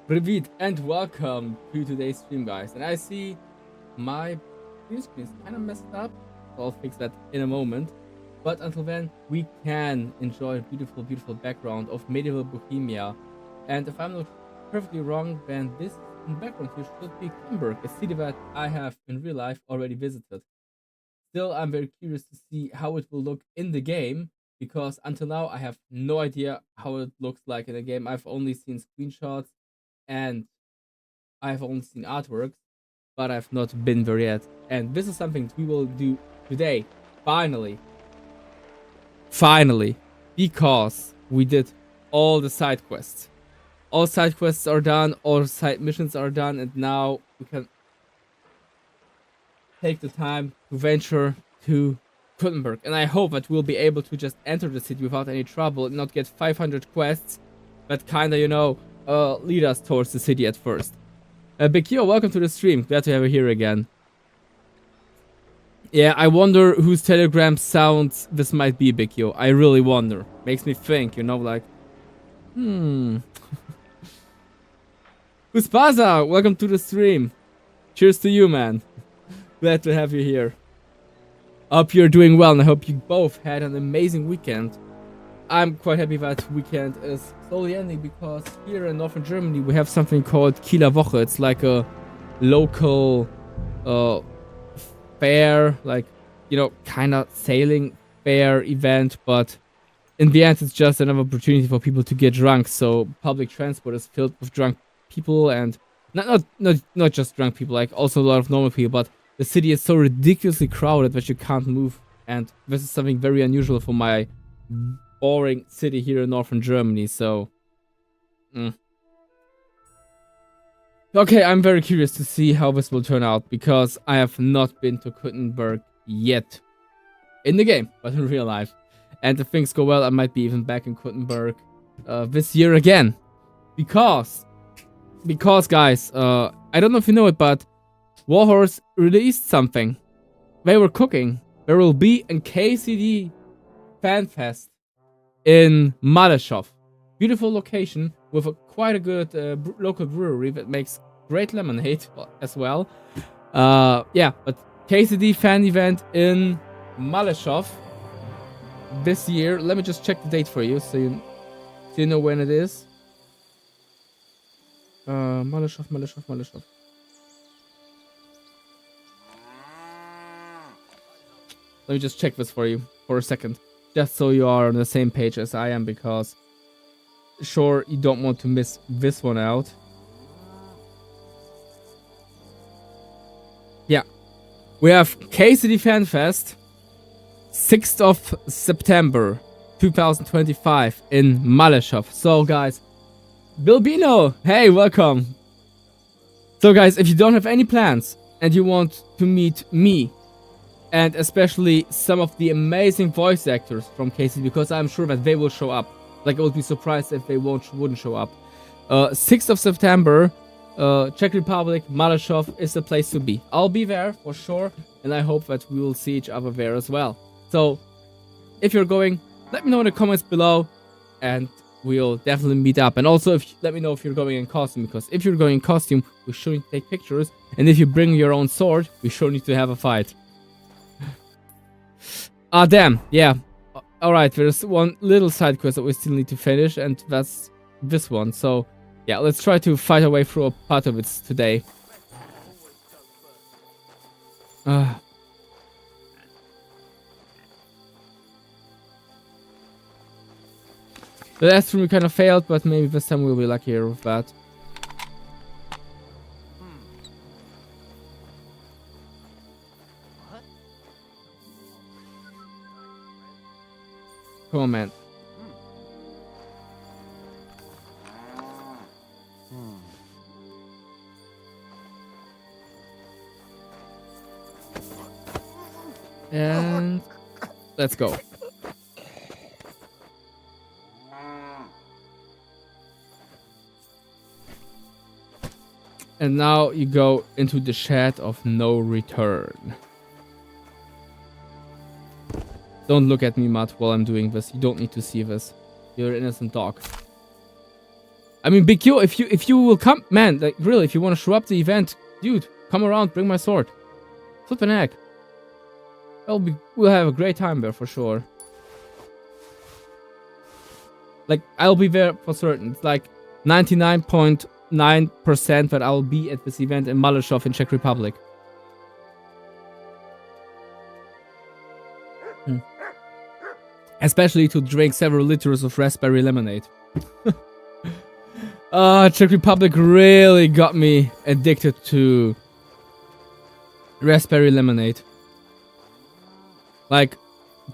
Привit and welcome to today's stream, guys. And I see my green screen is kind of messed up, so I'll fix that in a moment. But until then, we can enjoy a beautiful, beautiful background of medieval Bohemia. And if I'm not perfectly wrong, then this in the background here should be KUTTENBERG, a city that I have in real life already visited. Still, I'm very curious to see how it will look in the game, because until now I have no idea how it looks like in the game. I've only seen screenshots and I've only seen artworks, but I've not been there yet. And this is something we will do today, finally, because we did all the side quests. All side quests are done, all side missions are done, and now we can take the time to venture to KUTTENBERG. And I hope that we'll be able to just enter the city without any trouble and not get 500 quests that kinda, lead us towards the city at first. Big Yo, welcome to the stream. Glad to have you here again. Yeah, I wonder whose Telegram sounds this might be, Big Yo. I really wonder. Makes me think, like, Uspaza, welcome to the stream. Cheers to you, man. Glad to have you here. Hope you're doing well, and I hope you both had an amazing weekend. I'm quite happy that weekend is slowly ending, because here in northern Germany we have something called Kieler Woche. It's like a local fair, like, kind of sailing fair event, but in the end it's just another opportunity for people to get drunk. So public transport is filled with drunk people, and not just drunk people, like also a lot of normal people, but the city is so ridiculously crowded that you can't move, and this is something very unusual for my boring city here in northern Germany. So okay, I'm very curious to see how this will turn out, because I have not been to KUTTENBERG yet in the game, but in real life. And if things go well, I might be even back in KUTTENBERG this year again, because guys, I don't know if you know it, but Warhorse released something. They were cooking. There will be a KCD fan fest in Malyshev. Beautiful location with quite a good local brewery that makes great lemonade as well. Yeah, but KCD fan event in Malyshev this year. Let me just check the date for you, so you know when it is. Malyshev. Let me just check this for you for a second, just so you are on the same page as I am, because sure, you don't want to miss this one out. Yeah, we have KCD Fan Fest, 6th of September 2025 in Malyshev. So guys, Bilbino, hey, welcome. So guys, if you don't have any plans and you want to meet me, and especially some of the amazing voice actors from KCD, because I'm sure that they will show up. Like, I would be surprised if they wouldn't show up. 6th of September, Czech Republic, Malyshev is the place to be. I'll be there for sure, and I hope that we will see each other there as well. So, if you're going, let me know in the comments below, and we'll definitely meet up. And also, let me know if you're going in costume, because if you're going in costume, we sure need to take pictures, and if you bring your own sword, we sure need to have a fight. Ah, damn, yeah. Alright, there's one little side quest that we still need to finish, and that's this one. So, yeah, let's try to fight our way through a part of it today. The last room we kind of failed, but maybe this time we'll be luckier with that. Come on, man. And let's go. And now you go into the shed of no return. Don't look at me, Matt, while I'm doing this. You don't need to see this. You're an innocent dog. I mean, Big Q, if you will come, man, like really, if you want to show up the event, dude, come around, bring my sword. Flippin' heck. We'll have a great time there for sure. Like, I'll be there for certain. It's like 99.9% that I'll be at this event in Malešov in Czech Republic. Especially to drink several liters of raspberry lemonade. Czech Republic really got me addicted to raspberry lemonade. Like,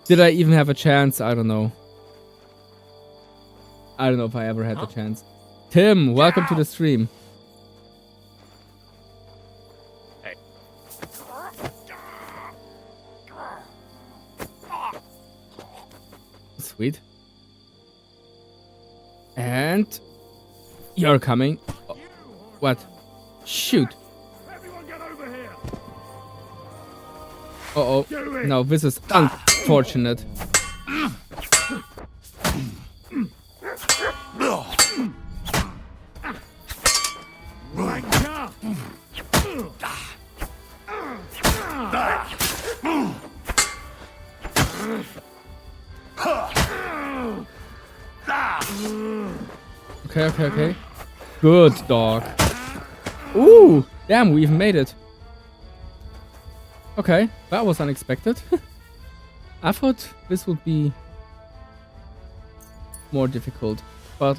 did I even have a chance? I don't know. I don't know if I ever had the chance. Tim, welcome to the stream. Hey. Sweet. And you're coming. Oh, what? Shoot. Everyone get over here. Uh-oh. No, this is unfortunate. Okay. Good dog. Ooh, damn, we even made it. Okay, that was unexpected. I thought this would be more difficult, but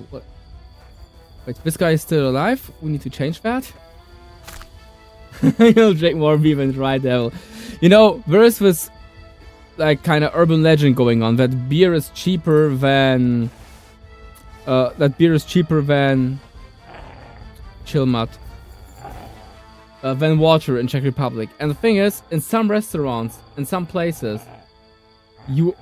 wait, this guy is still alive. We need to change that. You'll drink more beer than Dry Devil. You know, there is this like kind of urban legend going on that beer is cheaper than Chilmat, than water in Czech Republic. And the thing is, in some restaurants, in some places, you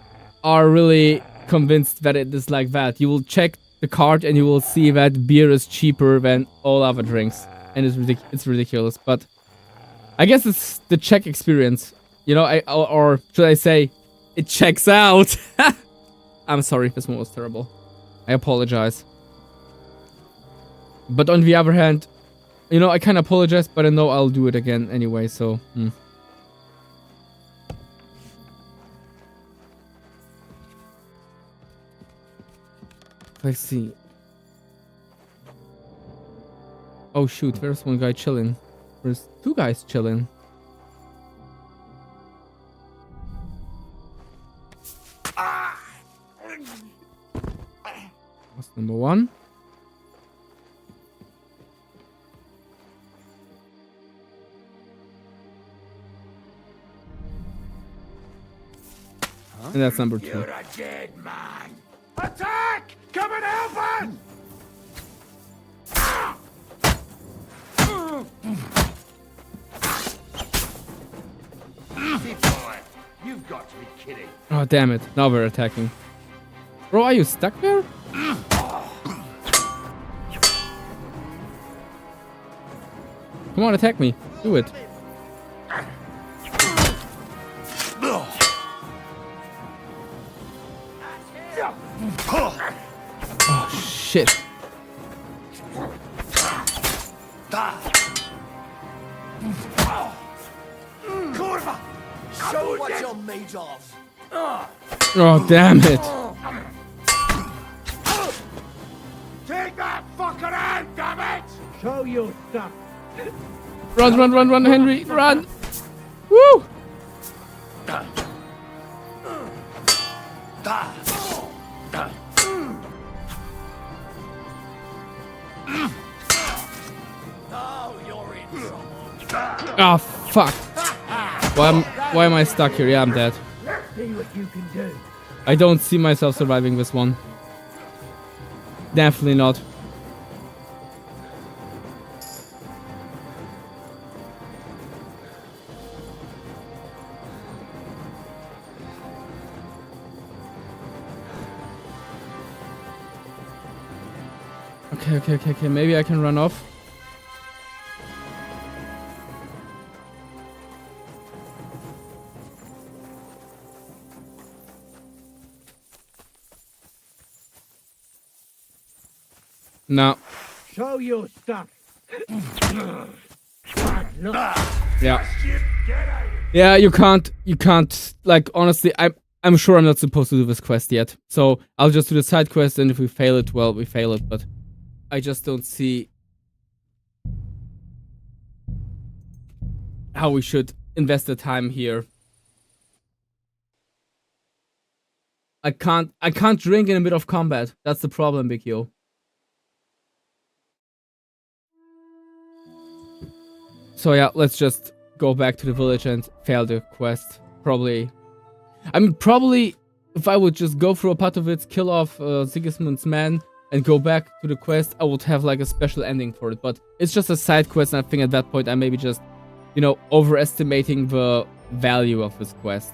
are really convinced that it is like that. You will check the card and you will see that beer is cheaper than all other drinks, and it's ridiculous. But I guess it's the Czech experience, you know. Or should I say, it checks out. I'm sorry, this one was terrible. I apologize. But on the other hand, you know, I kind of apologize, but I know I'll do it again anyway, so... Let's see. Oh shoot, there's one guy chilling. There's two guys chilling. That's number one. And that's number two. You're a dead man. Attack! Come and help us! Easy boy. You've got to be kidding. Oh damn it! Now we're attacking. Bro, are you stuck there? Come on, attack me. Do it. Oh shit. Kurva! Show what you're made of. Oh damn it. Take that fucker out, damn it! Show your stuff. Run, Henry, run! Woo! Oh, you're in trouble. Oh fuck! Why am I stuck here? Yeah, I'm dead. See what you can do. I don't see myself surviving this one. Definitely not. Okay. Maybe I can run off. No. Show your stuff. Yeah. Yeah, you can't, like, honestly, I'm sure I'm not supposed to do this quest yet. So, I'll just do the side quest, and if we fail it, well, we fail it, but I just don't see how we should invest the time here. I can't drink in the middle of combat. That's the problem, Big Yo. So yeah, let's just go back to the village and fail the quest. Probably. I mean, probably if I would just go through Opatovitz, kill off Sigismund's men, and go back to the quest, I would have like a special ending for it. But it's just a side quest, and I think at that point I maybe just, you know, overestimating the value of this quest.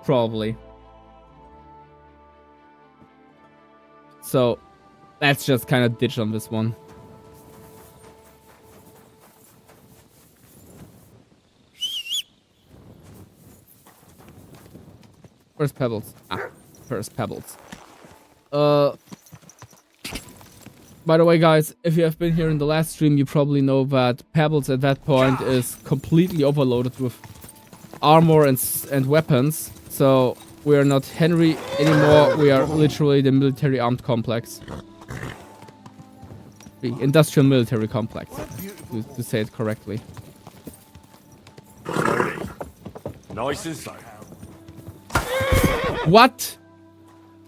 Probably. So, let's just kind of ditch on this one. First pebbles. First pebbles. By the way, guys, if you have been here in the last stream, you probably know that Pebbles at that point is completely overloaded with armor and weapons. So we are not Henry anymore. We are literally the military armed complex. The industrial military complex, to say it correctly. Nice and slow. What?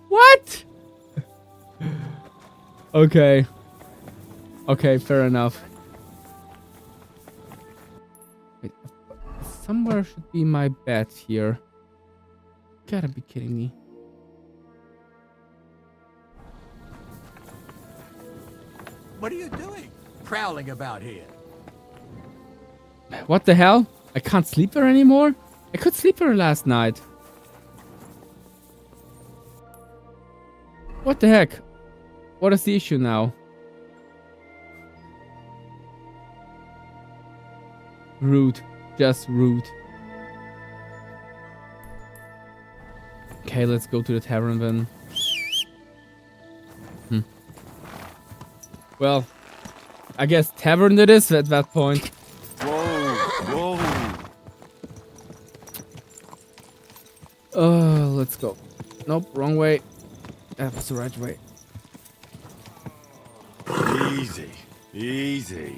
What? Okay. Okay, fair enough. Wait, somewhere should be my bed here. Gotta be kidding me. What are you doing? Prowling about here. What the hell? I can't sleep there anymore? I could sleep there last night. What the heck? What is the issue now? Rude. Just rude. Okay, let's go to the tavern then. Well, I guess tavern it is at that point. Whoa, whoa. Let's go. Nope, wrong way. That was the right way. Easy, easy.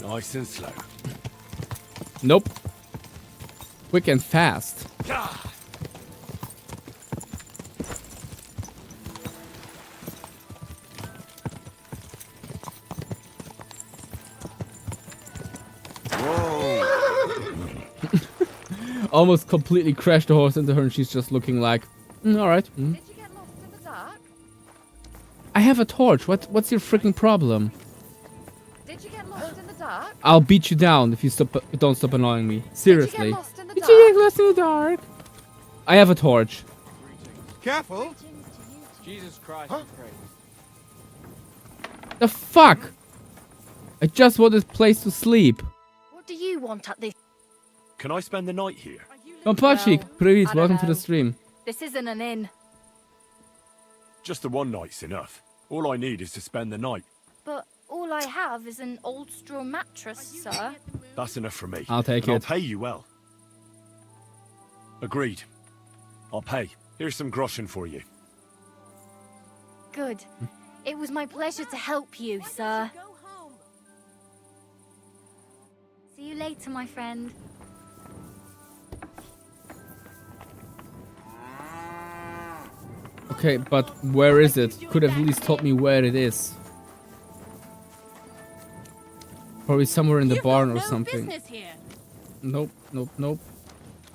Nice and slow. Nope. Quick and fast. Almost completely crashed the horse into her, and she's just looking like, alright. Did you get lost in the dark? I have a torch. What's your freaking problem? Did you get lost in the dark? I'll beat you down if you don't stop annoying me. Seriously. Did you get lost in the Did dark? you get lost in the dark? I have a torch. Careful. Jesus Christ, Huh? The fuck? I just want this place to sleep. What do you want at this? Can I spend the night here? Kompachik, Well, please, I don't welcome to the know. stream. This isn't an inn. Just the one night's enough. All I need is to spend the night. But all I have is an old straw mattress, sir. That's enough for me. I'll take and it. I'll pay you well. Agreed. I'll pay. Here's some groschen for you. Good. It was my pleasure to help you, sir. See you later, my friend. Okay, but where is it? Could have at least told me where it is. Probably somewhere in the barn or something. Nope, nope, nope.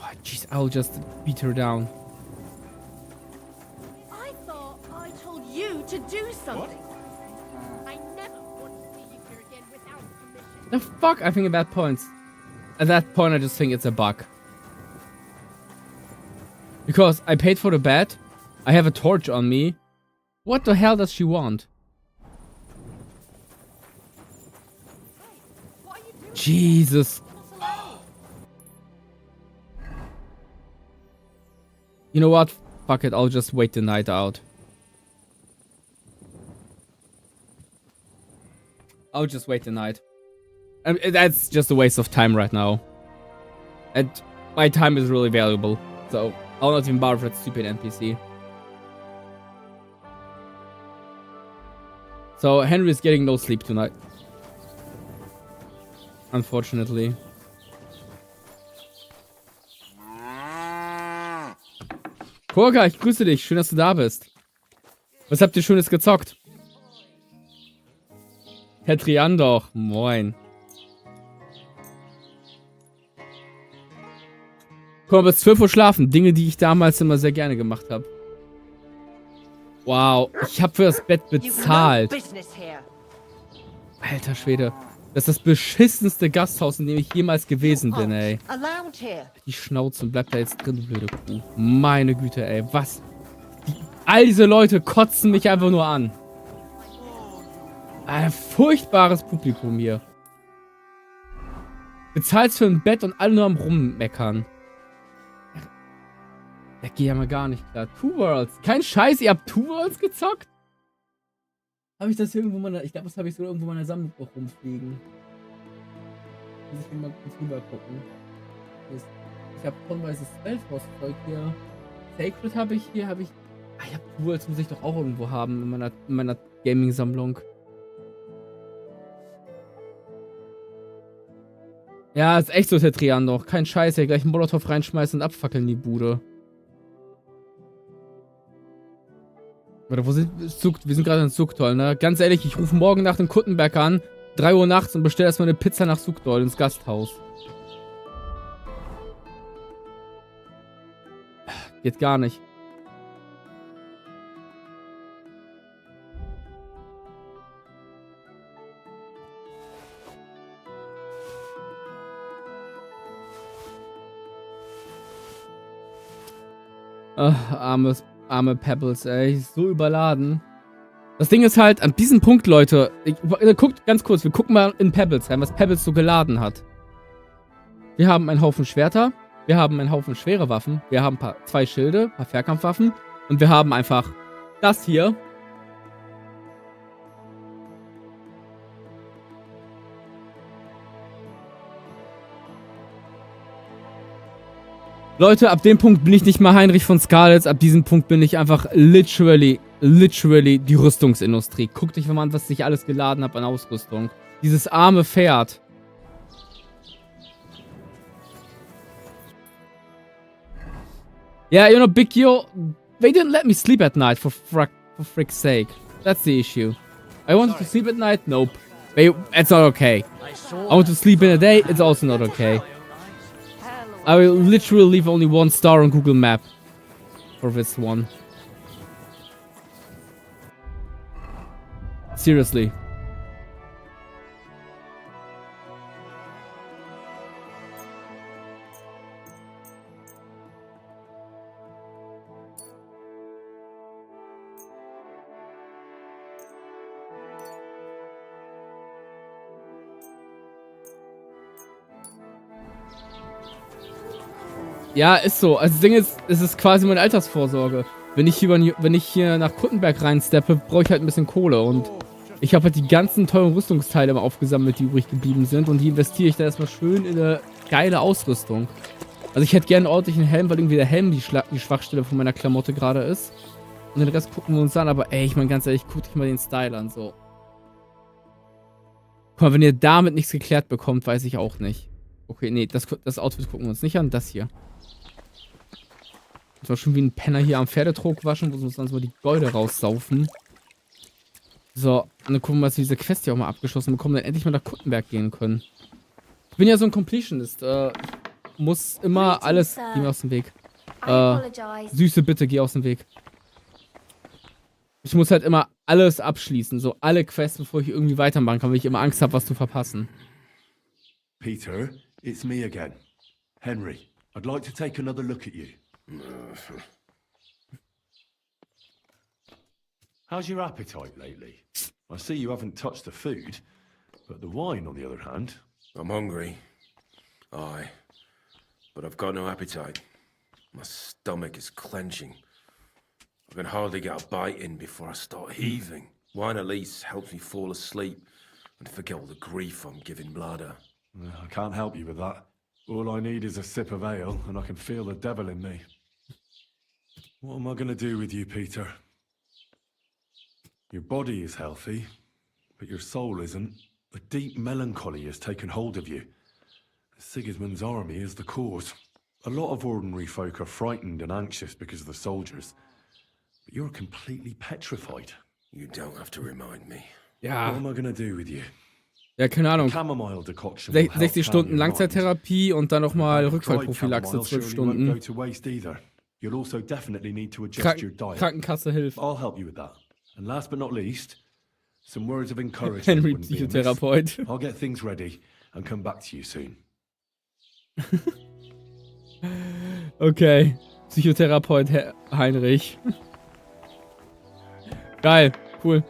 Oh, jeez, I'll just beat her down. I thought I told you to do something. I never want to see you here again without permission. The fuck? I think at that point, I just think it's a bug. Because I paid for the bed, I have a torch on me. What the hell does she want? Jesus. You know what? Fuck it, I'll just wait the night out. I'll just wait the night. That's just a waste of time right now. And my time is really valuable. So I'll not even bother for that stupid NPC. So Henry is getting no sleep tonight. Unfortunately. Kurga, ich grüße dich. Schön, dass du da bist. Was habt ihr Schönes gezockt? Herr Trian doch. Moin. Komm, bis 12 Uhr schlafen. Dinge, die ich damals immer sehr gerne gemacht habe. Wow, ich habe für das Bett bezahlt. Alter Schwede. Das ist das beschissenste Gasthaus, in dem ich jemals gewesen bin, ey. Die Schnauze und bleibt da jetzt drin, du blöde Kuh. Meine Güte, ey. Was? All diese Leute kotzen mich einfach nur an. Ein furchtbares Publikum hier. Bezahlst für ein Bett und alle nur am Rummeckern. Der geht ja mal gar nicht klar. Two Worlds. Kein Scheiß, ihr habt Two Worlds gezockt? Habe ich das hier irgendwo mal... Ich glaube, das habe ich so irgendwo in meiner Sammlung rumfliegen. Muss ich mal kurz rüber gucken. Ich habe tonnenweise Spellforce-Zeug hier. Sacred habe ich hier, habe ich... Ah ja, Two Worlds muss ich doch auch irgendwo haben in meiner Gaming-Sammlung. Ja, ist echt so, der Trian doch. Kein Scheiß, ey. Gleich einen Molotow reinschmeißen und abfackeln die Bude. Warte, wo sind wir? Wir sind gerade in Sugdol, ne? Ganz ehrlich, ich rufe morgen nach dem Kuttenberg an, 3 Uhr nachts und bestelle erstmal eine Pizza nach Sugdol ins Gasthaus. Geht gar nicht. Ach, arme Pebbles, ey. So überladen. Das Ding ist halt, an diesem Punkt, Leute, guckt ganz kurz, wir gucken mal in Pebbles rein, was Pebbles so geladen hat. Wir haben einen Haufen Schwerter, wir haben einen Haufen schwere Waffen, wir haben 2 Schilde, ein paar Fernkampfwaffen und wir haben einfach das hier. Leute, ab dem Punkt bin ich nicht mal Heinrich von Skalitz, ab diesem Punkt bin ich einfach literally die Rüstungsindustrie. Guckt euch mal an, was ich alles geladen habe an Ausrüstung. Dieses arme Pferd. Yeah, you know, Big Yo, they didn't let me sleep at night for frick's sake. That's the issue. I wanted to sleep at night, nope. It's not okay. I want to sleep in the day, it's also not okay. I will literally leave only 1 star on Google Map for this one. Seriously. Ja, ist so. Also das Ding ist, es ist quasi meine Altersvorsorge. Wenn ich hier nach Kuttenberg reinsteppe, brauche ich halt ein bisschen Kohle. Und ich habe halt die ganzen teuren Rüstungsteile immer aufgesammelt, die übrig geblieben sind. Und die investiere ich da erstmal schön in eine geile Ausrüstung. Also ich hätte gerne einen ordentlichen Helm, weil irgendwie der Helm die Schwachstelle von meiner Klamotte gerade ist. Und den Rest gucken wir uns an. Aber ey, ich meine ganz ehrlich, guckt euch mal den Style an. So. Guck mal, wenn ihr damit nichts geklärt bekommt, weiß ich auch nicht. Okay, nee, das Outfit gucken wir uns nicht an. Das hier. Das war schon wie ein Penner hier am Pferdetrog waschen, wo wir uns sonst mal die Gäule raussaufen. So, und dann gucken wir, dass wir diese Quest hier auch mal abgeschlossen bekommen, dann endlich mal nach Kuttenberg gehen können. Ich bin ja so ein Completionist. Muss immer alles... Geh mir aus dem Weg. Süße, bitte, geh aus dem Weg. Ich muss halt immer alles abschließen. So, alle Quests, bevor ich irgendwie weitermachen kann, weil ich immer Angst habe, was zu verpassen. Peter, it's me again. Henry, I'd like to take another look at you. How's your appetite lately? I see you haven't touched the food, but the wine, on the other hand... I'm hungry. Aye. But I've got no appetite. My stomach is clenching. I can hardly get a bite in before I start heaving. Wine at least helps me fall asleep and forget all the grief I'm giving Blada. I can't help you with that. All I need is a sip of ale, and I can feel the devil in me. What am I going to do with you, Peter? Your body is healthy, but your soul isn't. A deep melancholy has taken hold of you. Sigismund's army is the cause. A lot of ordinary folk are frightened and anxious because of the soldiers. But you're completely petrified. You don't have to remind me. What Ja, am I going to do with you? ja, keine Ahnung. Chamomile decoction will help 60 calm Stunden your mind. Langzeittherapie und dann nochmal Dried Rückfallprophylaxe chamomile 12 surely won't go Stunden. to waste either. You'll also definitely need to adjust your diet. Krankenkasse hilft. I'll help you with that. And last but not least, some words of encouragement. Henry, wouldn't be amiss. Psychotherapeut. I'll get things ready and come back to you soon. Okay. Psychotherapeut Heinrich. Geil. Cool.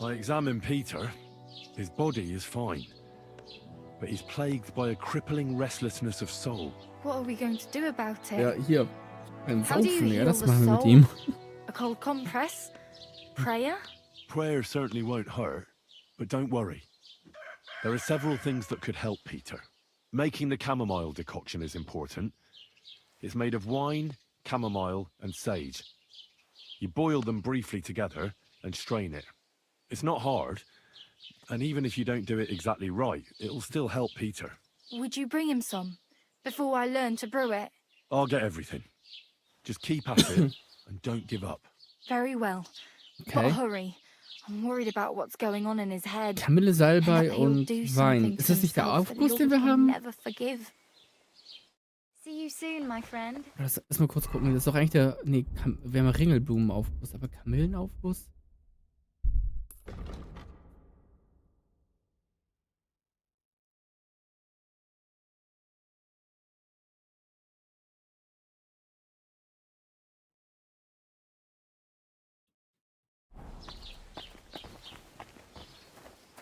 I examine Peter. His body is fine. But he's plagued by a crippling restlessness of soul. What are we going to do about it? Ja, hier. Ein How do you Saufen, ja, heal das the machen wir mit soul? ihm. A cold compress? Prayer? Prayer certainly won't hurt, but don't worry. There are several things that could help Peter. Making the chamomile decoction is important. It's made of wine, chamomile, and sage. You boil them briefly together and strain it. It's not hard, and even if you don't do it exactly right, it'll still help Peter. Would you bring him some before I learn to brew it? I'll get everything. Just keep at it and don't give up. Very well. Okay. But hurry. I'm worried about what's going on in his head. Kamille, And Salbei that he'll und do Wein. something Ist to das nicht der himself that Aufguss, den he'll wir haben? never forgive. See you soon, my friend. Das ist mal kurz gucken. Das ist doch eigentlich der. Nee, wir haben Ringelblumenaufguss, aber Kamillenaufguss?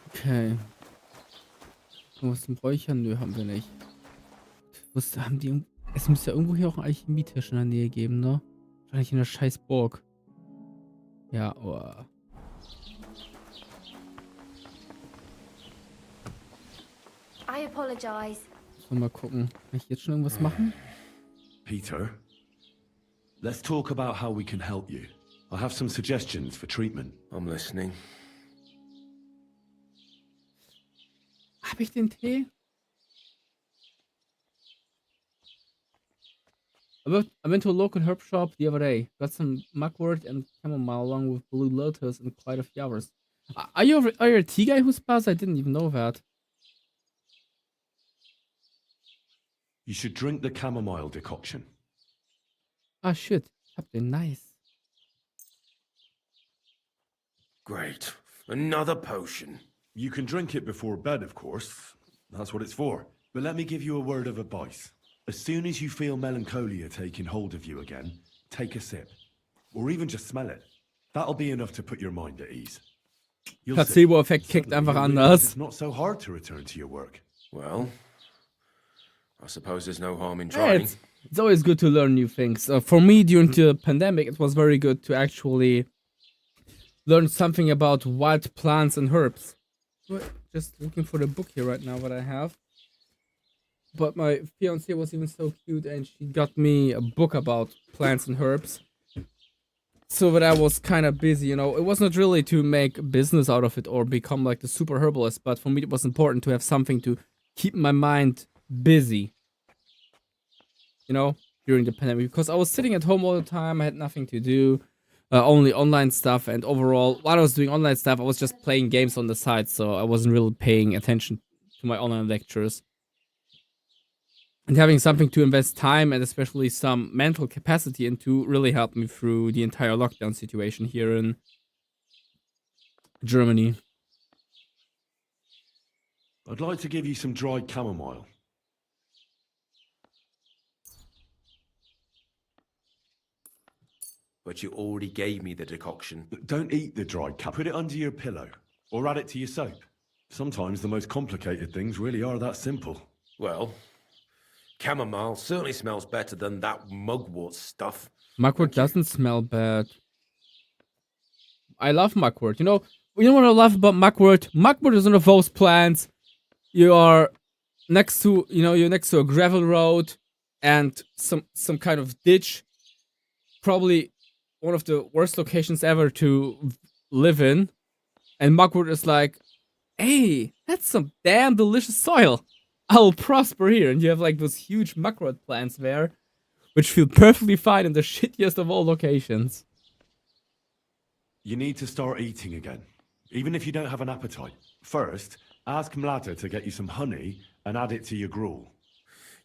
Okay. Was zum Räuchern? Nö, haben wir nicht. Was haben die? Es müsste ja irgendwo hier auch einen Alchemietisch in der Nähe geben, ne? Wahrscheinlich in der scheiß Burg. Ja, oh. I apologize. Muss mal gucken. Kann ich jetzt schon irgendwas machen? Peter, let's talk about how we can help you. I have some suggestions for treatment. I'm listening. Habe ich den Tee? I went to a local herb shop the other day. Got some mugwort and chamomile along with blue lotus and quite a few others. Are you a tea guy who's passed? I didn't even know that. You should drink the chamomile decoction. Ah, shit. Ich hab den. Nice. Great. Another potion. You can drink it before bed, of course. That's what it's for. But let me give you a word of advice. As soon as you feel melancholia taking hold of you again, take a sip. Or even just smell it. That'll be enough to put your mind at ease. You'll see. Placebo-Effekt kickt Suddenly einfach you'll realize anders. It's not so hard to return to your work. Well, I suppose there's no harm in Yeah, trying. it's always good to learn new things. For me, during the pandemic, it was very good to actually learn something about wild plants and herbs. Just looking for the book here right now, what I have. But my fiancée was even so cute and she got me a book about plants and herbs. So that I was kind of busy, you know. It was not really to make business out of it or become like the super herbalist, but for me it was important to have something to keep my mind busy. You know, during the pandemic. Because I was sitting at home all the time, I had nothing to do. Only online stuff, and overall, while I was doing online stuff, I was just playing games on the side, so I wasn't really paying attention to my online lectures. And having something to invest time and especially some mental capacity into really helped me through the entire lockdown situation here in Germany. I'd like to give you some dried chamomile. But you already gave me the decoction. Don't eat the dried chamomile. Put it under your pillow or add it to your soap. Sometimes the most complicated things really are that simple. Well, chamomile certainly smells better than that mugwort stuff. Mugwort doesn't smell bad. I love Muckwort. You know what I love about Muckwort? Muckwort is one of those plants. You're next to a gravel road and some kind of ditch. Probably one of the worst locations ever to live in. And Muckwort is like, hey, that's some damn delicious soil. I'll prosper here. And you have like those huge Muckwort plants there, which feel perfectly fine in the shittiest of all locations. You need to start eating again, even if you don't have an appetite. First, ask Mlada to get you some honey and add it to your gruel.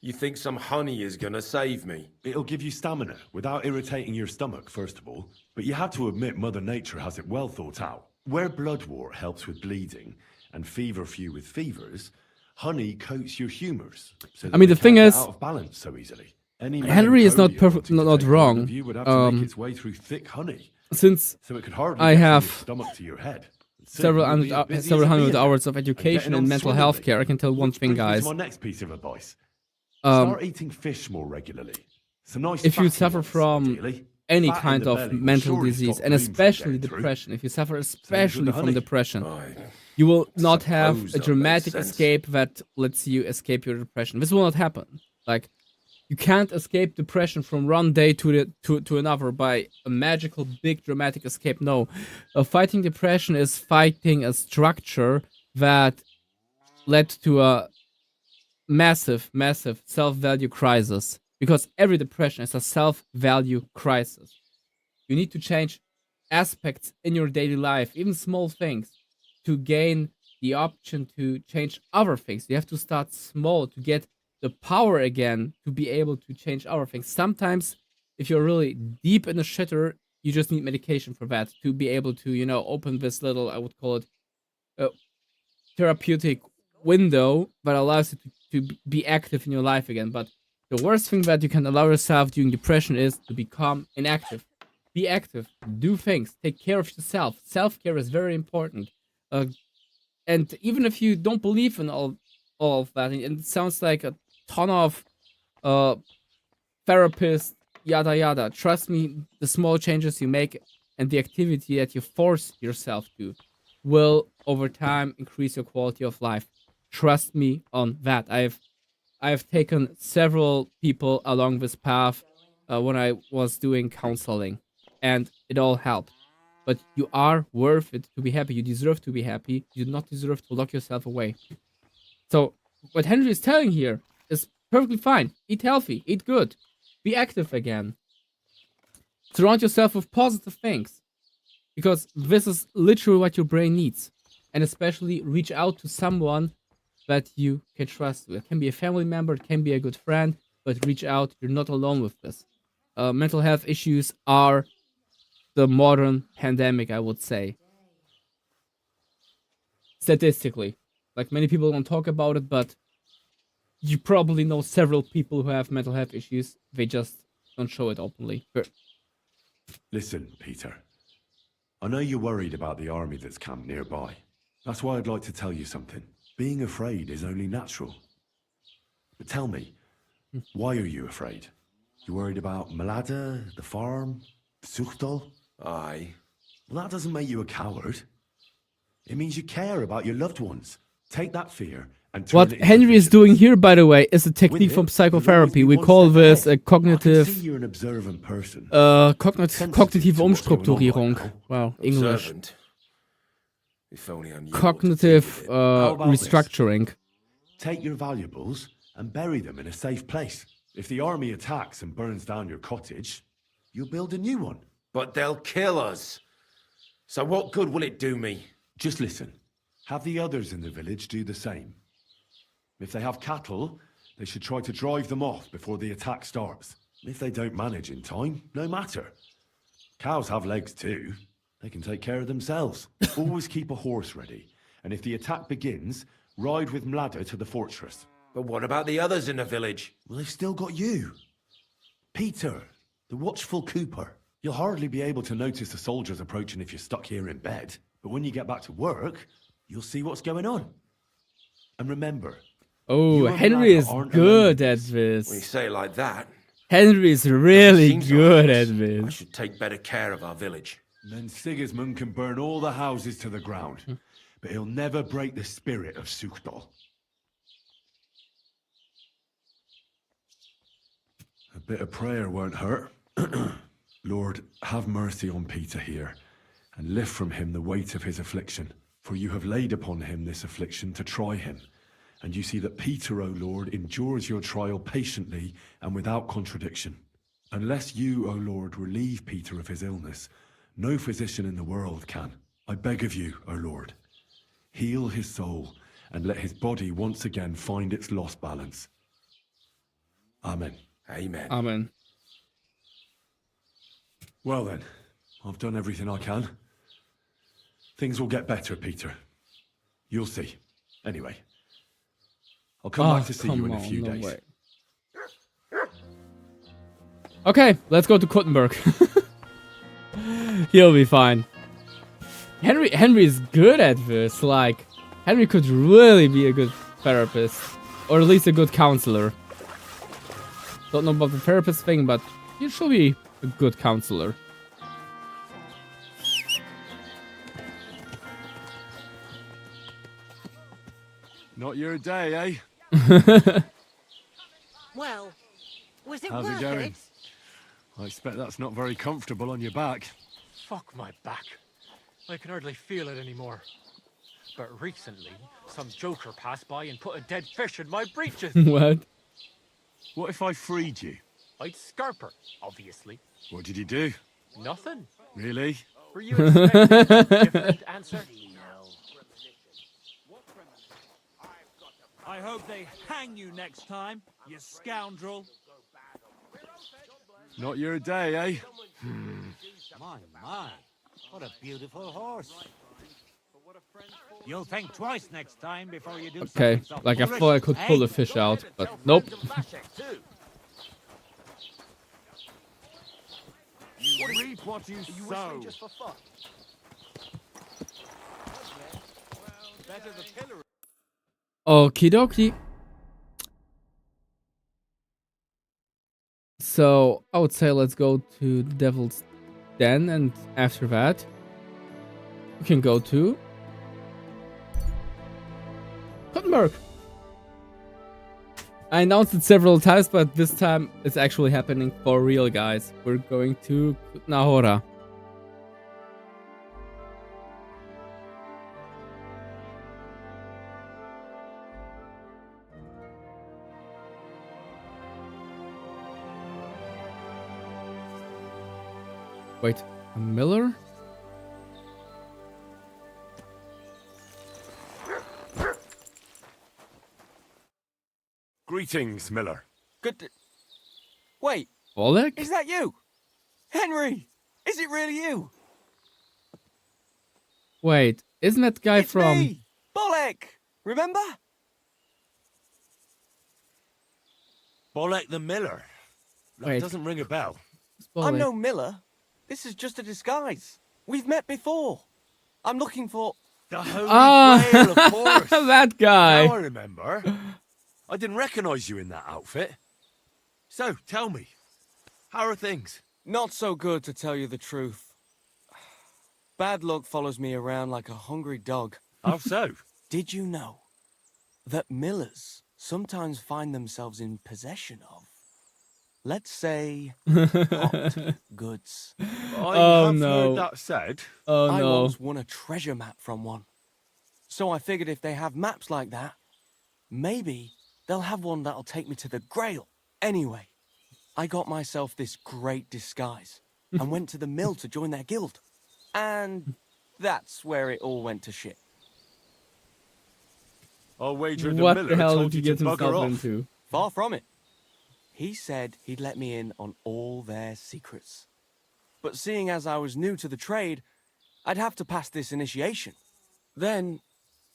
You think some honey is gonna save me? It'll give you stamina without irritating your stomach, first of all. But you have to admit Mother Nature has it well thought out. Where bloodwort helps with bleeding and feverfew with fevers, honey coats your humours. So I mean, the thing is, out of balance so easily. Henry is not perfect, not wrong. You would have to make its way through thick honey. Since So it could hardly I get from have your stomach to your head. several You'll be as busy as several a hundred bee. hours of And education getting in on mental swimmingly. health care, I can tell one Which thing, brings me to guys. my next piece of advice. Um, Start eating fish more regularly. Some nice if you fatty suffer ones, from ideally. any Fat in kind the of belly will mental surely disease, stop and gloom from especially getting through. depression, if you suffer the especially from honey. depression, Aye. you will not have suppose a that makes dramatic sense. escape that lets you escape your depression. This will not happen. Like, you can't escape depression from one day to another by a magical big dramatic escape. No, fighting depression is fighting a structure that led to a massive self-value crisis. Because every depression is a self-value crisis. You need to change aspects in your daily life, even small things, to gain the option to change other things. You have to start small to get the power again to be able to change other things. Sometimes, if you're really deep in the shitter, you just need medication for that to be able to, open this little, I would call it, therapeutic window that allows you to be active in your life again. But the worst thing that you can allow yourself during depression is to become inactive. Be active, do things, take care of yourself. Self-care is very important. And even if you don't believe in all of that, and it sounds like a ton of therapists, yada yada. Trust me, the small changes you make and the activity that you force yourself to will over time increase your quality of life. Trust me on that. I've taken several people along this path when I was doing counseling, and it all helped. But you are worth it to be happy. You deserve to be happy. You do not deserve to lock yourself away. So what Henry is telling here is perfectly fine. Eat healthy, eat good, be active again. Surround yourself with positive things, because this is literally what your brain needs. And especially reach out to someone that you can trust. It can be a family member, it can be a good friend, but reach out. You're not alone with this. Mental health issues are the modern pandemic, I would say. Statistically. Like, many people don't talk about it, but you probably know several people who have mental health issues. They just don't show it openly. Listen, Peter. I know you're worried about the army that's camped nearby. That's why I'd like to tell you something. Being afraid is only natural. But tell me, why are you afraid? You worried about Mlada, the farm, Zuchtal? Aye. Well, that doesn't make you a coward. It means you care about your loved ones. Take that fear and turn What it into Henry is doing vigilance. here, by the way, is a technique With it, from you'll always psychotherapy. be We one call step this a ahead. I can cognitive see you're an observant person. kognitive to what's going on right Umstrukturierung. now. Wow, English. Observant. If only I knew what to Cognitive do with it. How about this? restructuring. Take your valuables and bury them in a safe place. If the army attacks and burns down your cottage, you'll build a new one. But they'll kill us. So what good will it do me? Just listen. Have the others in the village do the same. If they have cattle, they should try to drive them off before the attack starts. If they don't manage in time, no matter. Cows have legs too. They can take care of themselves. Always keep a horse ready. And if the attack begins, ride with Mlada to the fortress. But what about the others in the village? Well, they've still got you. Peter, the watchful Cooper. You'll hardly be able to notice the soldiers approaching if you're stuck here in bed. But when you get back to work, you'll see what's going on. And remember, Oh, You and Henry Mlada is aren't good alone. at When you this. say it like that, Henry is really seems good obvious. at I this. should take better care of our village. Then Sigismund can burn all the houses to the ground, but he'll never break the spirit of Suchdol. A bit of prayer won't hurt. Lord, have mercy on Peter here, and lift from him the weight of his affliction. For you have laid upon him this affliction to try him. And you see that Peter, O Lord, endures your trial patiently and without contradiction. Unless you, O Lord, relieve Peter of his illness, no physician in the world can. I beg of you, O Lord, heal his soul and let his body once again find its lost balance. Amen. Amen. Amen. Well then, I've done everything I can. Things will get better, Peter. You'll see. Anyway, I'll come back to see you in a few days. Way. Okay, let's go to KUTTENBERG. He'll be fine. Henry is good at this. Like, Henry could really be a good therapist, or at least a good counselor. Don't know about the therapist thing, but he should be a good counselor. Not your day, eh? Well, was it How's it worth going? it? I expect that's not very comfortable on your back. Fuck my back. I can hardly feel it anymore. But recently, some joker passed by and put a dead fish in my breeches. What? What if I freed you? I'd scarp her, obviously. What did you do? Nothing. Really? Were you expecting a different answer? I hope they hang you next time, you scoundrel. Not your day, eh? My, what a beautiful horse. You'll think twice next time before you do Okay, something so like I foolish, thought I could pull the eh? fish out, but nope. You reap what you sow. Okie dokie. So I would say let's go to the Devil's Den, and after that we can go to KUTTENBERG. I announced it several times, but this time it's actually happening for real, guys. We're going to Nahora. Wait, a miller? Greetings, Miller. Good. Wait, Oleg? is that you? Henry! Is it really you? Wait, isn't that guy It's from... me! Bolek! Remember? Bolek the Miller. That Wait. doesn't ring a bell. I'm Oleg? no Miller. This is just a disguise. We've met before. I'm looking for... The Holy Ah, Grail, of course. that guy. Now I remember. I didn't recognize you in that outfit. So, tell me, how are things? Not so good, to tell you the truth. Bad luck follows me around like a hungry dog. How so? Did you know that millers sometimes find themselves in possession of, let's say, hot goods? I Oh, have no. heard that said. Oh I no. once won a treasure map from one. So I figured if they have maps like that, maybe they'll have one that'll take me to the Grail. Anyway, I got myself this great disguise and went to the mill to join their guild. And that's where it all went to shit. I'll wager the What Miller the hell told did he you get to bugger himself off. into? Far from it. He said he'd let me in on all their secrets. But seeing as I was new to the trade, I'd have to pass this initiation. Then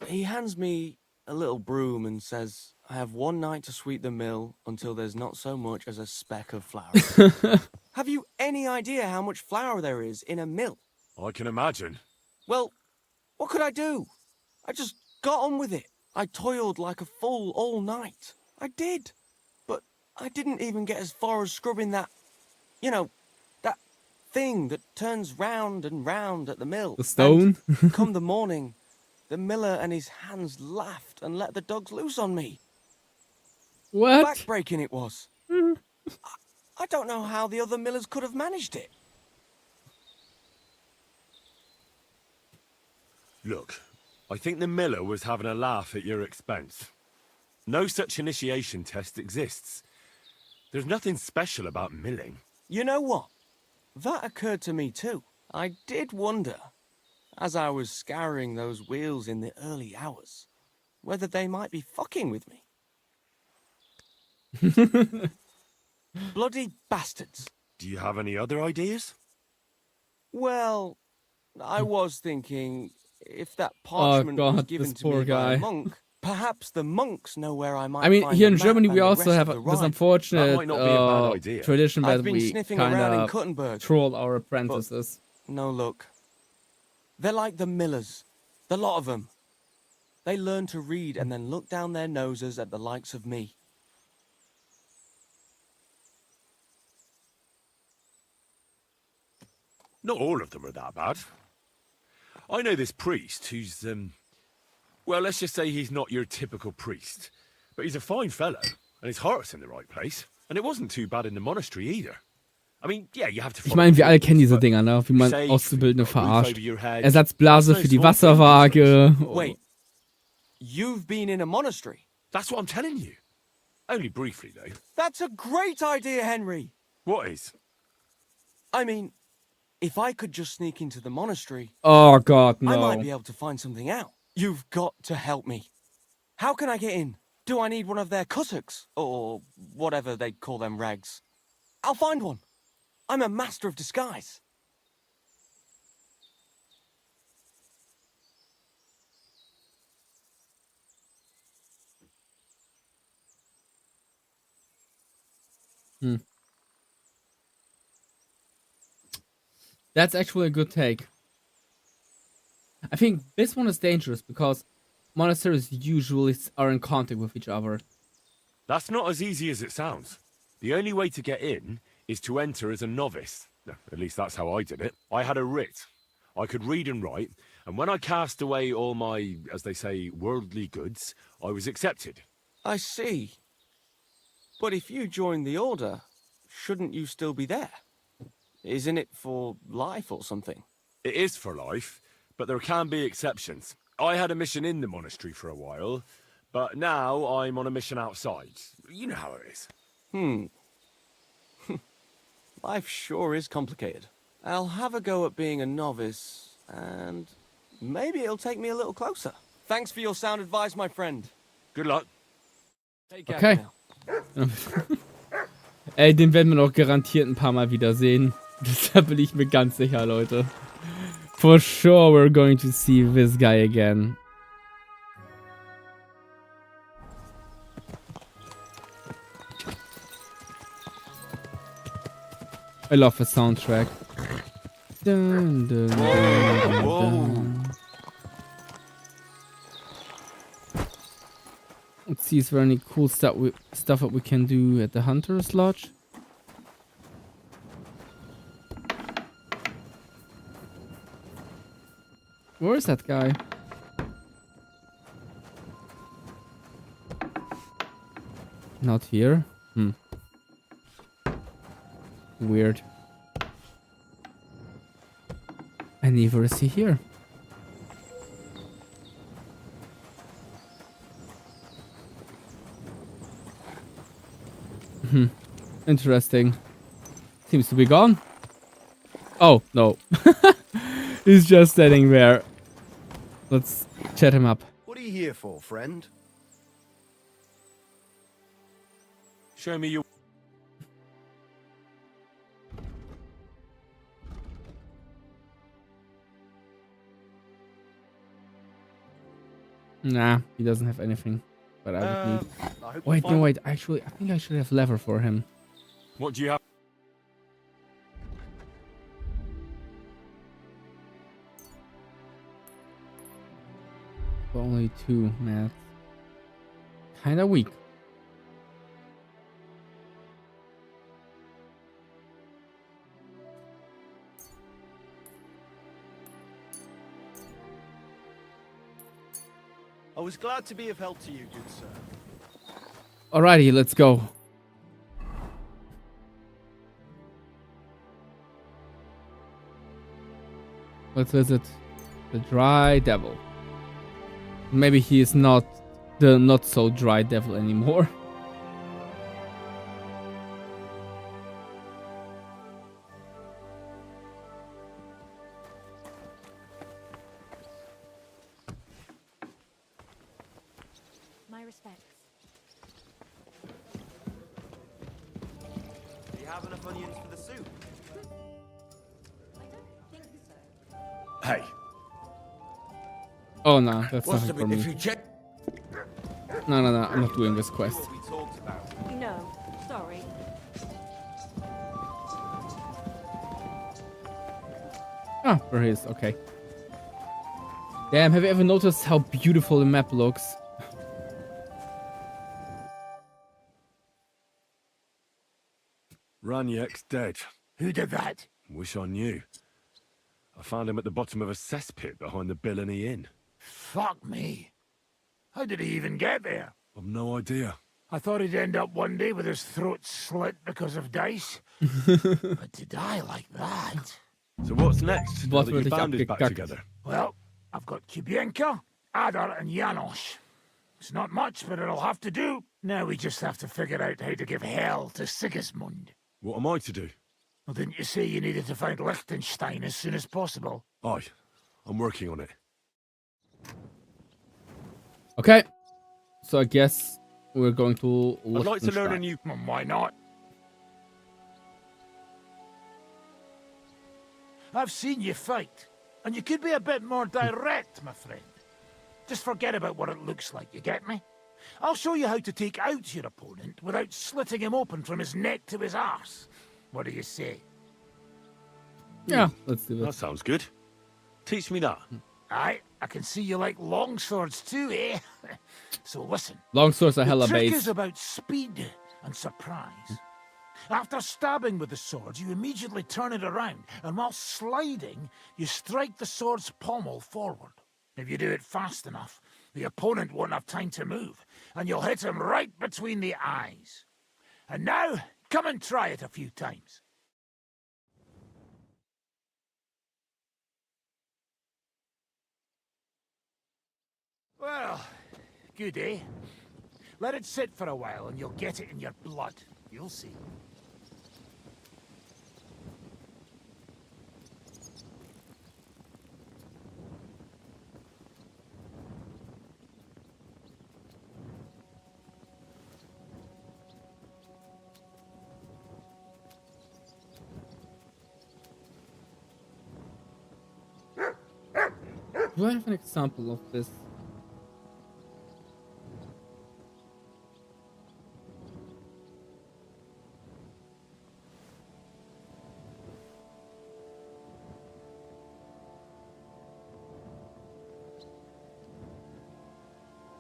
he hands me a little broom and says I have one night to sweep the mill until there's not so much as a speck of flour. Have you any idea how much flour there is in a mill? I can imagine. Well, what could I do? I just got on with it. I toiled like a fool all night. I did. But I didn't even get as far as scrubbing that, you know, that thing that turns round and round at the mill. The stone? And come the morning, the miller and his hands laughed and let the dogs loose on me. What? Backbreaking it was. I don't know how the other millers could have managed it. Look, I think the miller was having a laugh at your expense. No such initiation test exists. There's nothing special about milling. You know what? That occurred to me too. I did wonder, as I was scouring those wheels in the early hours, whether they might be fucking with me. Bloody bastards. Do you have any other ideas? Well, I was thinking, if that parchment was God, given this to poor me by guy. a monk, perhaps the monks know where I might I mean, find here the in map Germany we and the also rest have of the this ride. unfortunate That might not be a bad idea. tradition that I've been we sniffing kind around in of KUTTENBERG, troll our apprentices. no luck. They're like the millers, the lot of them. They learn to read and then look down their noses at the likes of me. Not all of them are that bad. I know this priest who's, well, let's just say he's not your typical priest. But he's a fine fellow, and his heart's in the right place. And it wasn't too bad in the monastery either. I mean, yeah, you have to Ich meine, wir alle kennen diese Dinger, ne? Wie man Auszubildende verarscht. Ersatzblase für die Wasserwaage. Wait, you've been in a monastery? That's what I'm telling you. Only briefly, though. That's a great idea, Henry. What is? I mean, if I could just sneak into the monastery, Oh God, I might be no. able to find something out. You've got to help me. How can I get in? Do I need one of their kutteks? Or whatever they call them rags? I'll find one. I'm a master of disguise. That's actually a good take. I think this one is dangerous because monasteries usually are in contact with each other. That's not as easy as it sounds. The only way to get in is to enter as a novice. At least that's how I did it. I had a writ. I could read and write, and when I cast away all my, as they say, worldly goods, I was accepted. I see. But if you join the order, shouldn't you still be there? Isn't it for life or something? It is for life, but there can be exceptions. I had a mission in the monastery for a while, but now I'm on a mission outside. You know how it is. Life sure is complicated. I'll have a go at being a novice, and maybe it'll take me a little closer. Thanks for your sound advice, my friend. Good luck. Take care Okay. now. Ey, den werden wir noch garantiert ein paar Mal wiedersehen. Da bin ich mir ganz sicher, Leute. For sure we're going to see this guy again. I love the soundtrack. Dun, dun, dun, dun. Let's see, is there any cool stuff that we can do at the Hunter's Lodge? Where is that guy? Not here? Weird. And neither is he here. Interesting. Seems to be gone. Oh, no. He's just standing there. Let's chat him up. What are you here for, friend? Show me your... Nah, he doesn't have anything. But I would need... I hope Wait, you no, find- wait. Actually, I think I should have lever for him. What do you have? Only 2 math. Kinda weak. I was glad to be of help to you, good sir. Alrighty, let's go. Let's visit the Dry Devil. Maybe he is not the not so dry devil anymore. My respects. Do you have enough onions for the soup? I don't think so. Hey, Oh no, that's what's nothing the for me. if you check? No, I'm not doing this quest. What we talked about. No, sorry. Ah, there he is. Okay. Damn, have you ever noticed how beautiful the map looks? Raniek's dead. Who did that? Wish I knew. I found him at the bottom of a cesspit behind the Billany Inn. Fuck me. How did he even get there? I've no idea. I thought he'd end up one day with his throat slit because of dice. But to die like that? So what's next? Now What that will you ich found us back abgekackt? together. Well, I've got Kubienka, Adar, and Janos. It's not much, but it'll have to do. Now we just have to figure out how to give hell to Sigismund. What am I to do? Well, didn't you say you needed to find Liechtenstein as soon as possible? Aye, I'm working on it. Okay. So I guess we're going to I'd like to learn a Liechtenstein. new... Well, why not? I've seen you fight, and you could be a bit more direct, my friend. Just forget about what it looks like, you get me? I'll show you how to take out your opponent without slitting him open from his neck to his arse. What do you say? Yeah, let's do That it. sounds good. Teach me that. Aye, I can see you like longswords too, eh? So listen. Long swords are hella The trick based. is about speed and surprise. After stabbing with the sword, you immediately turn it around, and while sliding, you strike the sword's pommel forward. If you do it fast enough, the opponent won't have time to move, and you'll hit him right between the eyes. And now, come and try it a few times. Well, good, eh? Let it sit for a while and you'll get it in your blood. You'll see. Do I have an example of this?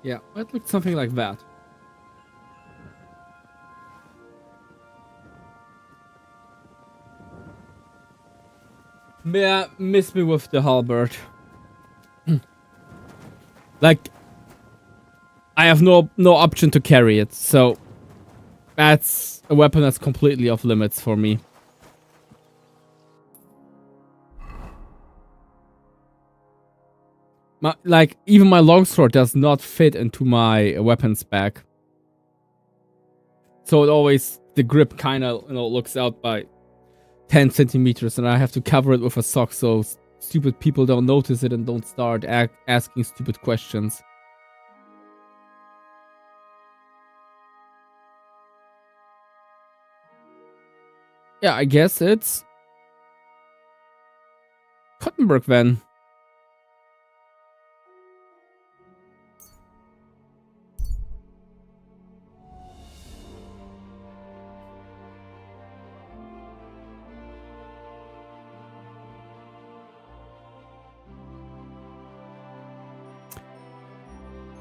Yeah, it looked something like that. Yeah, miss me with the halberd. Like, I have no option to carry it, so that's a weapon that's completely off limits for me. Like, even my longsword does not fit into my weapons bag. So it always, the grip kind of, looks out by 10 centimeters, and I have to cover it with a sock so stupid people don't notice it and don't start asking stupid questions. Yeah, I guess it's KUTTENBERG then.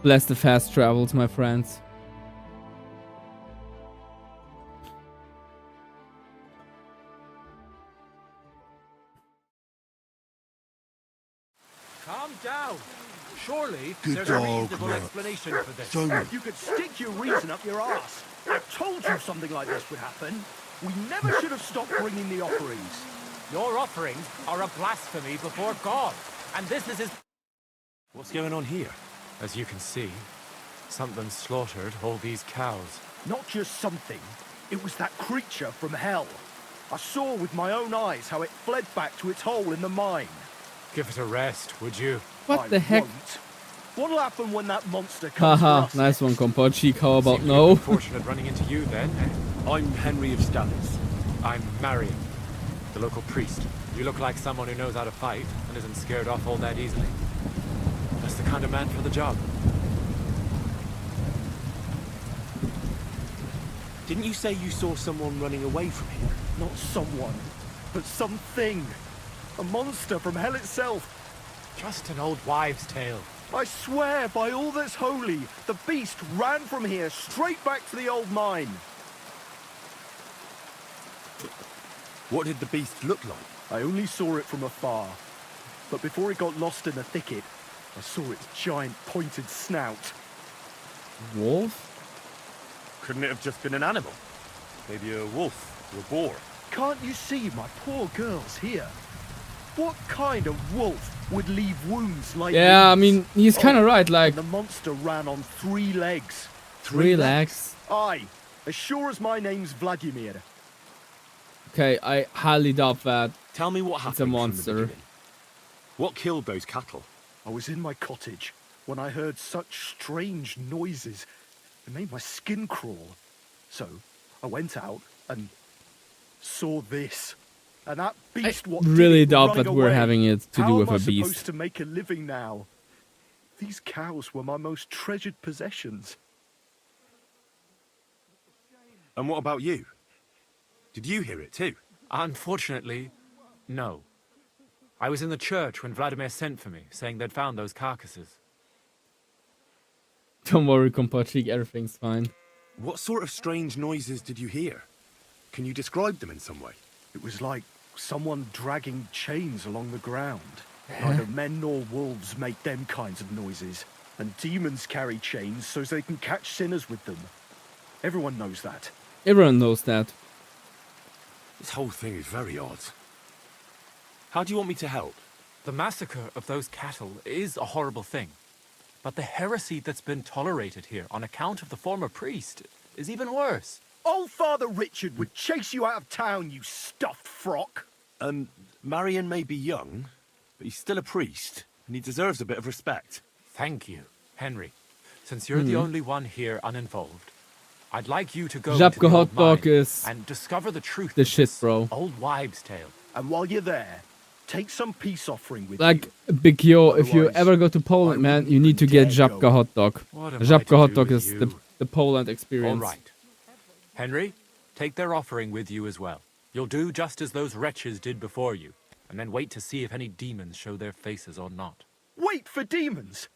Bless the fast travels, my friends. Calm down. Surely Good there's a dog, reasonable Matt. explanation for this. You could stick your reason up your ass. I told you something like this would happen. We never should have stopped bringing the offerings. Your offerings are a blasphemy before God, and this is his... What's going on here? As you can see, something slaughtered all these cows. Not just something. It was that creature from hell. I saw with my own eyes how it fled back to its hole in the mine. Give it a rest, would you? What the heck? Won't. What'll happen when that monster comes Haha, for us? nice one, Kompochik. How about Seem no? Fortunate running into you then. I'm Henry of Stannis. I'm Marion, the local priest. You look like someone who knows how to fight and isn't scared off all that easily. That's the kind of man for the job. Didn't you say you saw someone running away from here? Not someone, but something. A monster from hell itself. Just an old wives' tale. I swear by all that's holy, the beast ran from here straight back to the old mine. What did the beast look like? I only saw it from afar. But before it got lost in the thicket, I saw its giant pointed snout. Wolf? Couldn't it have just been an animal? Maybe a wolf or a boar? Can't you see my poor girls here? What kind of wolf would leave wounds like Yeah, I these? mean, he's kind of right. Like, And the monster ran on 3 legs. relax. Aye, as sure as my name's Vladimir. Okay, I highly doubt that. Tell me what happened It's a from the monster. beginning. What killed those cattle? I was in my cottage when I heard such strange noises. It made my skin crawl. So I went out and saw this. And that beast I what did really it doubt running that we're away. having it to How do with am I a beast. supposed to make a living now? These cows were my most treasured possessions. And what about you? Did you hear it too? Unfortunately, no. I was in the church when Vladimir sent for me, saying they'd found those carcasses. Don't worry, Kompochik, everything's fine. What sort of strange noises did you hear? Can you describe them in some way? It was like someone dragging chains along the ground. Neither men nor wolves make them kinds of noises. And demons carry chains so they can catch sinners with them. Everyone knows that. Everyone knows that. This whole thing is very odd. How do you want me to help? The massacre of those cattle is a horrible thing. But the heresy that's been tolerated here on account of the former priest is even worse. Old Father Richard would chase you out of town, you stuffed frock. Marion may be young, but he's still a priest, and he deserves a bit of respect. Thank you, Henry. Since you're the only one here uninvolved, I'd like you to go Żabka to the old hot dog mine is and discover the truth the of shit, this bro. old wives' tale. And while you're there, take some peace offering with Like, you. Big Yo, if you Otherwise, ever go to Poland, I man, wouldn't you need to even get dare Żabka go. hot dog. What am I Żabka to hot do dog with is you? the Poland All experience. right. Henry, take their offering with you as well. You'll do just as those wretches did before you, and then wait to see if any demons show their faces or not. Wait for demons?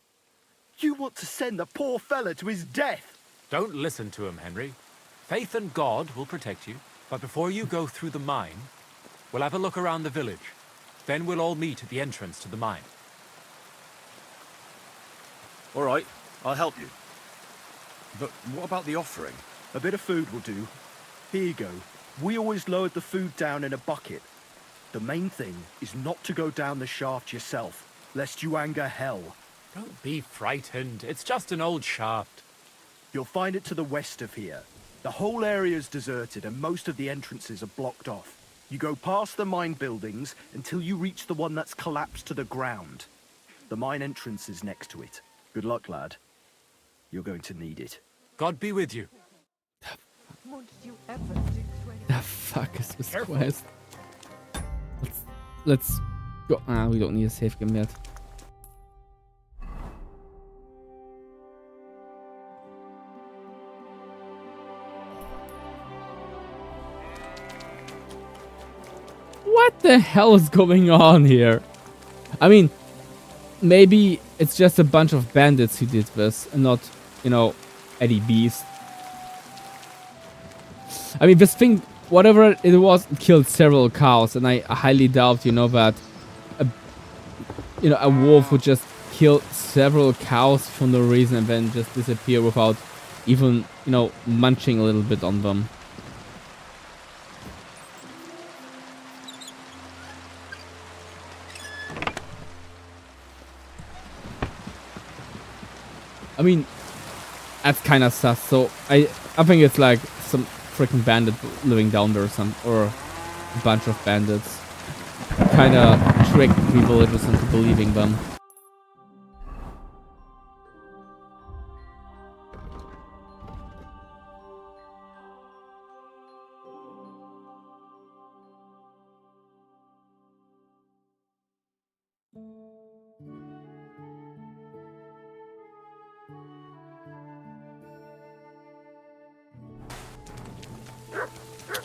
You want to send the poor fella to his death? Don't listen to him, Henry. Faith in God will protect you, but before you go through the mine, we'll have a look around the village. Then we'll all meet at the entrance to the mine. All right, I'll help you. But what about the offering? A bit of food will do. Here you go. We always lowered the food down in a bucket. The main thing is not to go down the shaft yourself, lest you anger hell. Don't be frightened. It's just an old shaft. You'll find it to the west of here. The whole area is deserted and most of the entrances are blocked off. You go past the mine buildings until you reach the one that's collapsed to the ground. The mine entrance is next to it. Good luck, lad. You're going to need it. God be with you. What did you ever do to anyone? The fuck is this Careful. quest? Let's go. Ah, we don't need a save game yet. What the hell is going on here? I mean, maybe it's just a bunch of bandits who did this and not, you know, Eddie Beast. I mean, this thing, whatever it was, it killed several cows, and I highly doubt, you know, that you know, a wolf would just kill several cows for no reason and then just disappear without even, you know, munching a little bit on them. I mean, that's kind of sus. So I think it's like some freaking bandit living down there, or a bunch of bandits. Kind of tricked the villagers into believing them.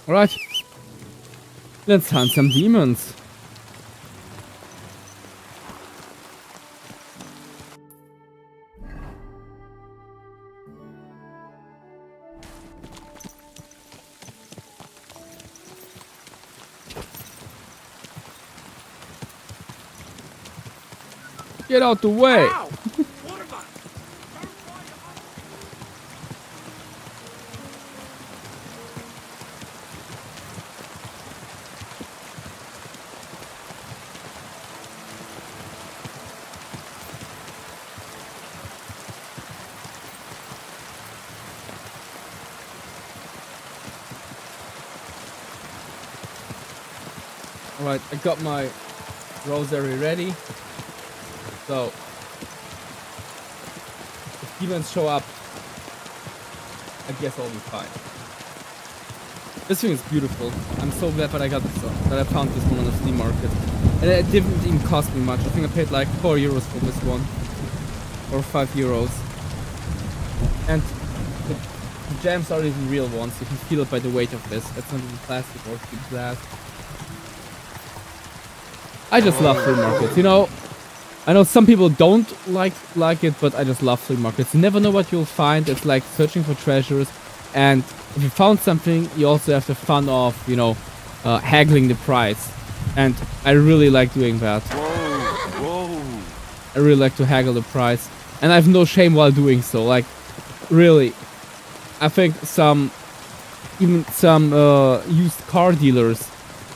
Alright. Let's hunt some demons. Get out the way! Alright, I got my rosary ready. So, if demons show up, I guess I'll be fine. This thing is beautiful. I'm so glad that I got this, that I found this one on the flea market. And it didn't even cost me much. I think I paid like 4 euros for this one. Or 5 euros. And the gems are even real ones. You can feel it by the weight of this. It's not even plastic or glass. I just love flea markets, you know. I know some people don't like it, but I just love flea markets. You never know what you'll find. It's like searching for treasures, and if you found something, you also have the fun of, you know, haggling the price. And I really like doing that. Whoa. I really like to haggle the price, and I have no shame while doing so. Like, really, I think even some used car dealers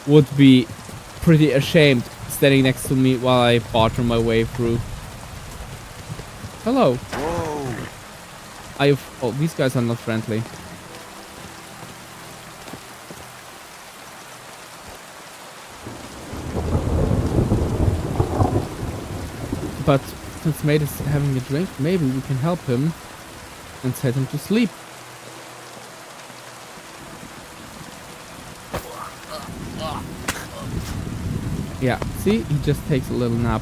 would be pretty ashamed standing next to me while I barter my way through. Hello. Whoa. Oh, these guys are not friendly. But since Mate is having a drink, maybe we can help him and set him to sleep. Yeah, see? He just takes a little nap.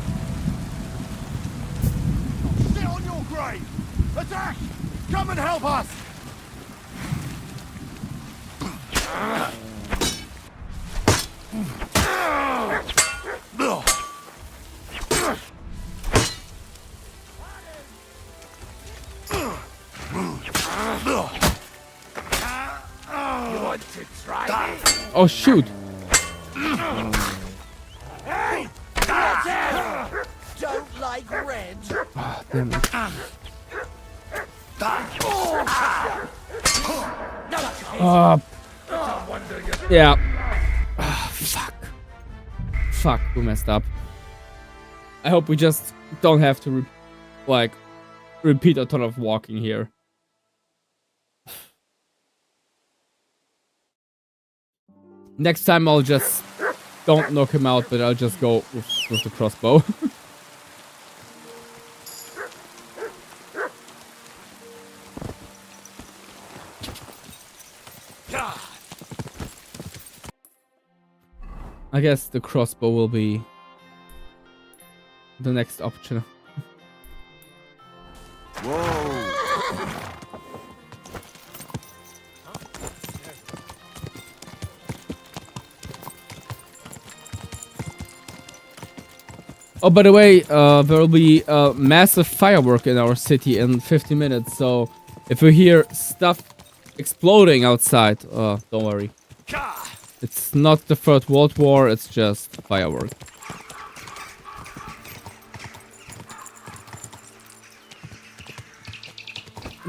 Sit on your grave! Attack! Come and help us! You want to try it? Oh, shoot! Don't like red. Ah, damn it. Yeah. Fuck. Fuck, we messed up. I hope we just don't have to, repeat a ton of walking here. Next time I'll just don't knock him out, but I'll just go with the crossbow. I guess the crossbow will be the next option. Whoa. Oh, by the way, there will be a massive firework in our city in 50 minutes, so if you hear stuff exploding outside, don't worry. It's not the Third World War, it's just firework.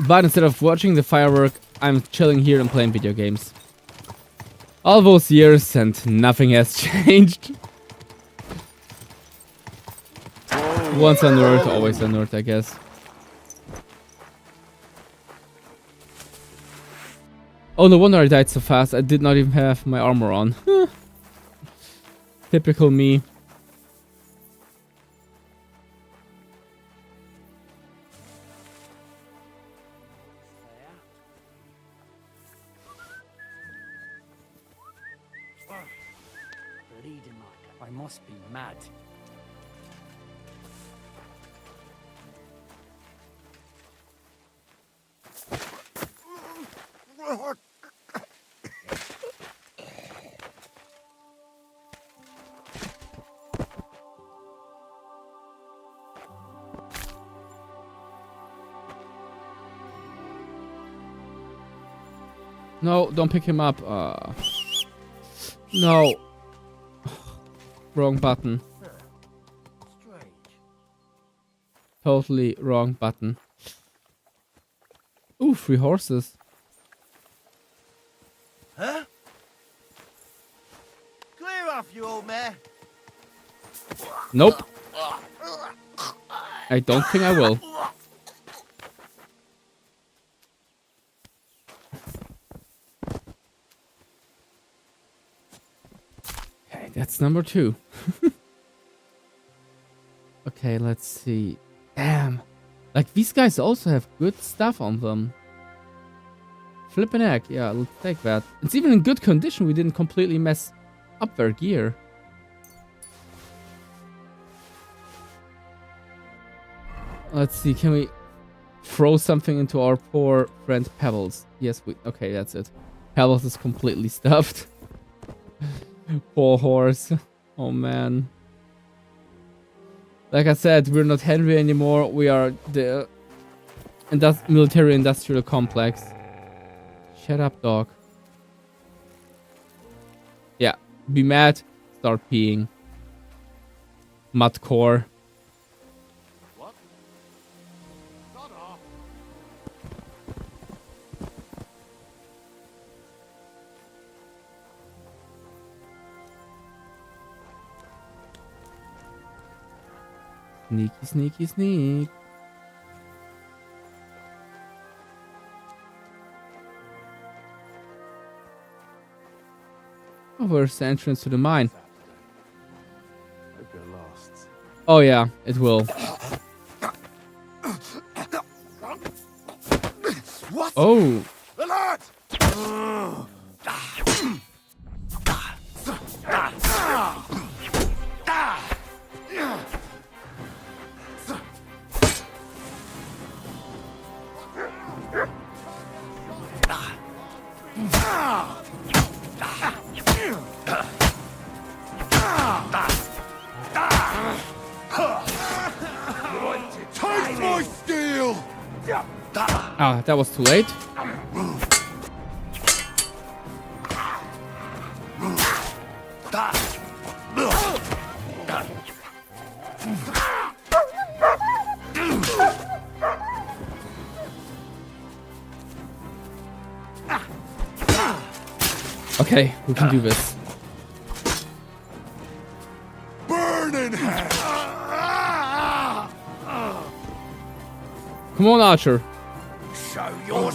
But instead of watching the firework, I'm chilling here and playing video games. All those years and nothing has changed. Once a nerd, always a nerd, I guess. Oh, no wonder I died so fast. I did not even have my armor on. Typical me. I must be mad. No, don't pick him up. No. Wrong button. Totally wrong button. Ooh, 3 horses. Huh? Clear off, you old mare. Nope. I don't think I will. Okay, that's number 2. Okay, let's see. Damn. Like, these guys also have good stuff on them. Flippin' heck. Yeah, let's take that. It's even in good condition. We didn't completely mess up their gear. Let's see. Can we throw something into our poor friend Pebbles? Yes, we... Okay, that's it. Pebbles is completely stuffed. Poor horse. Oh, man. Like I said, we're not Henry anymore. We are the military-industrial complex. Shut up, dog. Yeah. Be mad. Start peeing. Mudcore. What? Not off. Sneaky, sneaky, sneak. Oh, where's the entrance to the mine? Hope it lasts. Oh yeah, it will. What? Oh. Alert! Take my steel! Ah, that was too late. Okay, we can do this. Burning hand! Come on, Archer. Show your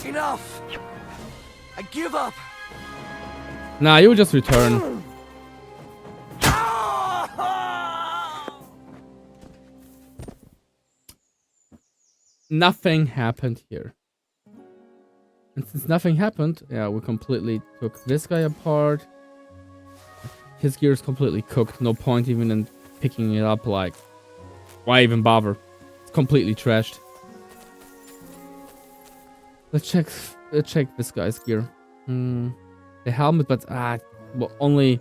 Enough! I give up! Nah, you just return. Nothing happened here. And since nothing happened, yeah, we completely took this guy apart. His gear is completely cooked. No point even in picking it up. Like, why even bother? It's completely trashed. Let's check this guy's gear. The helmet, but well, only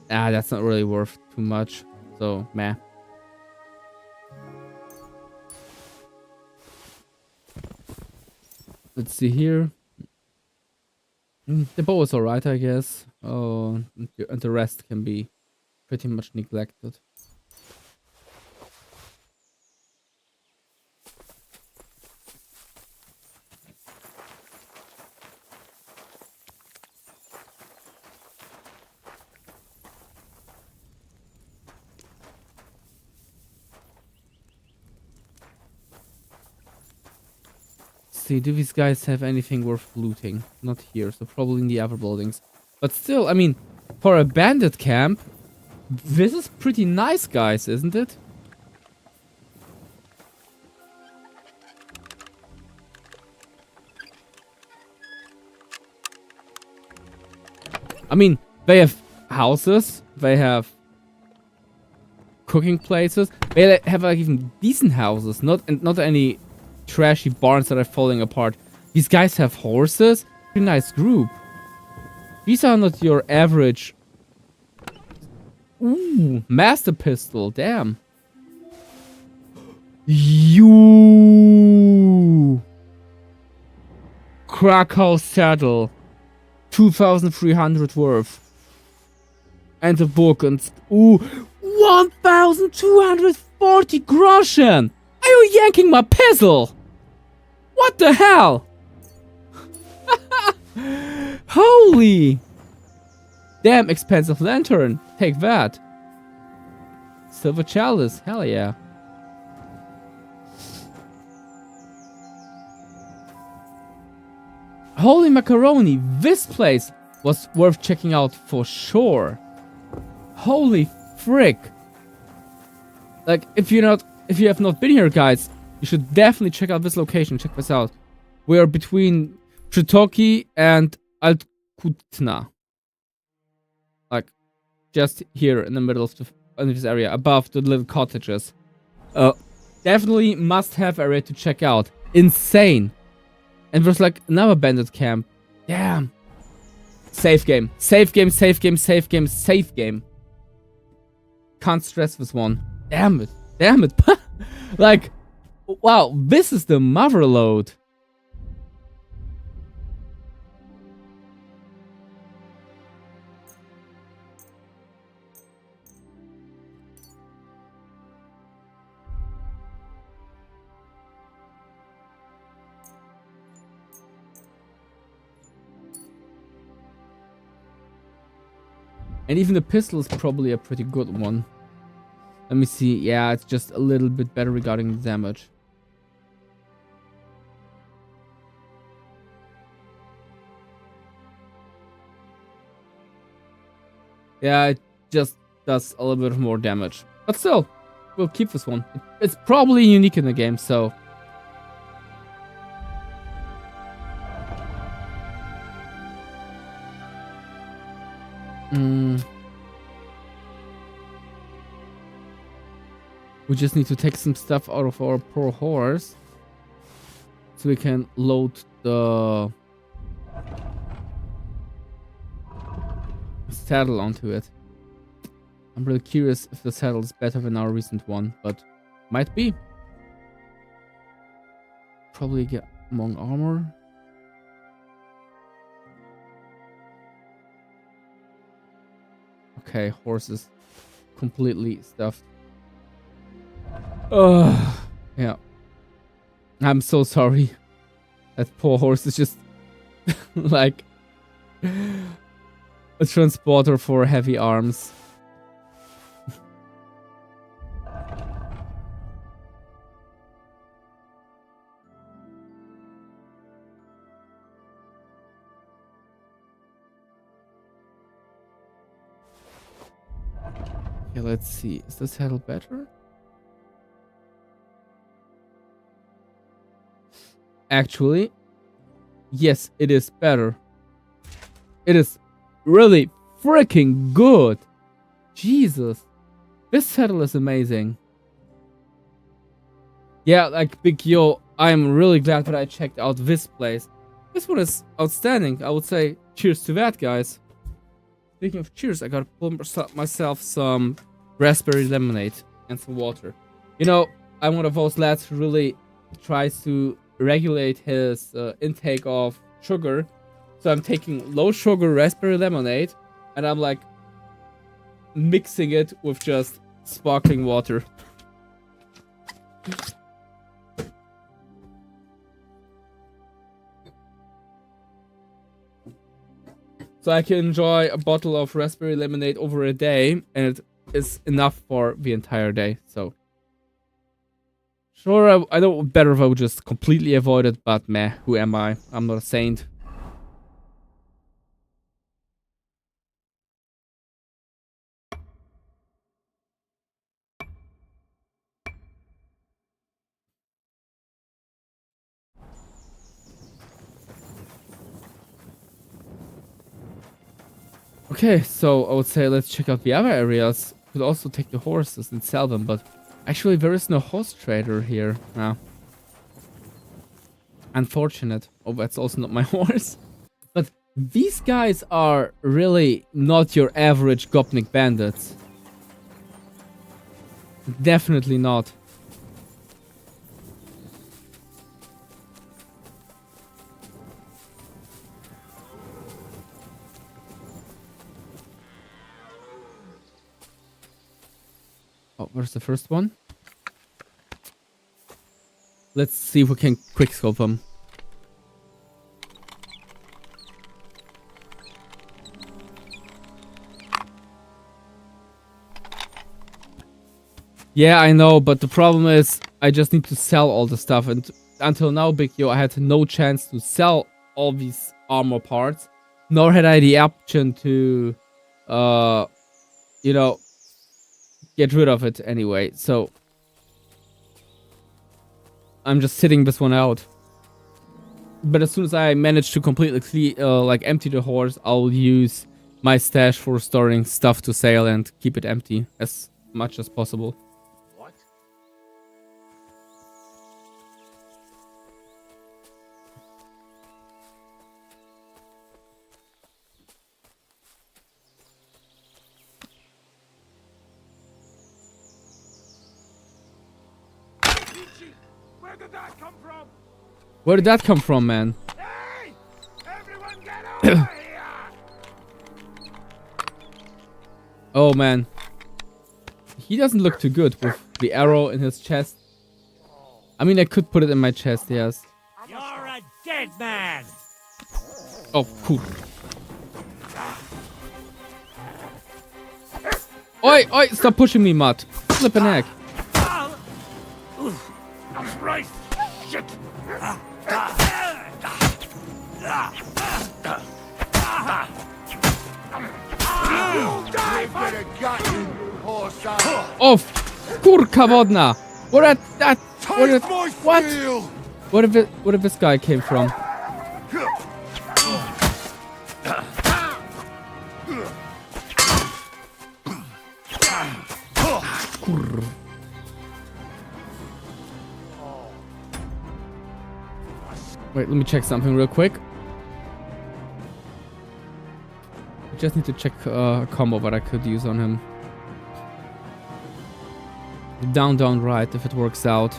that's not really worth too much. So meh. Let's see here. The bow is alright, I guess. Oh, and the rest can be pretty much neglected. see, do these guys have anything worth looting? Not here, so probably in the other buildings. But still, I mean, for a bandit camp, this is pretty nice, guys, isn't it? I mean, they have houses, they have cooking places, they have like even decent houses, not any trashy barns that are falling apart. These guys have horses. Pretty nice group. These are not your average. Ooh, master pistol. Damn. You. Krakow saddle. 2,300 worth. And a book and ooh, 1,240 groschen. Are you yanking my pistol? What the hell? Holy! Damn expensive lantern. Take that. Silver chalice. Hell yeah. Holy macaroni. This place was worth checking out for sure. Holy frick. Like, if you have not been here, guys, you should definitely check out this location. Check this out. We are between Tritoki and Altkutna. Like, just here in the middle of this area, above the little cottages. Definitely must-have area to check out. Insane. And there's like another bandit camp. Damn. Safe game. Safe game, safe game, safe game, safe game. Can't stress this one. Damn it. Damn it. Like, wow, this is the mother load. And even the pistol is probably a pretty good one. Let me see. Yeah, it's just a little bit better regarding the damage. Yeah, it just does a little bit more damage. But still, we'll keep this one. It's probably unique in the game, so... We just need to take some stuff out of our poor horse. So we can load the saddle onto it. I'm really curious if the saddle is better than our recent one, but might be. Probably get long armor. Okay, horse is completely stuffed. Yeah. I'm so sorry. That poor horse is just like a transporter for heavy arms. Yeah, let's see. Is the saddle better? Actually, yes, it is better. It is really freaking good. Jesus. This saddle is amazing. Yeah, like Big Yo, I'm really glad that I checked out this place. This one is outstanding. I would say cheers to that, guys. Speaking of cheers, I gotta pull myself some raspberry lemonade and some water. You know, I'm one of those lads who really tries to regulate his intake of sugar. So I'm taking low sugar raspberry lemonade and I'm like mixing it with just sparkling water. So I can enjoy a bottle of raspberry lemonade over a day and it is enough for the entire day. So Sure, I know better if I would just completely avoid it, but meh, who am I? I'm not a saint. Okay, so I would say let's check out the other areas. Could also take the horses and sell them, but actually there is no horse trader here now. Unfortunate. Oh, that's also not my horse. But these guys are really not your average Gopnik bandits. Definitely not. Oh, where's the first one? Let's see if we can quickscope them. Yeah, I know, but the problem is I just need to sell all the stuff, and until now, Big Yo, I had no chance to sell all these armor parts, nor had I the option to, you know, get rid of it anyway, so I'm just sitting this one out. But as soon as I manage to completely like empty the horse, I'll use my stash for storing stuff to sell and keep it empty as much as possible. What? Where did that come from? Where did that come from, man? Hey! Everyone get over here! Oh, man. He doesn't look too good with the arrow in his chest. I mean, I could put it in my chest, yes. You're a dead man! Oh, cool. Oi, oi, stop pushing me, Mutt. Flip an egg. Christ! Shit! Oh, kurka wodna! Where what? Where did this guy came from? Wait, let me check something real quick. I just need to check a combo that I could use on him. Down, down, right, if it works out.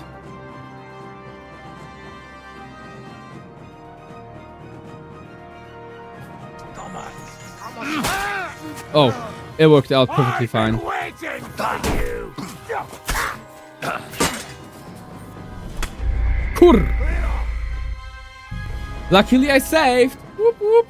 Oh, it worked out perfectly fine. Waiting for you! Kur! Luckily I saved! Whoop whoop!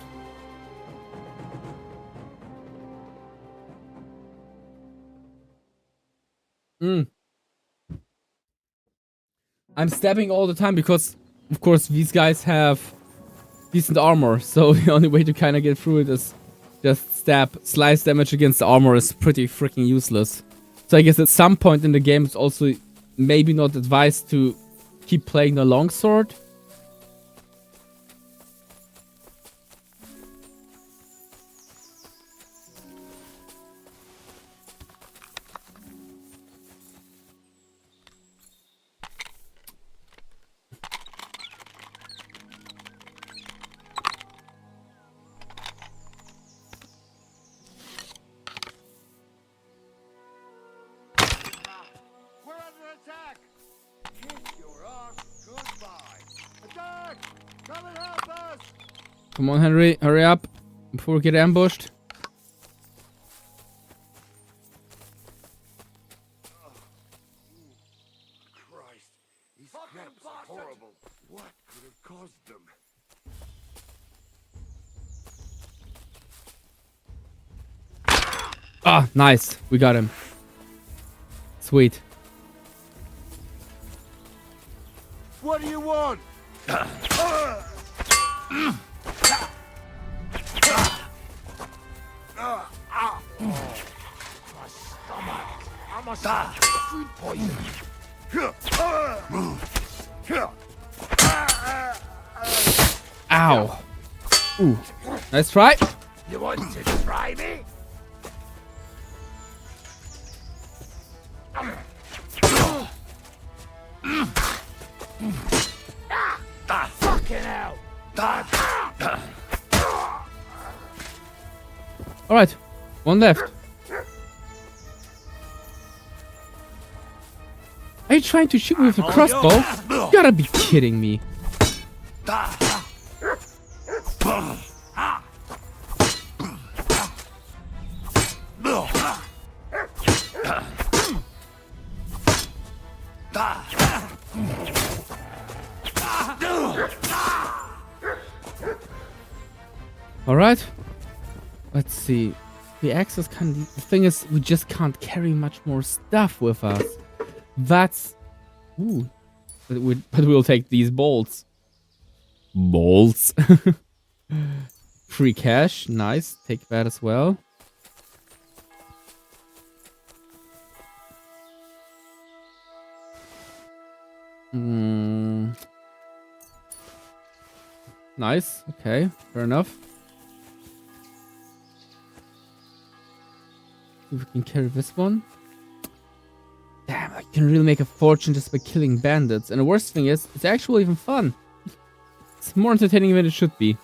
I'm stabbing all the time because, of course, these guys have decent armor, so the only way to kind of get through it is just stab. Slice damage against the armor is pretty freaking useless. So I guess at some point in the game it's also maybe not advised to keep playing the longsword. Come on, Henry, hurry up before we get ambushed. Christ, these scraps are horrible. What could have caused them? Ah, nice. We got him. Sweet. What do you want? My stomach. I must have food poisoning. Ow. Ooh. Nice try. You want to try me? Fucking hell! Alright. One left. Are you trying to shoot me with a crossbow? You gotta be kidding me. Alright. Let's see. The access can... The thing is, we just can't carry much more stuff with us. That's... Ooh. But we'll take these bolts. Bolts. Free cash. Nice. Take that as well. Nice. Okay. Fair enough. If we can carry this one. Damn, I can really make a fortune just by killing bandits. And the worst thing is, it's actually even fun. It's more entertaining than it should be.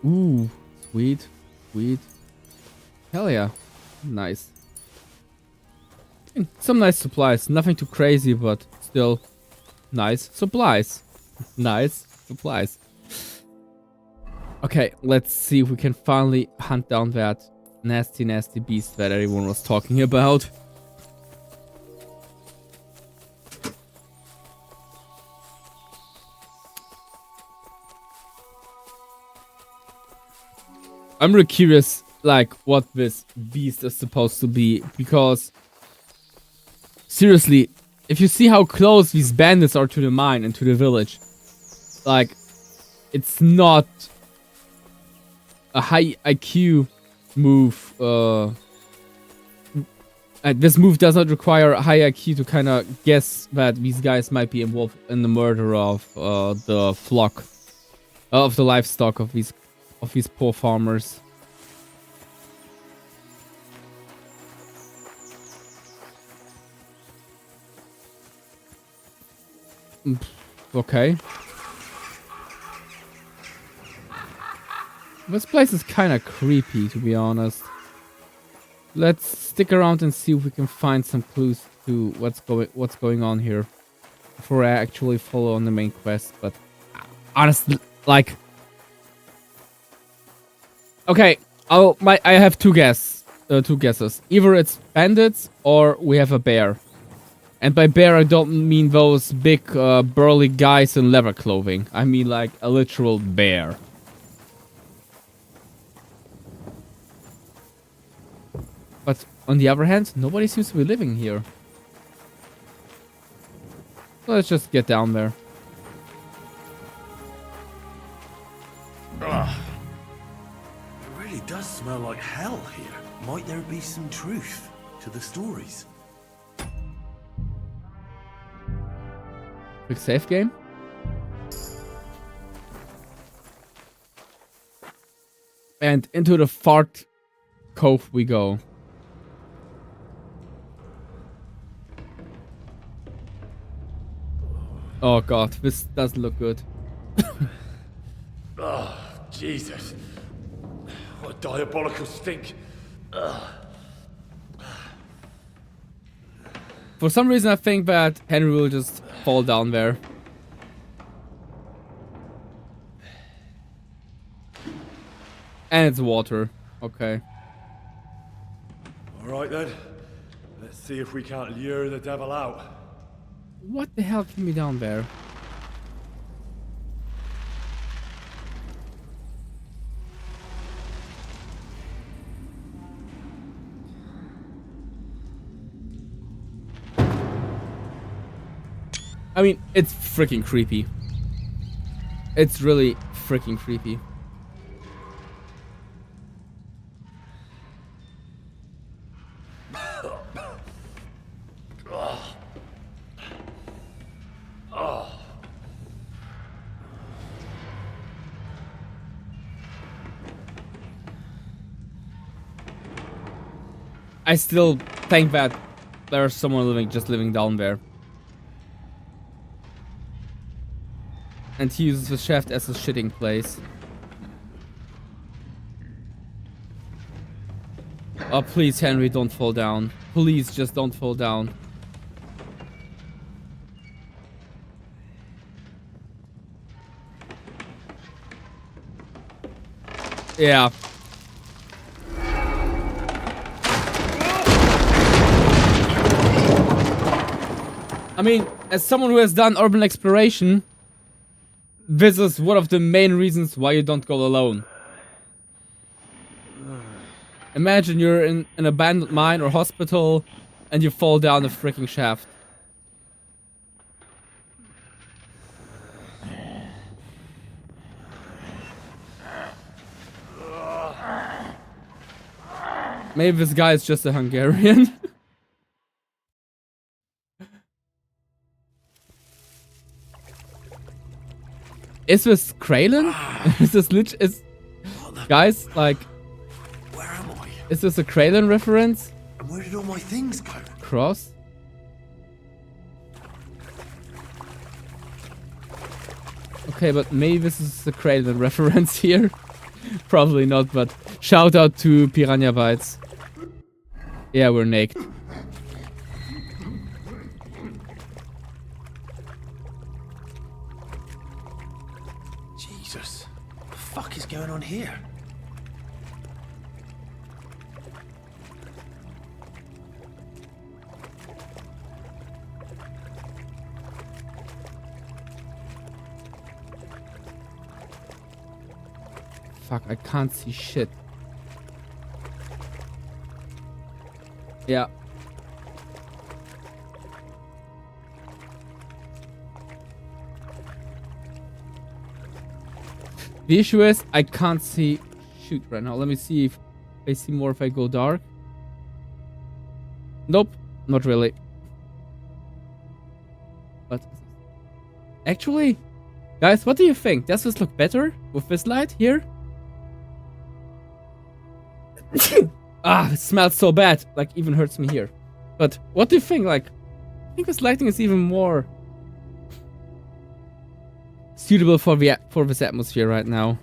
Ooh, sweet, sweet. Hell yeah. Nice. And some nice supplies. Nothing too crazy, but still nice supplies. Nice supplies. Okay, let's see if we can finally hunt down that nasty, nasty beast that everyone was talking about. I'm really curious, like, what this beast is supposed to be, because seriously, if you see how close these bandits are to the mine and to the village, like, it's not a high IQ move. This move does not require a high IQ to kind of guess that these guys might be involved in the murder of the flock, of the livestock of these poor farmers. Okay. This place is kind of creepy, to be honest. Let's stick around and see if we can find some clues to what's going on here before I actually follow on the main quest. But honestly, like, okay, I have two guesses. Either it's bandits or we have a bear. And by bear, I don't mean those big, burly guys in leather clothing. I mean like a literal bear. But on the other hand, nobody seems to be living here. So let's just get down there. It really does smell like hell here. Might there be some truth to the stories? Quick save game. And into the fart cove we go. Oh god, this doesn't look good. Oh, Jesus. What a diabolical stink. For some reason I think that Henry will just fall down there. And it's water. Okay. Alright then. Let's see if we can't lure the devil out. What the hell can be down there? I mean, it's freaking creepy. It's really freaking creepy. I still think that there's someone just living down there. And he uses the shaft as a shitting place. Oh, please, Henry, don't fall down. Please, just don't fall down. Yeah. I mean, as someone who has done urban exploration, this is one of the main reasons why you don't go alone. Imagine you're in an abandoned mine or hospital and you fall down a freaking shaft. Maybe this guy is just a Hungarian. Is this Kralin? Is this guys, like, where am I? Is this a Kralin reference? And where did all my things go? Cross? Okay, but maybe this is a Kralin reference here. Probably not, but shout out to Piranha Bytes. Yeah, we're naked. Jesus, what the fuck is going on here? Fuck, I can't see shit. Yeah. The issue is I can't see shoot right now. Let me see if I see more if I go dark. Nope, not really. But actually, guys, what do you think? Does this look better with this light here? Ah, it smells so bad. Like, even hurts me here. But what do you think? Like, I think this lighting is even more suitable for this atmosphere right now.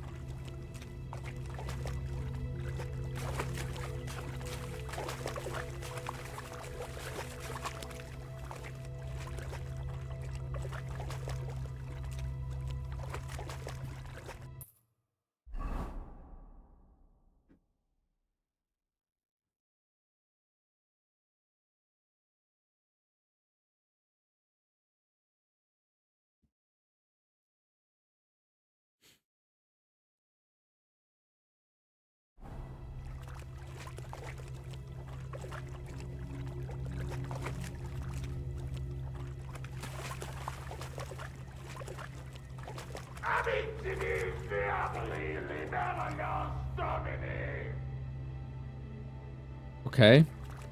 Okay,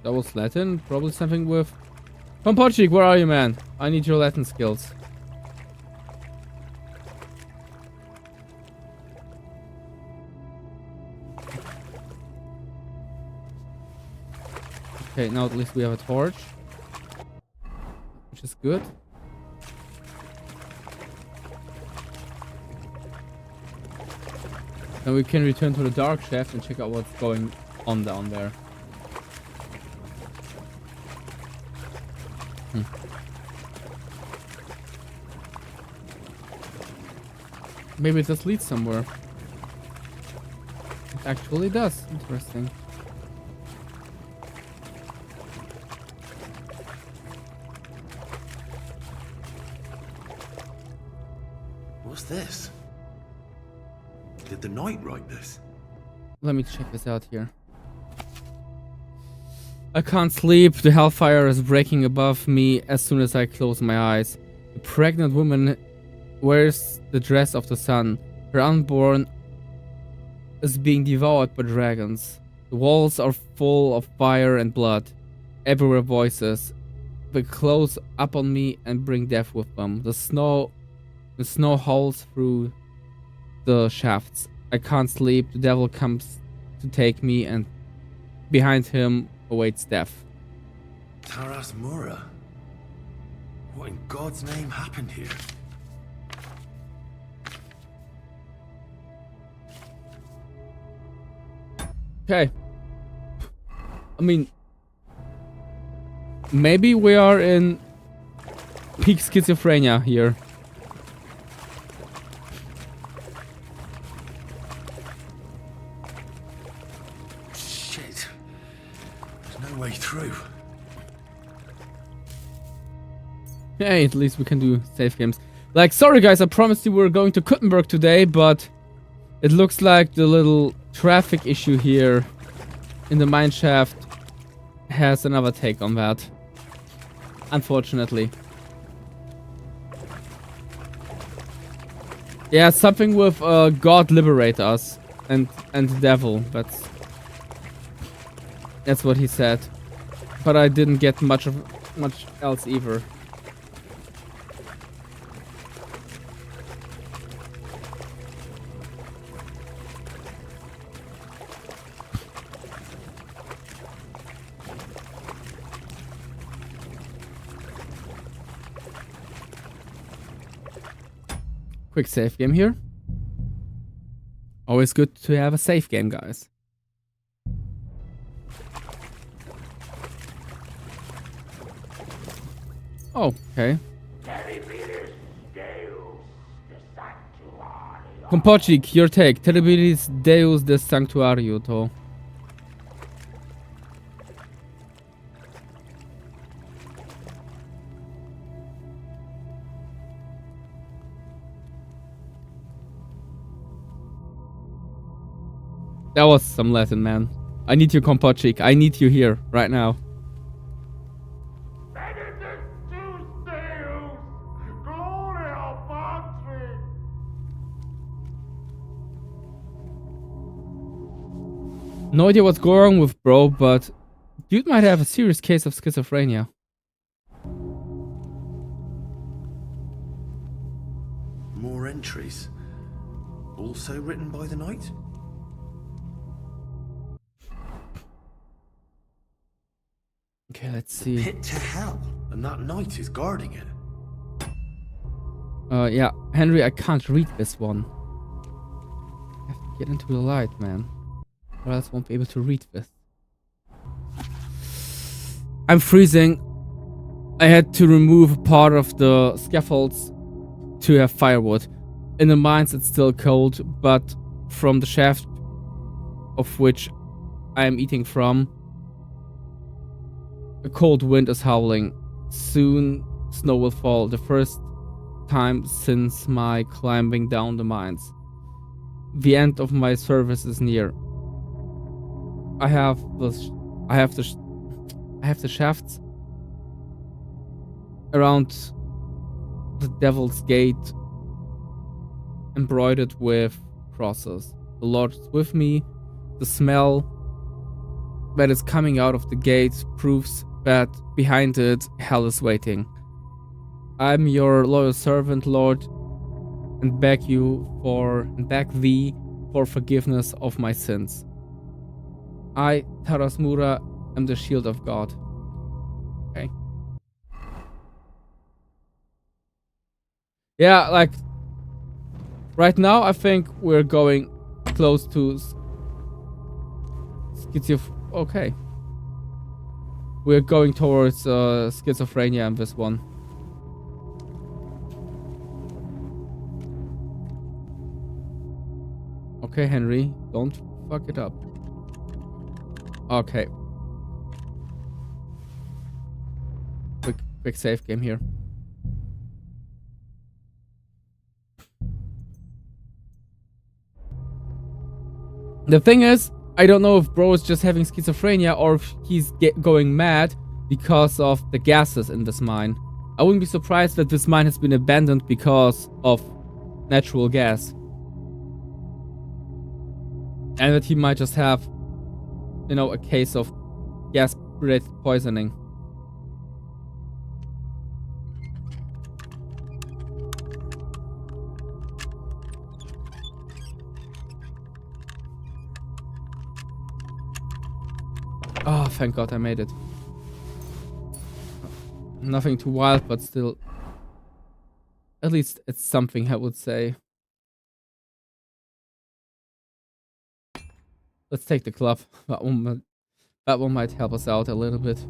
that was Latin. Probably something with... Pompochik, where are you, man? I need your Latin skills. Okay, now at least we have a torch, which is good. Now we can return to the dark shaft and check out what's going on down there. Maybe it just leads somewhere. It actually does. Interesting. What's this? Did the knight write this? Let me check this out here. I can't sleep. The hellfire is breaking above me as soon as I close my eyes. A pregnant woman wears the dress of the sun. Her unborn is being devoured by dragons. The walls are full of fire and blood. Everywhere voices. They close up on me and bring death with them. The snow howls through the shafts. I can't sleep. The devil comes to take me, and behind him awaits death. Taras Mura. What in God's name happened here? Okay. I mean, maybe we are in peak schizophrenia here. Shit. There's no way through. Hey, at least we can do safe games. Like, sorry guys, I promised you we were going to KUTTENBERG today, but it looks like the little traffic issue here in the mine shaft has another take on that. Unfortunately. Yeah, something with God liberate us and the devil. That's what he said. But I didn't get much else either. Quick save game here. Always good to have a save game, guys. Oh, okay. Kompocik, your take. Terribilis Deus de Sanctuario to. That was some Latin, man. I need you, Kompocik. I need you here, right now. No idea what's going on with bro, but dude might have a serious case of schizophrenia. More entries. Also written by the knight? Okay, let's see. Pit to hell, and that knight is guarding it. Yeah, Henry, I can't read this one. I have to get into the light, man. Or else I won't be able to read this. I'm freezing. I had to remove part of the scaffolds to have firewood. In the mines it's still cold, but from the shaft of which I am eating from, a cold wind is howling. Soon snow will fall, the first time since my climbing down the mines. The end of my service is near. I have the shafts around the Devil's Gate embroidered with crosses. The Lord is with me. The smell that is coming out of the gate proves that behind it hell is waiting. I'm your loyal servant, Lord, and beg thee for forgiveness of my sins. I, Taras Mura, am the shield of God. Okay. Yeah, like right now I think we're going close to okay. We're going towards schizophrenia in this one. Okay, Henry, don't fuck it up. Okay. Quick save game here. The thing is, I don't know if bro is just having schizophrenia or if he's going mad because of the gases in this mine. I wouldn't be surprised that this mine has been abandoned because of natural gas. And that he might just have, you know, a case of gas-related poisoning. Oh, thank God I made it. Nothing too wild, but still... At least it's something, I would say. Let's take the club. That one might help us out a little bit.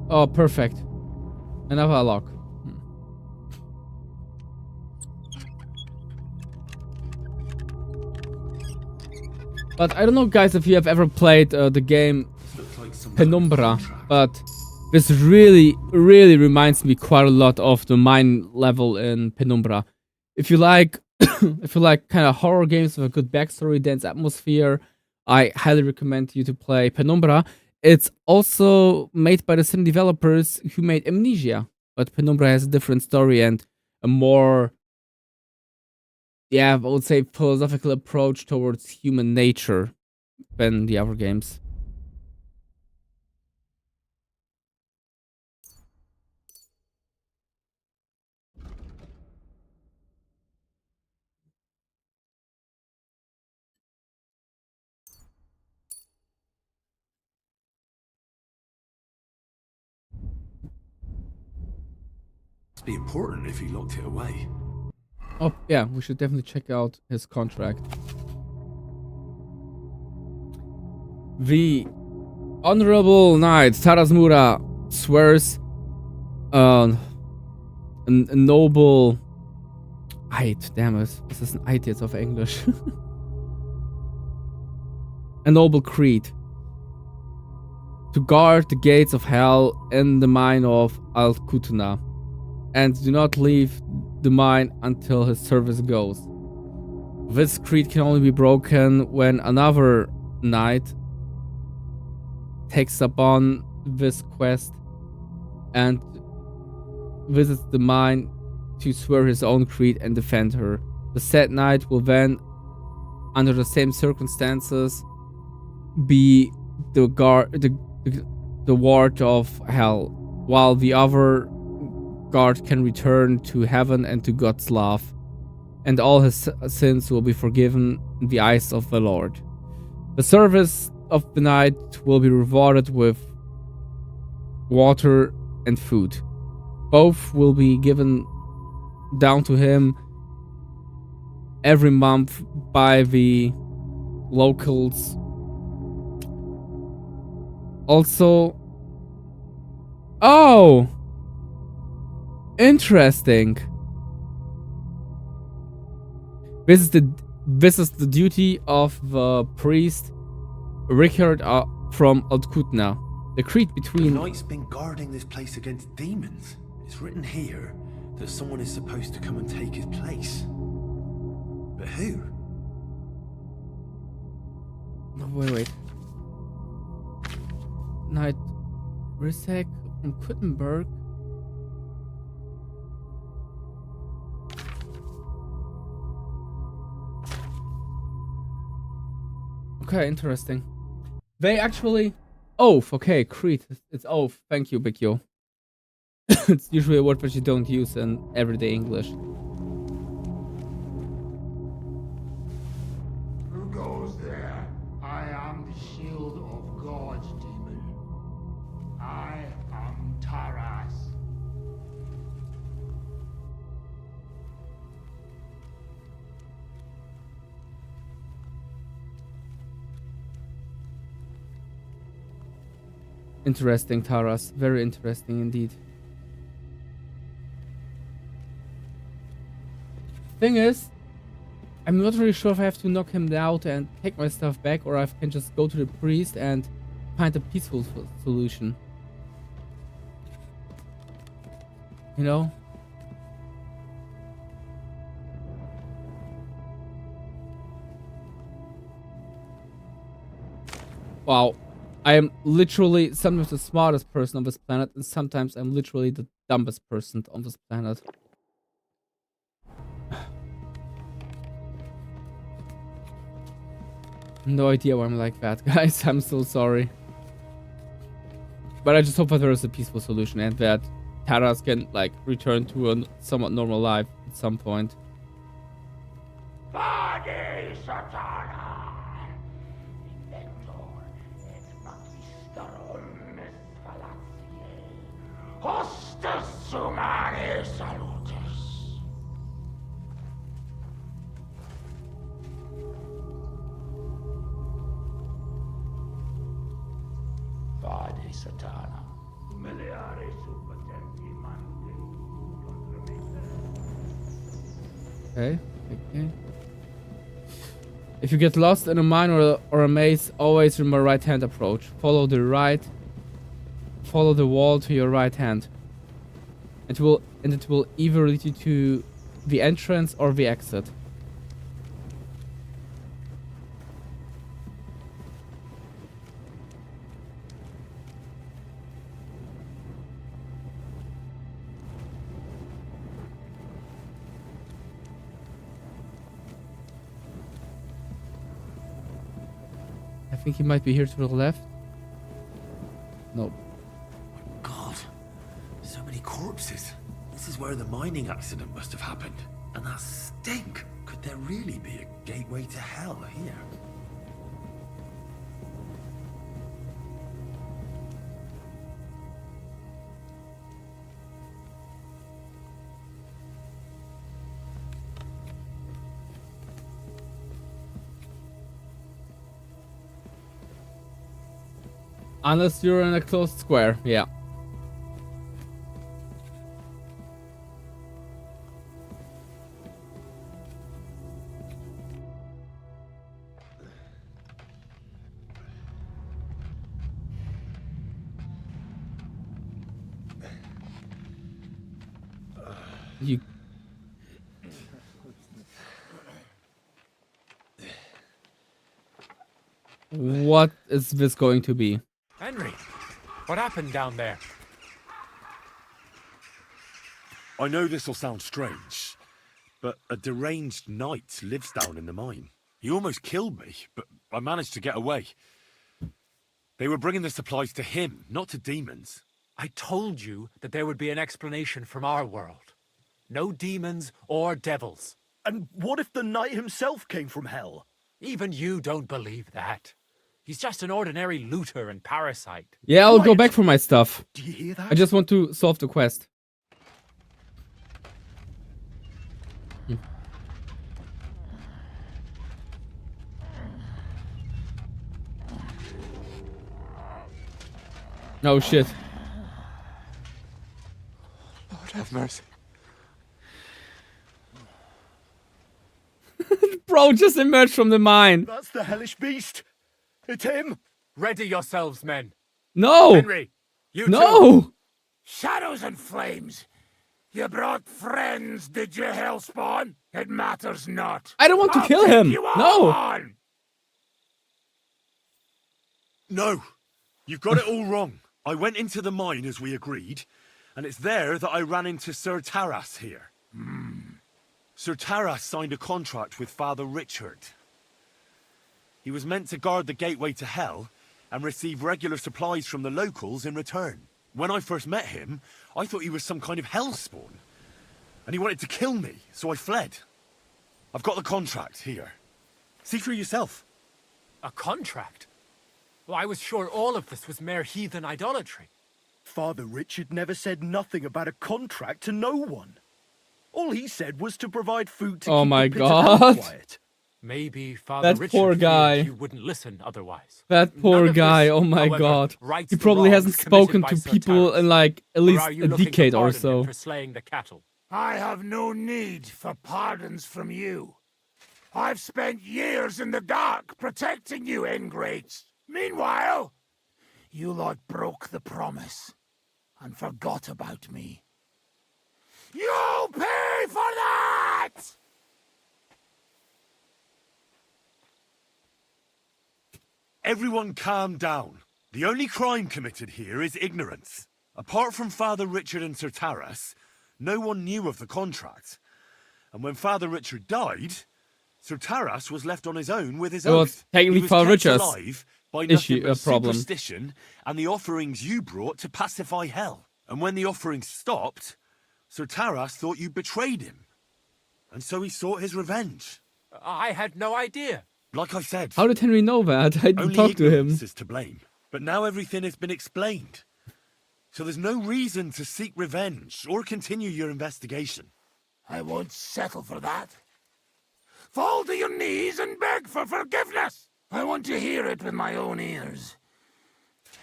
Oh, perfect. Another lock. But I don't know, guys, if you have ever played the game Penumbra, but this really reminds me quite a lot of the mine level in Penumbra. If you like, if you like kind of horror games with a good backstory, dense atmosphere, I highly recommend you to play Penumbra. It's also made by the same developers who made Amnesia, but Penumbra has a different story and a more, yeah, I would say philosophical approach towards human nature than the other games. Must be important if he locked it away. Oh, yeah, we should definitely check out his contract. The Honorable Knight Tarasmura swears a noble... damn it, this is an idiot of English. A noble creed. To guard the gates of hell in the mine of Al-Kutna. And do not leave the mine until his service goes. This creed can only be broken when another knight takes upon this quest and visits the mine to swear his own creed and defend her. The said knight will then, under the same circumstances, be the ward of hell, while the other guard can return to heaven and to God's love, and all his sins will be forgiven in the eyes of the Lord. The service of the night will be rewarded with water and food. Both will be given down to him every month by the locals. Also, oh, interesting. This is the duty of the priest Richard from Al-Kutna. The creed between... The knight's been guarding this place against demons. It's written here that someone is supposed to come and take his place. But who? No, wait. Knight Risek from KUTTENBERG. Okay, interesting. They actually... Oath, okay, creed. It's oath. Thank you, Big Yo. It's usually a word that you don't use in everyday English. Who goes there? I am the shield of God's demon. I am Taras. Interesting, Taras. Very interesting indeed. Thing is, I'm not really sure if I have to knock him out and take my stuff back, or I can just go to the priest and find a peaceful solution. You know? Wow. I am literally sometimes the smartest person on this planet, and sometimes I'm literally the dumbest person on this planet. No idea why I'm like that, guys. I'm so sorry. But I just hope that there is a peaceful solution and that Taras can, like, return to a somewhat normal life at some point. Vade Satana! Inventor et magisterum fallatiae. Hostus humane salutis. Vade Satana. Meliare subpotenti mandi contra me. Okay. If you get lost in a mine or a maze, always remember right-hand approach. Follow the wall to your right hand. It will either lead you to the entrance or the exit. I think he might be here to the left. Nope. God, so many corpses. This is where the mining accident must have happened. And that stink. Could there really be a gateway to hell here? Unless you're in a closed square, yeah. You... What is this going to be? Henry, what happened down there? I know this'll sound strange, but a deranged knight lives down in the mine. He almost killed me, but I managed to get away. They were bringing the supplies to him, not to demons. I told you that there would be an explanation from our world. No demons or devils. And what if the knight himself came from hell? Even you don't believe that. He's just an ordinary looter and parasite. Yeah, I'll go back for my stuff. Do you hear that? I just want to solve the quest. Oh shit. Lord have mercy. Bro just emerged from the mine. That's the hellish beast. It's him. Ready yourselves, men. No. Henry, you no. too. Shadows and flames. You brought friends, did you, Hellspawn? It matters not. I don't want to kill him. No. No, you've got it all wrong. I went into the mine as we agreed, and it's there that I ran into Sir Taras here. Sir Taras signed a contract with Father Richard. He was meant to guard the gateway to hell and receive regular supplies from the locals in return. When I first met him, I thought he was some kind of hellspawn, and he wanted to kill me, so I fled. I've got the contract here. See for yourself. A contract? Well, I was sure all of this was mere heathen idolatry. Father Richard never said nothing about a contract to no one. All he said was to provide food to keep my the pit of hell God. quiet. Maybe Father That Richard poor feared guy. you wouldn't listen otherwise. That poor None of guy. this, Oh my however, god. rights He the probably wrongs hasn't committed spoken by to Sir people Taras. in like at Or least are you a looking to decade or pardon him so. for slaying the cattle? I have no need for pardons from you. I've spent years in the dark protecting you, ingrates. Meanwhile, you lot broke the promise and forgot about me. You'll pay for that! Everyone calm down. The only crime committed here is ignorance. Apart from Father Richard and Sir Taras, no one knew of the contract. And when Father Richard died, Sir Taras was left on his own with his oath. Technically, He was Father kept Richard's alive by nothing issue, but problem. superstition and the offerings you brought to pacify hell. And when the offerings stopped, Sir Taras thought you betrayed him. And so he sought his revenge. I had no idea. Like I said, How did Henry know that? I didn't only talk to him. ignorance is to blame. But now everything has been explained. So there's no reason to seek revenge or continue your investigation. I won't settle for that. Fall to your knees and beg for forgiveness. I want to hear it with my own ears.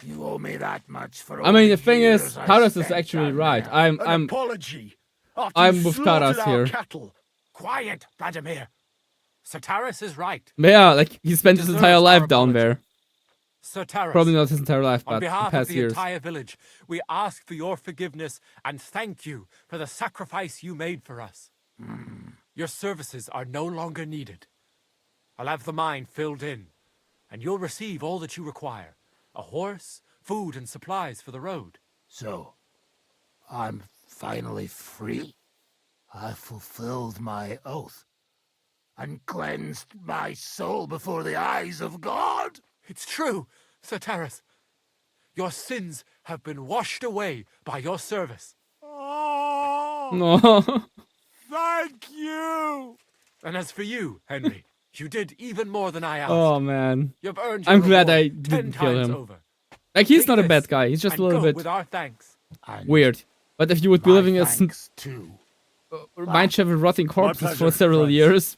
You owe me that much for I mean, the thing is, years I Taras is spent actually down right. there. I'm Apology. I'm with Taras here. Cattle. Quiet, Vladimir. Sir Taras is right. But yeah, like he spent his Deserves entire our life down apology. there. Sir Taras, Probably not his entire life, on but the behalf of past the years. entire village, we ask for your forgiveness and thank you for the sacrifice you made for us. Your services are no longer needed. I'll have the mine filled in, and you'll receive all that you require. A horse, food, and supplies for the road. So, I'm finally free? I fulfilled my oath and cleansed my soul before the eyes of God? It's true, Sir Taras. Your sins have been washed away by your service. Oh, No. thank you! And as for you, Henry, you did even more than I asked. Oh man. You've earned your I'm glad reward I 10 didn't kill times him. over. Like he's Take not a this bad guy. He's just a and little go bit with our thanks. And weird. But if you would be my living as thanks too. mineshaft with rotting corpses pleasure, for several friends. years.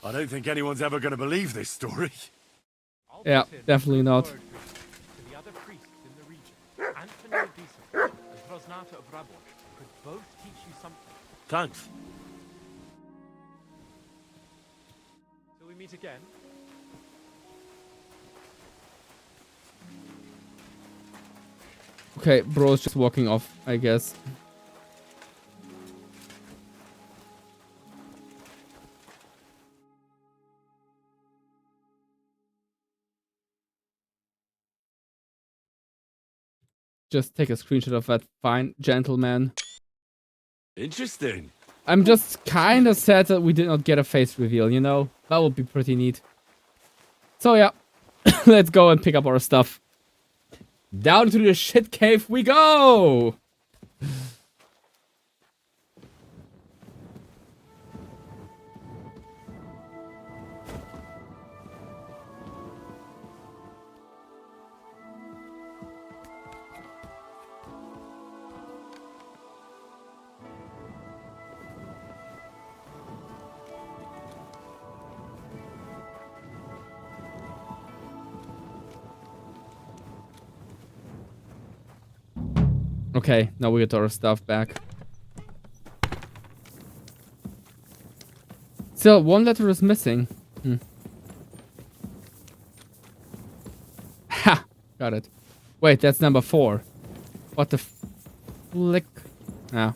I don't think anyone's ever going to believe this story. I'll Yeah, put in definitely a not. word to the other priests in the region. Anthony Odisa and Rosnata of Raboch could both teach you something. Thanks. Till we meet again. Okay, bro's just walking off, I guess. Just take a screenshot of that fine gentleman. Interesting. I'm just kind of sad that we did not get a face reveal, you know? That would be pretty neat. So yeah, let's go and pick up our stuff. Down to the shit cave we go! Okay, now we get our stuff back. Still, one letter is missing. Ha! Got it. Wait, that's number 4. What the flick? Ah.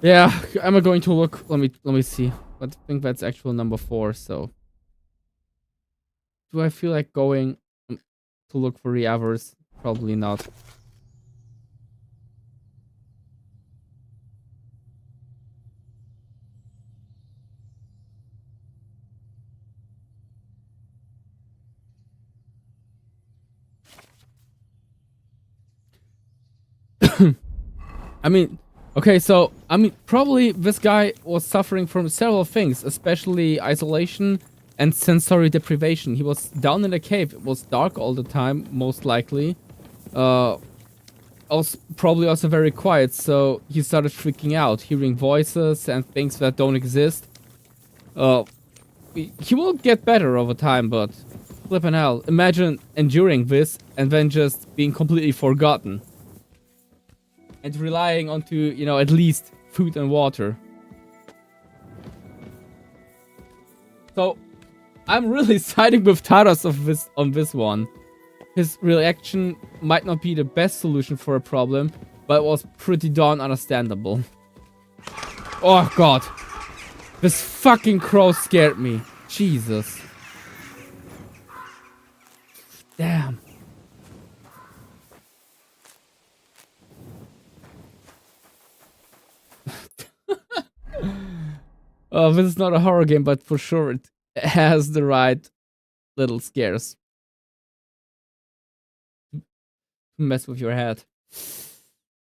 Yeah, I'm going to look. Let me see. I think that's actual number 4. So, do I feel like going to look for the others? Probably not. I mean. Okay, so, I mean, probably this guy was suffering from several things, especially isolation and sensory deprivation. He was down in a cave. It was dark all the time, most likely. Probably also very quiet, so he started freaking out, hearing voices and things that don't exist. He will get better over time, but flippin' hell. Imagine enduring this and then just being completely forgotten. And relying onto, you know, at least food and water. So, I'm really siding with Taras on this one. his reaction might not be the best solution for a problem, but it was pretty darn understandable. Oh god. This fucking crow scared me. Jesus. Damn. Oh, this is not a horror game, but for sure it has the right little scares. Mess with your head.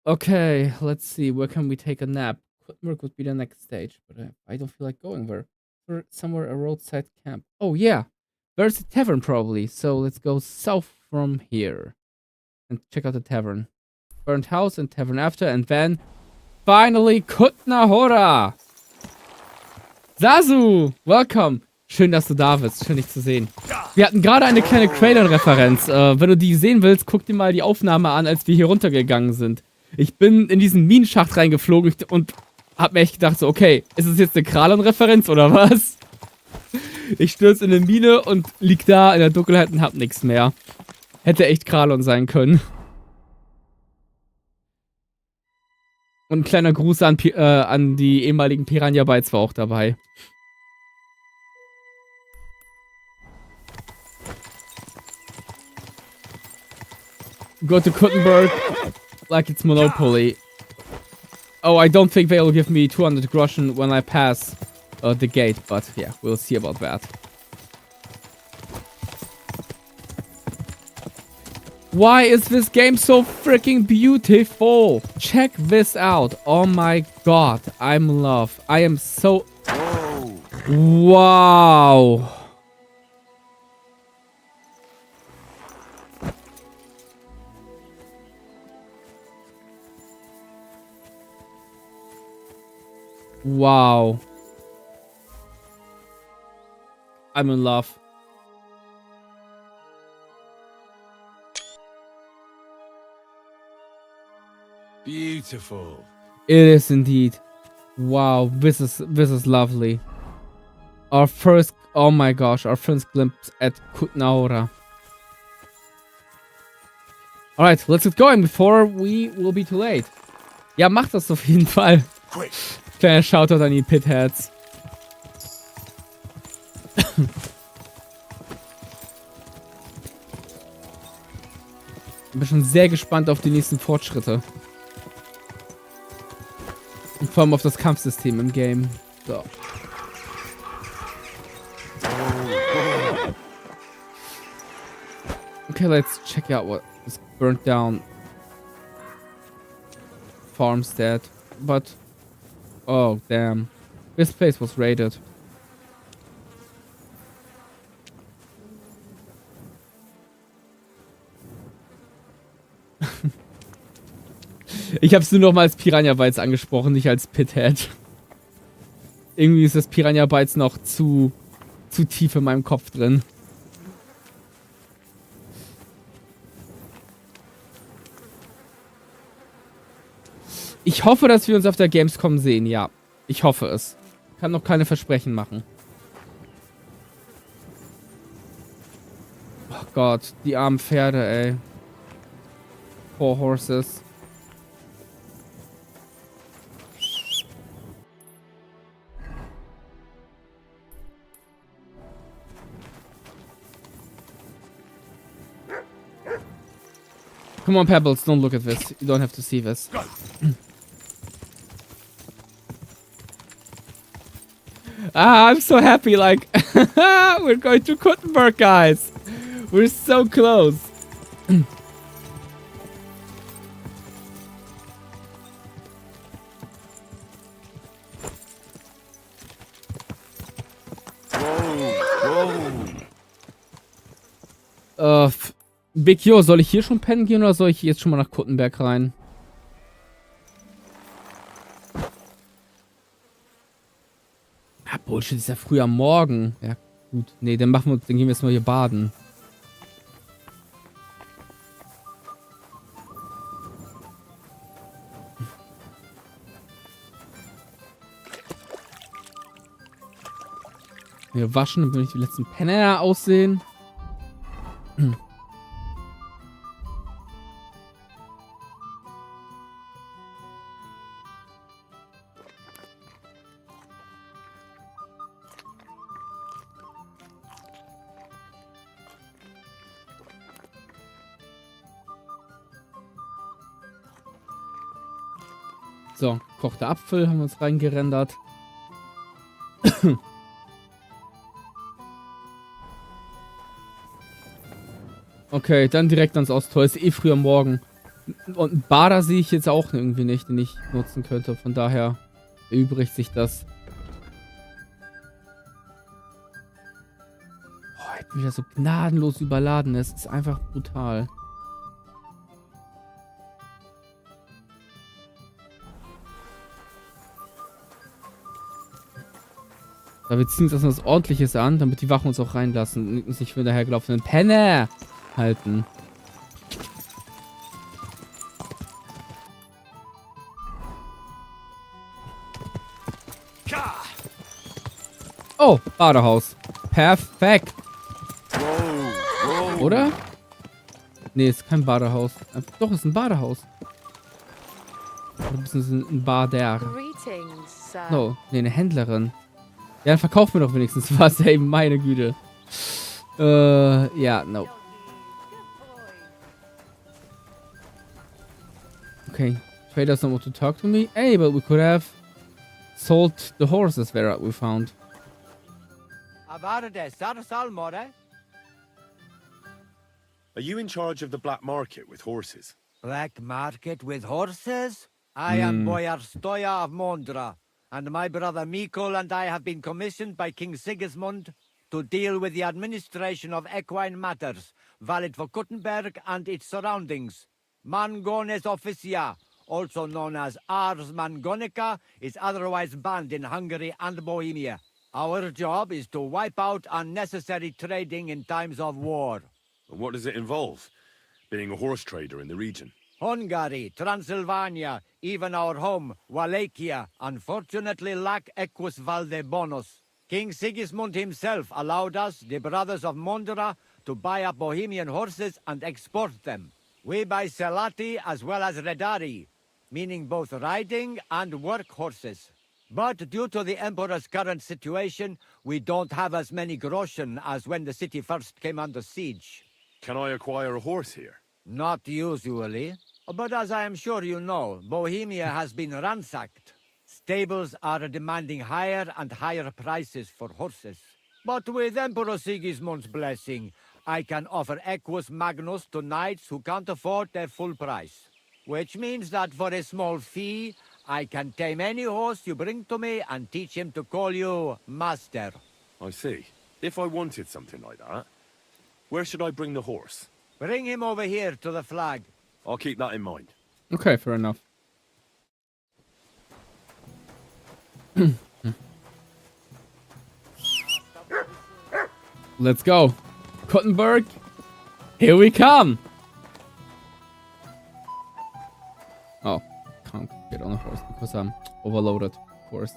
Okay, let's see. Where can we take a nap? KUTTENBERG would be the next stage, but I don't feel like going there. Or somewhere a roadside camp. Oh yeah, there's a tavern probably. So let's go south from here and check out the tavern. Burnt house and tavern after, and then finally Kutnahora. Sasu, welcome. Schön, dass du da bist. Schön, dich zu sehen. Wir hatten gerade eine kleine Craylon-Referenz. Wenn du die sehen willst, guck dir mal die Aufnahme an, als wir hier runtergegangen sind. Ich bin in diesen Minenschacht reingeflogen und hab mir echt gedacht so, okay, ist es jetzt eine Kralon-Referenz oder was? Ich stürze in eine Mine und lieg da in der Dunkelheit und hab nichts mehr. Hätte echt Kralon sein können. Und ein kleiner Gruß an die ehemaligen Piranha Bytes war auch dabei. Go to KUTTENBERG like it's Monopoly. Oh, I don't think they'll give me 200 groschen when I pass the gate, but yeah, we'll see about that. Why is this game so freaking beautiful? Check this out. Oh my god, I'm in love. I am so... Wow. Wow. I'm in love. Beautiful. It is indeed. Wow, this is lovely. Our first, oh my gosh, our first glimpse at Kutnahora. Alright, let's get going before we will be too late. Ja, mach das auf jeden Fall. Kleiner Shoutout an die Pitheads. Ich bin schon sehr gespannt auf die nächsten Fortschritte. Und vor allem auf das Kampfsystem im Game. So. Okay, let's check out what is burnt down. Farmstead. But... oh, damn. This place was raided. Ich habe es nur noch mal als Piranha Bytes angesprochen, nicht als Pithead. Irgendwie ist das Piranha Bytes noch zu tief in meinem Kopf drin. Ich hoffe, dass wir uns auf der Gamescom sehen, ja. Ich hoffe es. Kann noch keine Versprechen machen. Oh Gott, die armen Pferde, ey. Poor horses. Come on, Pebbles, don't look at this. You don't have to see this. I'm so happy, like, we're going to KUTTENBERG, guys. We're so close. Big Yo, soll ich hier schon pennen gehen oder soll ich jetzt schon mal nach KUTTENBERG rein? Ah, Bullshit, ist ja früh am Morgen. Ja, gut. Nee, dann gehen wir jetzt mal hier baden. Wir waschen, damit wir nicht die letzten Penner aussehen. So, kochter Apfel haben wir uns reingerendert. Okay, dann direkt ans Osttor. Ist eh früh am Morgen. Und einen Bader sehe ich jetzt auch irgendwie nicht, den ich nutzen könnte. Von daher erübrigt sich das. Oh, ich bin wieder so gnadenlos überladen. Es ist einfach brutal. Aber wir ziehen uns erstmal was Ordentliches an, damit die Wachen uns auch reinlassen und uns nicht für dahergelaufenen Penner halten. Oh, Badehaus. Perfekt. Oder? Nee, ist kein Badehaus. Doch, ist ein Badehaus. Oder ist ein Bader. No, nee, eine Händlerin. Ja, dann verkaufen wir doch wenigstens was, ey, meine Güte. Ja, no. Okay, Trader doesn't want to talk to me. Hey, but we could have sold the horses that we found. Are you in charge of the black market with horses? Black market with horses? I am Boyar Stoya of Mondra, and my brother Mikol and I have been commissioned by King Sigismund to deal with the administration of equine matters, valid for KUTTENBERG and its surroundings. Mangones officia, also known as Ars Mangonica, is otherwise banned in Hungary and Bohemia. Our job is to wipe out unnecessary trading in times of war. And what does it involve? Being a horse trader in the region? Hungary, Transylvania, even our home, Wallachia, unfortunately lack equus valde bonus. King Sigismund himself allowed us, the brothers of Mondra, to buy up Bohemian horses and export them. We buy Selati as well as Redari, meaning both riding and work horses. But due to the Emperor's current situation, we don't have as many groschen as when the city first came under siege. Can I acquire a horse here? Not usually. But as I am sure you know, Bohemia has been ransacked. Stables are demanding higher and higher prices for horses. But with Emperor Sigismund's blessing, I can offer Equus Magnus to knights who can't afford their full price. Which means that for a small fee, I can tame any horse you bring to me and teach him to call you master. I see. If I wanted something like that, where should I bring the horse? Bring him over here to the flag. I'll keep that in mind. Okay, fair enough. Let's go. KUTTENBERG, here we come. Oh, can't get on a horse because I'm overloaded, of course.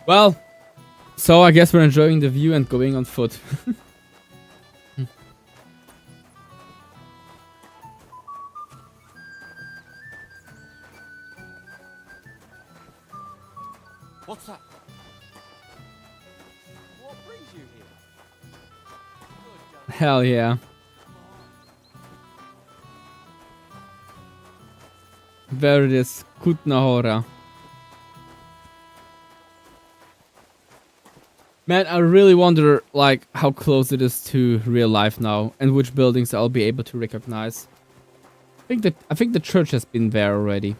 Well, so I guess we're enjoying the view and going on foot. What's that? What brings you here? Hell yeah. There it is, Kutna. Man, I really wonder, like, how close it is to real life now, and which buildings I'll be able to recognize. I think the church has been there already.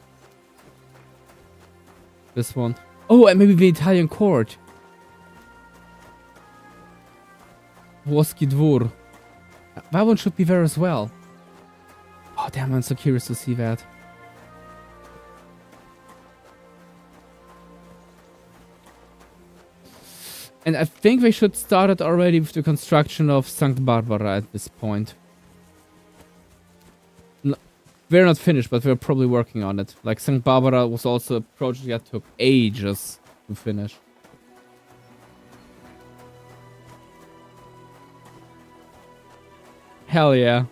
This one. Oh, and maybe the Italian court. Włoski dwór. That one should be there as well. Oh damn, I'm so curious to see that. And I think they should start it already with the construction of St. Barbara at this point. we're not finished, but we're probably working on it. Like St. Barbara was also a project that took ages to finish. Hell yeah.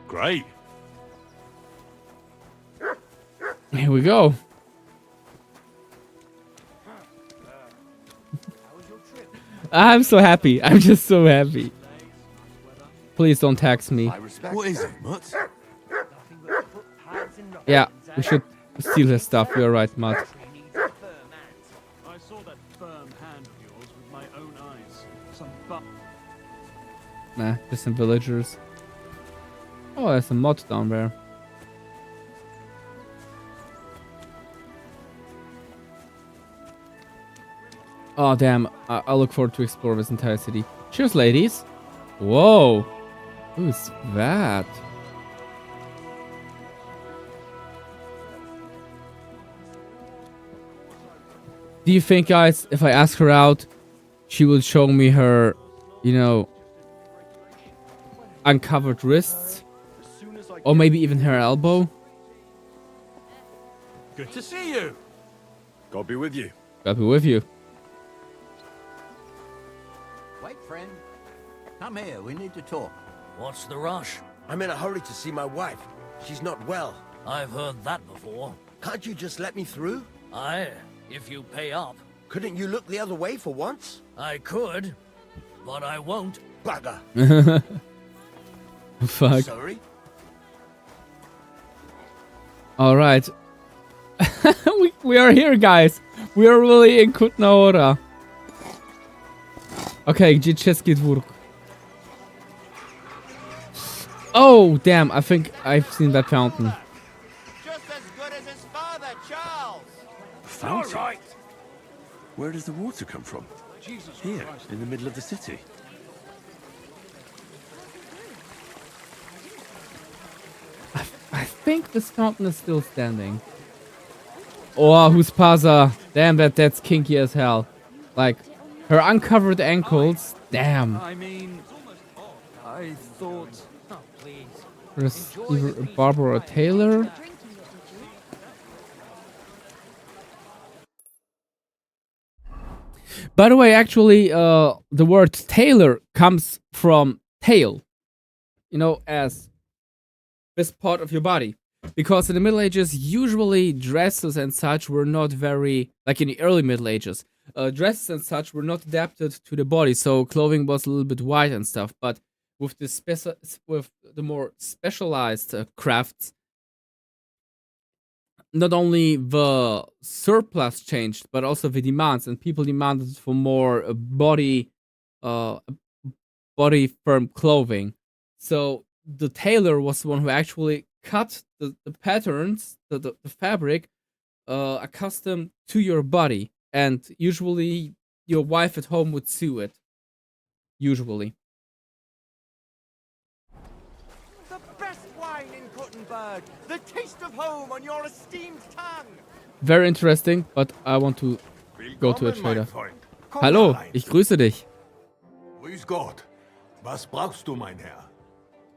Great. Here we go. I'm so happy. I'm just so happy. Please don't tax me. What is it, Mutt? Yeah, we should steal his stuff. You're right, Matt. I saw that firm hand of yours with my own eyes. Some Nah, just some villagers. Oh, there's a mod down there. Oh, damn. I look forward to explore this entire city. Cheers, ladies. Whoa. Who's that? Do you think, guys, if I ask her out, she will show me her, you know, uncovered wrists? Or maybe even her elbow? Good to see you. God be with you. God be with you. Wait, friend. Come here, we need to talk. What's the rush? I'm in a hurry to see my wife. She's not well. I've heard that before. Can't you just let me through? Aye, if you pay up. Couldn't you look the other way for once? I could, but I won't. Bugger. Fuck. Sorry? Alright. we are here, guys. We are really in KUTTENBERG. Okay, gdzie czeski dwór? Oh, damn. I think I've seen that fountain. Just as good as his father, Charles. Fountain? All right. Where does the water come from? Here, in the middle of the city. I think this fountain is still standing. Oh, who's Paza? Damn, that's kinky as hell. Like, her uncovered ankles. Damn. I mean, I thought. Oh, please. There's either a barber or a tailor. By the way, actually, the word tailor comes from tail. You know, as this part of your body. Because in the Middle Ages, usually dresses and such were not very, like in the early Middle Ages, dresses and such were not adapted to the body, so clothing was a little bit wide and stuff. But with the more specialized crafts, not only the surplus changed, but also the demands, and people demanded for more body firm clothing. So the tailor was the one who actually cut the patterns, the fabric, accustomed to your body, and usually your wife at home would sew it. Usually. The best wine in KUTTENBERG. The taste of home on your esteemed tongue. Very interesting, but I want to go to a trader. Hallo, ich grüße dich. Grüß Gott. Was brauchst du, mein Herr?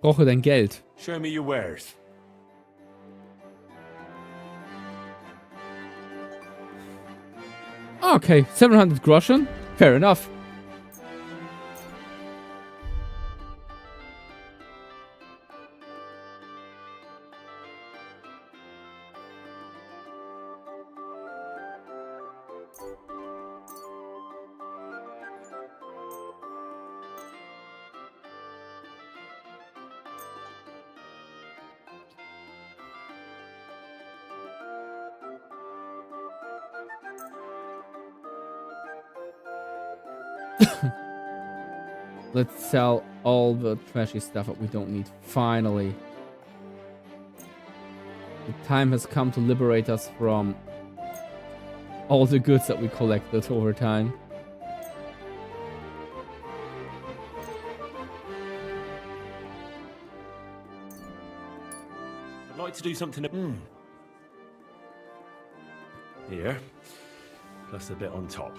Brauche dein Geld. Show me your wares. Okay, 700 Groschen. Fair enough. Let's sell all the trashy stuff that we don't need. Finally. The time has come to liberate us from all the goods that we collected over time. I'd like to do something. Here. plus a bit on top.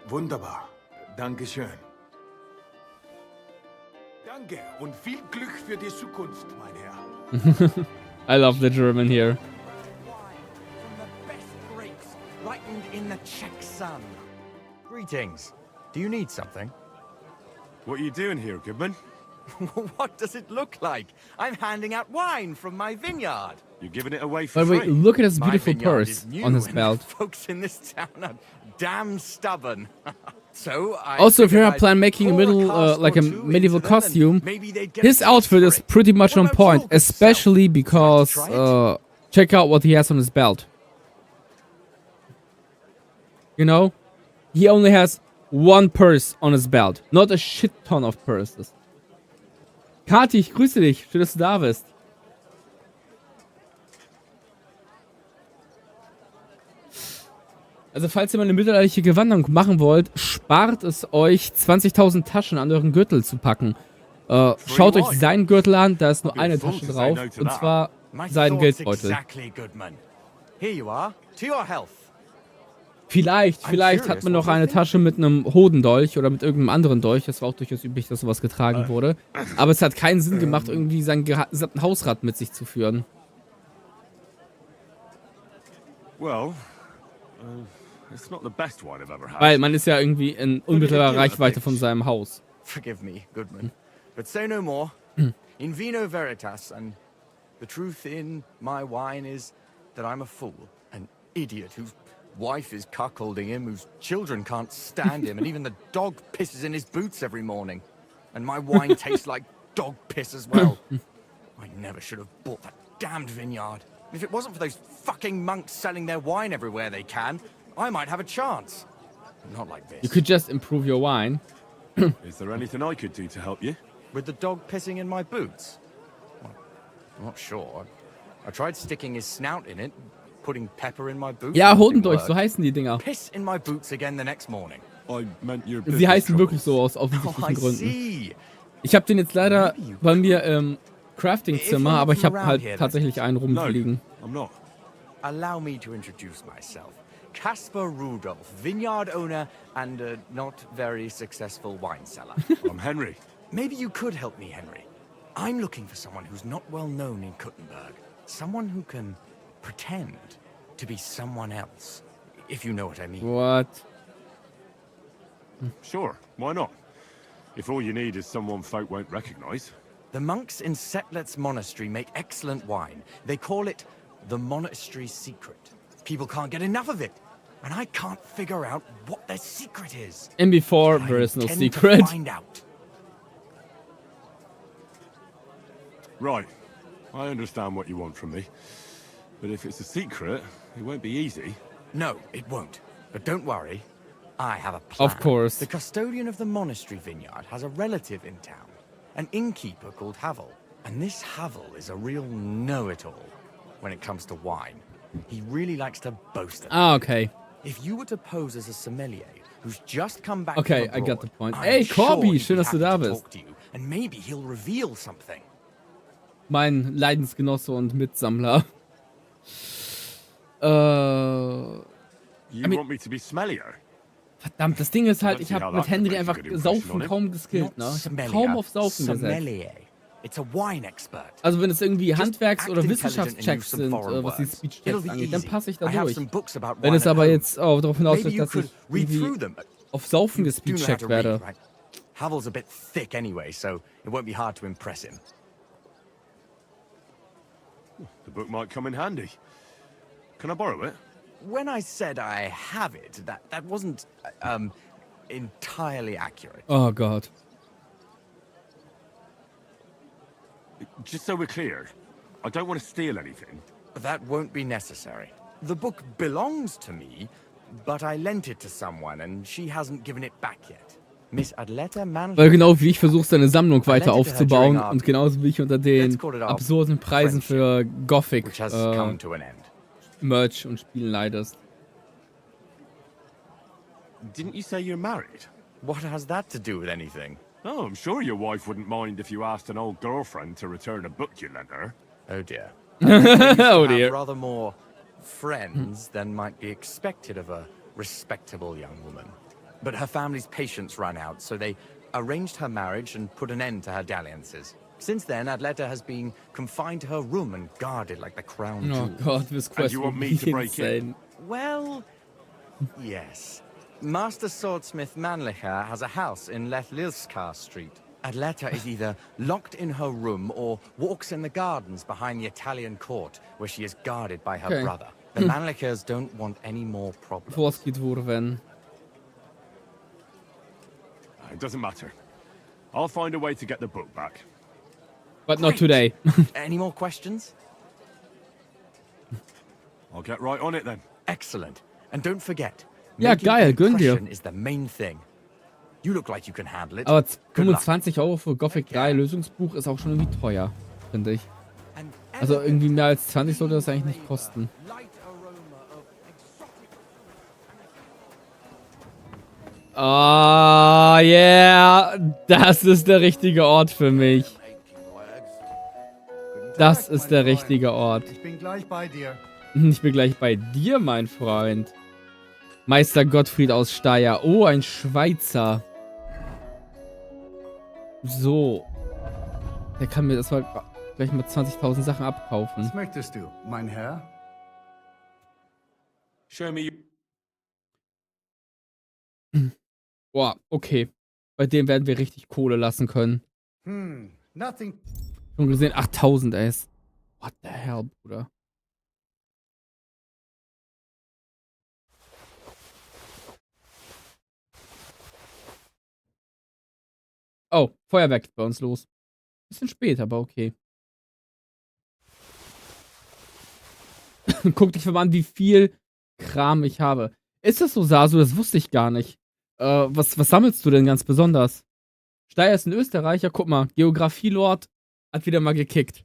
Wunderbar. Dankeschön. Danke und viel Glück für die Zukunft, mein Herr. I love the German here. Ripened in the Czech sun. Greetings. Do you need something? What are you doing here, Goodman? What does it look like? I'm handing out wine from my vineyard. You're giving it away for By the way, free. look at his My beautiful vineyard purse is new on his and belt. Folks in this town are damn stubborn. So I Also, if figured you're I'd planning making a pour middle, cask like or a two medieval into them and costume, maybe they'd get his a outfit taste is for it. pretty much on What about point, your yourself? especially because Try to check out what he has on his belt. You know, he only has one purse on his belt, not a shit ton of purses. Kati, ich grüße dich. Schön, dass du da bist. Also, falls ihr mal eine mittelalterliche Gewandung machen wollt, spart es euch, 20.000 Taschen an euren Gürtel zu packen. Schaut euch seinen Gürtel an, da ist nur eine Tasche drauf, und zwar sein Geldbeutel. Exactly, Goodman. Here you are. To your health. Vielleicht hat man noch eine Tasche mit einem Hodendolch oder mit irgendeinem anderen Dolch. Das war auch durchaus üblich, dass sowas getragen wurde. Aber es hat keinen Sinn gemacht, irgendwie sein gesamten Hausrat mit sich zu führen. Well, it's not the best wine I've ever had. Weil man ist ja irgendwie in unmittelbarer Reichweite von seinem Haus. Forgive me, Goodman, but say no more. In vino veritas, and the truth in my wine is that I'm a fool, an idiot whose wife is cuckolding him, whose children can't stand him, and even the dog pisses in his boots every morning. And my wine tastes like dog piss as well. I never should have bought that damned vineyard. If it wasn't for those fucking monks selling their wine everywhere they can, I might have a chance. Not like this. You could just improve your wine. Is there anything I could do to help you? With the dog pissing in my boots? Well, I'm not sure. I tried sticking his snout in it, putting pepper in my boots. Ja, Hodendolch, so heißen die Dinger. Piss in my boots again the next morning. I meant your Sie heißen wirklich so aus offensichtlichen Gründen. Ich habe den jetzt leider bei mir im Crafting-Zimmer, aber ich habe halt tatsächlich einen rumfliegen. I'm not. Allow me to introduce myself. Caspar Rudolph, vineyard owner and a not very successful wine seller. I'm Henry. Maybe you could help me, Henry. I'm looking for someone who's not well known in KUTTENBERG. Someone who can pretend to be someone else, if you know what I mean. What? Sure, why not? If all you need is someone folk won't recognize. The monks in Setlet's monastery make excellent wine. They call it the monastery secret. People can't get enough of it, and I can't figure out what their secret is. And before, there is no secret. To find out. Right, I understand what you want from me. But if it's a secret, it won't be easy. No, it won't. But don't worry, I have a plan. Of course. The custodian of the monastery vineyard has a relative in town, an innkeeper called Havel. And this Havel is a real know-it-all when it comes to wine. He really likes to boast about Ah, okay. If you were to pose as a sommelier who's just come back Okay, from I abroad, got the point. I'm Ey, sure Corby, he'd schön, be dass du happy da to bist. talk to you, and maybe he'll reveal something. Mein Leidensgenosse und Mitsammler. You want me to be smellier? Verdammt, das Ding ist halt, Let's ich see how habe mit that Henry makes a einfach good impression Saufen on him. kaum geskillt, ne? Ich habe Sommelier, kaum auf Saufen gesetzt. sommelier. It's a wine expert. Also wenn es irgendwie Handwerks- act oder intelligent and Wissenschaftschecks use some sind, foreign was die words. Speech-Checks It'll be angeht, dann easy. passe ich da I have durch. some books about Wenn wine es at aber home. jetzt darauf hinausläuft, Maybe you dass could ich read through irgendwie them. auf Saufen You do know how gespeechcheckt to werde. read, right? Havel's a bit thick anyway, so it won't be hard to impress him. The book might come in handy. Can I borrow it? When I said I have it, that wasn't entirely accurate. Oh Gott. Just so we're clear, I don't want to steal anything. That won't be necessary. The book belongs to me, but I lent it to someone and she hasn't given it back yet. Miss Adleta managed. Weil genau wie ich versuche, seine Sammlung weiter aufzubauen und genauso wie ich unter den absurden Preisen für Gothic Merch und Spielen leidest. Didn't you say you're married? What has that to do with anything? Oh, I'm sure your wife wouldn't mind if you asked an old girlfriend to return a book you lent her. Oh dear. Oh dear. Rather more friends than might be expected of a respectable young woman. But her family's patience ran out, so they arranged her marriage and put an end to her dalliances. Since then, Adleta has been confined to her room and guarded like the crown Oh jewel. God, this quest And you want me to break in? Well, yes. Master swordsmith Mannlicher has a house in Lethlilskar Street. Adleta is either locked in her room or walks in the gardens behind the Italian court, where she is guarded by her brother. The Mannlichers don't want any more problems. Vorskidwurven. It doesn't matter. I'll find a way to get the book back. But not today. Any more questions? I'll get right on it then. Excellent. And don't forget, Ja, making geil, gönn dir. impression is the main thing. You look like you can handle it. Aber Good luck. 25 € für Gothic 3 Lösungsbuch ist auch schon irgendwie teuer, finde ich. Also irgendwie mehr als 20 sollte das eigentlich nicht kosten. Oh, yeah. Das ist der richtige Ort für mich. Das ist der richtige Ort. Ich bin gleich bei dir. Ich bin gleich bei dir, mein Freund. Meister Gottfried aus Steyr. Oh, ein Schweizer. So. Der kann mir das mal gleich mit 20.000 Sachen abkaufen. Was möchtest du, mein Herr? Show me. Boah, okay. Bei dem werden wir richtig Kohle lassen können. Nothing. Schon gesehen, 8.000, ey. What the hell, Bruder. Oh, Feuerwerk geht bei uns los. Bisschen spät, aber okay. Guck dich mal an, wie viel Kram ich habe. Ist das so, Sasu? Das wusste ich gar nicht. Was sammelst du denn ganz besonders? Steyr ist ein Österreicher. Guck mal, Geografie-Lord hat wieder mal gekickt.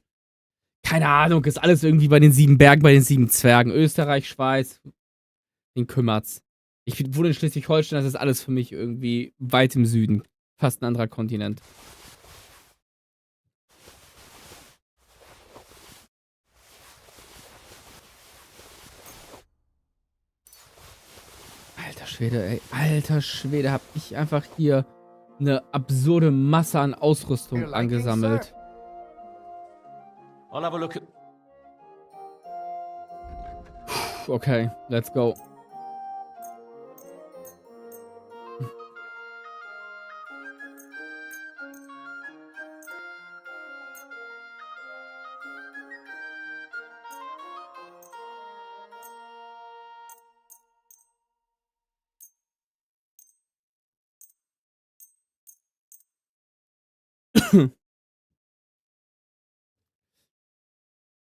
Keine Ahnung, ist alles irgendwie bei den 7 Bergen, bei den 7 Zwergen. Österreich, Schweiz, den kümmert's. Ich wohne in Schleswig-Holstein, das ist alles für mich irgendwie weit im Süden. Fast ein anderer Kontinent. Alter Schwede, ey. Alter Schwede, hab ich einfach hier eine absurde Masse an Ausrüstung angesammelt. I'll have a look at... Okay, let's go.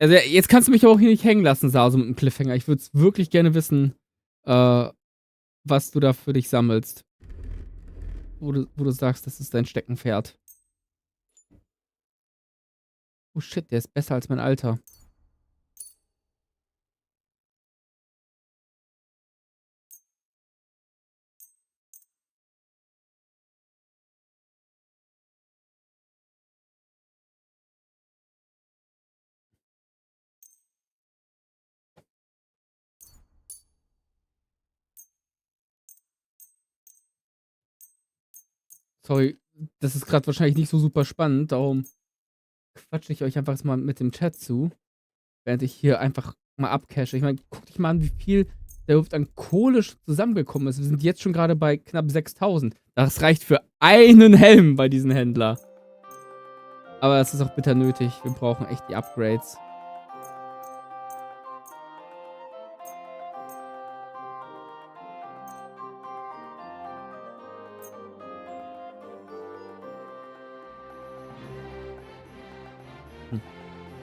Also jetzt kannst du mich aber auch hier nicht hängen lassen, Saso, mit einem Cliffhanger. Ich würde wirklich gerne wissen, was du da für dich sammelst. Wo du sagst, das ist dein Steckenpferd. Oh shit, der ist besser als mein Alter. Sorry, das ist gerade wahrscheinlich nicht so super spannend, darum quatsche ich euch einfach mal mit dem Chat zu, während ich hier einfach mal abcache. Ich meine, guck dich mal an, wie viel da überhaupt an Kohle zusammengekommen ist. Wir sind jetzt schon gerade bei knapp 6.000. Das reicht für einen Helm bei diesem Händler. Aber das ist auch bitter nötig. Wir brauchen echt die Upgrades.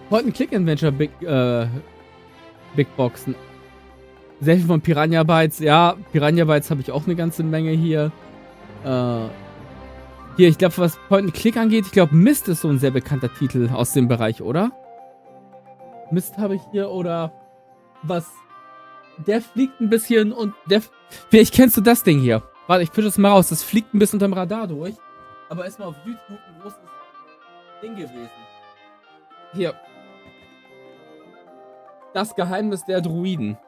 Point-and-Click-Adventure Big Boxen. Sehr viel von Piranha Bytes. Ja, Piranha Bytes habe ich auch eine ganze Menge hier. Hier, ich glaube, was Point-and-Click angeht, ich glaube, Mist ist so ein sehr bekannter Titel aus dem Bereich, oder? Mist habe ich hier, oder was? Der fliegt ein bisschen und der... Vielleicht kennst du das Ding hier. Warte, ich fische es mal raus. Das fliegt ein bisschen unterm Radar durch. Aber ist mal auf YouTube ein großes Ding gewesen. Hier. Das Geheimnis der Druiden.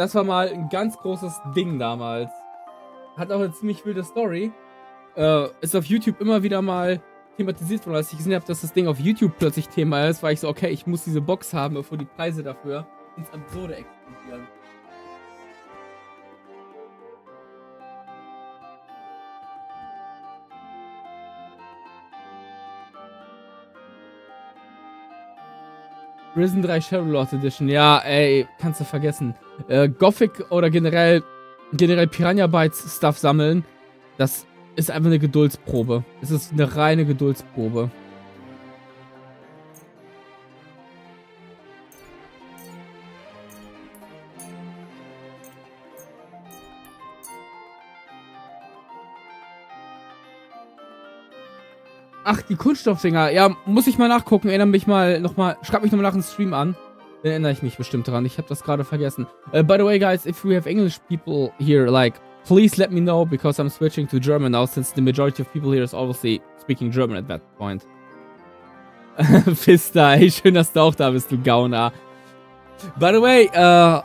Das war mal ein ganz großes Ding damals. Hat auch eine ziemlich wilde Story. Ist auf YouTube immer wieder mal thematisiert worden. Als ich gesehen habe, dass das Ding auf YouTube plötzlich Thema ist, war ich so, okay, ich muss diese Box haben, bevor die Preise dafür ins Absurde explodieren. Risen 3 Shadowlord Edition. Ja, ey, kannst du vergessen. Gothic oder generell Piranha Bytes Stuff sammeln, das ist einfach eine Geduldsprobe. Es ist eine reine Geduldsprobe. Ach, die Kunststoffdinger. Ja, muss ich mal nachgucken. Erinnere mich mal nochmal. Schreib mich nochmal nach dem Stream an. Dann erinnere ich mich bestimmt dran. Ich habe das gerade vergessen. By the way, guys, if we have English people here, like, please let me know, because I'm switching to German now, since the majority of people here is obviously speaking German at that point. Fister, ey, schön, dass du auch da bist, du Gauner. By the way,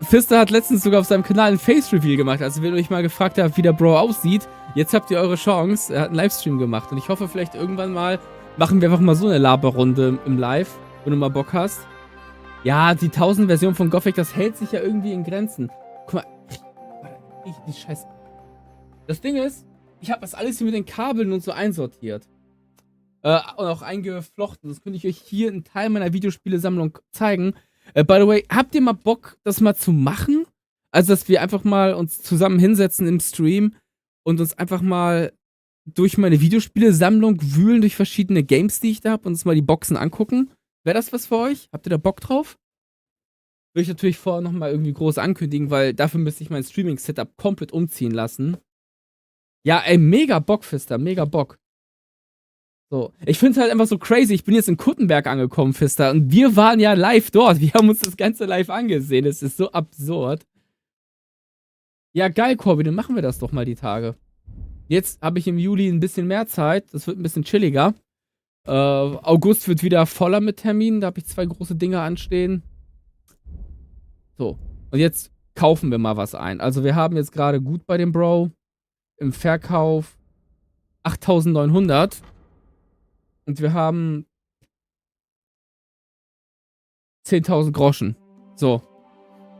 Fister hat letztens sogar auf seinem Kanal ein Face-Reveal gemacht. Also, wenn ihr euch mal gefragt habt, wie der Bro aussieht, jetzt habt ihr eure Chance. Er hat einen Livestream gemacht. Und ich hoffe, vielleicht irgendwann mal machen wir einfach mal so eine Laberrunde im Live, wenn du mal Bock hast. Ja, die 1000-Version von Gothic, das hält sich ja irgendwie in Grenzen. Guck mal. Die Scheiße. Das Ding ist, ich habe das alles hier mit den Kabeln und so einsortiert. Und auch eingeflochten. Das könnte ich euch hier einen Teil meiner Videospielesammlung zeigen. By the way, habt ihr mal Bock, das mal zu machen? Also, dass wir einfach mal uns zusammen hinsetzen im Stream und uns einfach mal durch meine Videospielesammlung wühlen, durch verschiedene Games, die ich da habe, und uns mal die Boxen angucken? Wäre das was für euch? Habt ihr da Bock drauf? Würde ich natürlich vorher nochmal irgendwie groß ankündigen, weil dafür müsste ich mein Streaming-Setup komplett umziehen lassen. Ja, ey, mega Bock, Fister, mega Bock. So, ich finde es halt einfach so crazy. Ich bin jetzt in Kuttenberg angekommen, Fister, und wir waren ja live dort. Wir haben uns das Ganze live angesehen. Es ist so absurd. Ja, geil, Corby, dann machen wir das doch mal die Tage. Jetzt habe ich im Juli ein bisschen mehr Zeit. Das wird ein bisschen chilliger. August wird wieder voller mit Terminen. Da habe ich 2 große Dinge anstehen. So, und jetzt kaufen wir mal was ein. Also wir haben jetzt gerade gut bei dem Bro im Verkauf 8.900. Und wir haben 10.000 Groschen. So.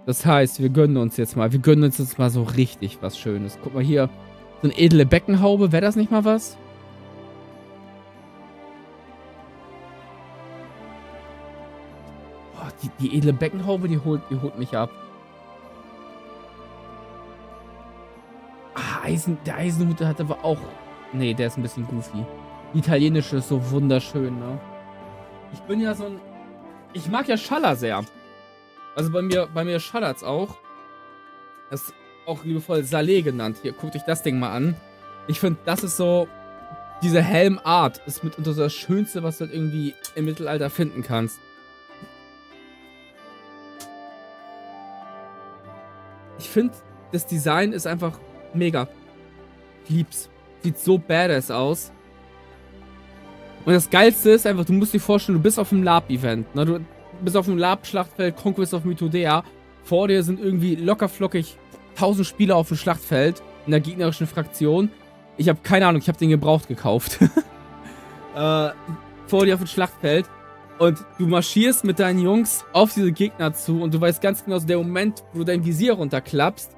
Das heißt, wir gönnen uns jetzt mal. Wir gönnen uns jetzt mal so richtig was Schönes. Guck mal hier. So eine edle Beckenhaube. Wäre das nicht mal was? Boah, die edle Beckenhaube, die holt mich ab. Ah, der Eisenhut hat aber auch... Nee, der ist ein bisschen goofy. Die italienische ist so wunderschön, ne? Ich bin ja so ein... Ich mag ja Schaller sehr. Also bei mir schallert's auch. Das ist auch liebevoll Salé genannt. Hier, guckt euch das Ding mal an. Ich finde, das ist so... Diese Helmart ist mitunter so das Schönste, was du halt irgendwie im Mittelalter finden kannst. Ich finde, das Design ist einfach mega. Ich lieb's. Sieht so badass aus. Und das Geilste ist einfach, du musst dir vorstellen, du bist auf einem Lab-Event. Ne? Du bist auf dem Lab-Schlachtfeld Conquest of Mythodea. Vor dir sind irgendwie lockerflockig 1000 Spieler auf dem Schlachtfeld in der gegnerischen Fraktion. Ich habe keine Ahnung, ich habe den gebraucht gekauft. Vor dir auf dem Schlachtfeld. Und du marschierst mit deinen Jungs auf diese Gegner zu und du weißt ganz genau, der Moment, wo du dein Visier runterklappst,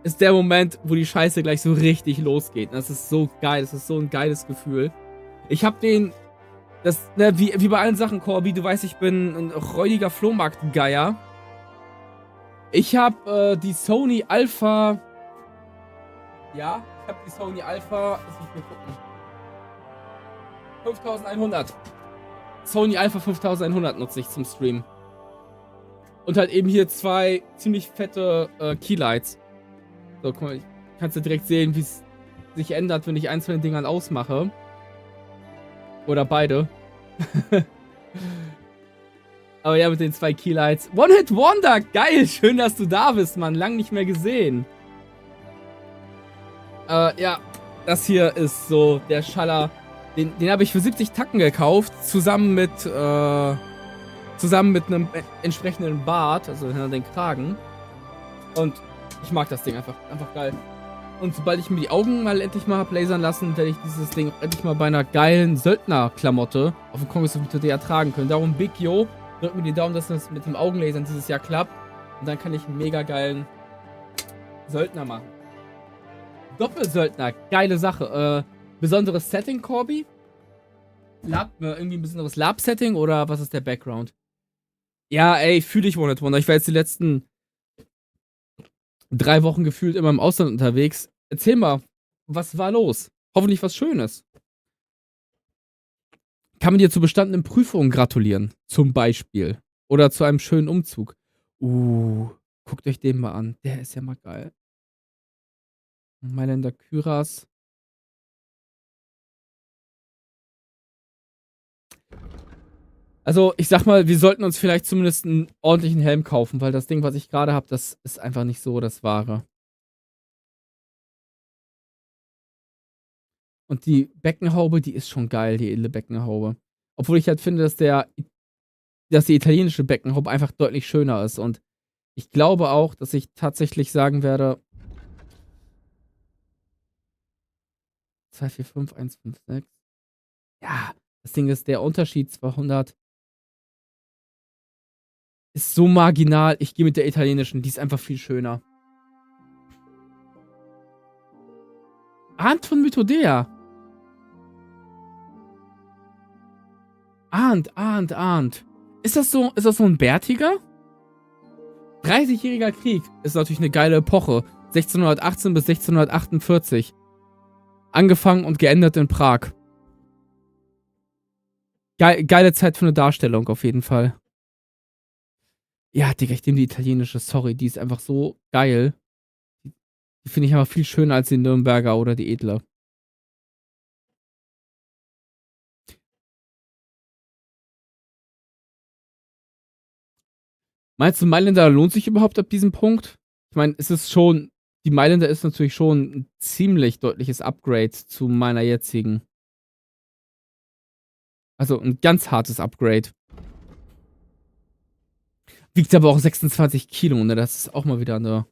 ist der Moment, wo die Scheiße gleich so richtig losgeht. Und das ist so geil, das ist so ein geiles Gefühl. Ich hab wie bei allen Sachen, Corby, du weißt, ich bin ein räudiger Flohmarkt-Geier. Ich hab die Sony Alpha... Ja, ich hab die Sony Alpha... Lass mich mal gucken. 5100. Sony Alpha 5100 nutze ich zum Stream. Und halt eben hier 2 ziemlich fette Keylights. So, guck mal, kannst du direkt sehen, wie es sich ändert, wenn ich eins von den Dingern ausmache. Oder beide. Aber ja, mit den 2 Keylights. One-Hit-Wonder! Geil! Schön, dass du da bist, Mann. Lang nicht mehr gesehen. Ja, das hier ist so der Schaller. Den habe ich für 70 Tacken gekauft, zusammen mit einem entsprechenden Bart, also den Kragen. Und ich mag das Ding einfach geil. Und sobald ich mir die Augen mal endlich mal hab lasern lassen, werde ich dieses Ding auch endlich mal bei einer geilen Söldnerklamotte auf dem Congress of Mythodea tragen können. Darum Big Yo, drückt mir die Daumen, dass das mit dem Augenlasern dieses Jahr klappt. Und dann kann ich einen mega geilen Söldner machen. Doppelsöldner, geile Sache. Besonderes Setting, Corby? Irgendwie ein besonderes Lab-Setting oder was ist der Background? Ja, ey, fühle ich One Wonder. Ich war jetzt die letzten 3 Wochen gefühlt immer im Ausland unterwegs. Erzähl mal, was war los? Hoffentlich was Schönes. Kann man dir zu bestandenen Prüfungen gratulieren, zum Beispiel. Oder zu einem schönen Umzug. Guckt euch den mal an. Der ist ja mal geil. Mailänder Kyras. Also, ich sag mal, wir sollten uns vielleicht zumindest einen ordentlichen Helm kaufen, weil das Ding, was ich gerade habe, das ist einfach nicht so das Wahre. Und die Beckenhaube, die ist schon geil, die edle Beckenhaube. Obwohl ich halt finde, dass die italienische Beckenhaube einfach deutlich schöner ist. Und ich glaube auch, dass ich tatsächlich sagen werde 2, 4, 5, 1, 5, 6. Ja, das Ding ist, der Unterschied 200 ist so marginal. Ich gehe mit der italienischen, die ist einfach viel schöner. Arndt von Mythodea. Arndt. Ist das so ein bärtiger? 30-jähriger Krieg ist natürlich eine geile Epoche. 1618 bis 1648. Angefangen und geendet in Prag. Geile Zeit für eine Darstellung, auf jeden Fall. Ja, Digga, ich nehme die italienische, sorry, die ist einfach so geil. Die finde ich aber viel schöner als die Nürnberger oder die edle. Meinst du, Mailänder lohnt sich überhaupt ab diesem Punkt? Ich meine, die Mailänder ist natürlich schon ein ziemlich deutliches Upgrade zu meiner jetzigen. Also ein ganz hartes Upgrade. Wiegt aber auch 26 Kilo, ne? Das ist auch mal wieder eine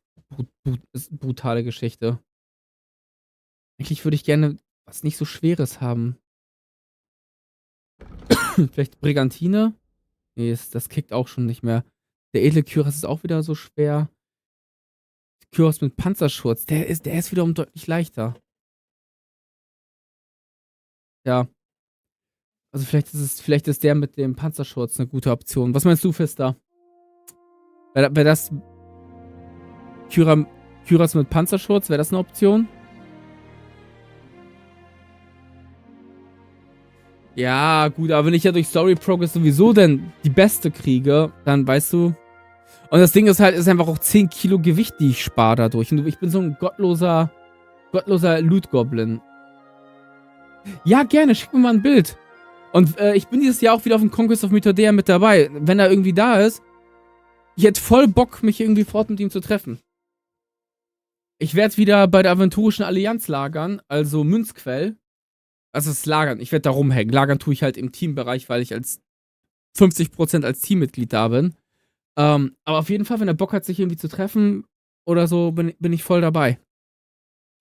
brutale Geschichte. Eigentlich würde ich gerne was nicht so Schweres haben. Vielleicht Brigantine? Nee, das kickt auch schon nicht mehr. Der edle Kyros ist auch wieder so schwer. Kyros mit Panzerschutz, der ist wiederum deutlich leichter. Ja. Also vielleicht ist der mit dem Panzerschutz eine gute Option. Was meinst du, Fister? Wäre das Kyros mit Panzerschutz, wäre das eine Option? Ja, gut, aber wenn ich ja durch Story Progress sowieso denn die beste kriege, dann weißt du. Und das Ding ist einfach auch 10 Kilo Gewicht, die ich spare dadurch. Und ich bin so ein gottloser Loot-Goblin. Ja, gerne, schick mir mal ein Bild. Und ich bin dieses Jahr auch wieder auf dem Conquest of Mythodea mit dabei. Wenn er irgendwie da ist, ich hätte voll Bock, mich irgendwie fort mit ihm zu treffen. Ich werde wieder bei der Aventurischen Allianz lagern, also Münzquell. Also das Lagern, ich werde da rumhängen. Lagern tue ich halt im Teambereich, weil ich als 50% als Teammitglied da bin. Aber auf jeden Fall, wenn er Bock hat, sich irgendwie zu treffen oder so, bin ich voll dabei.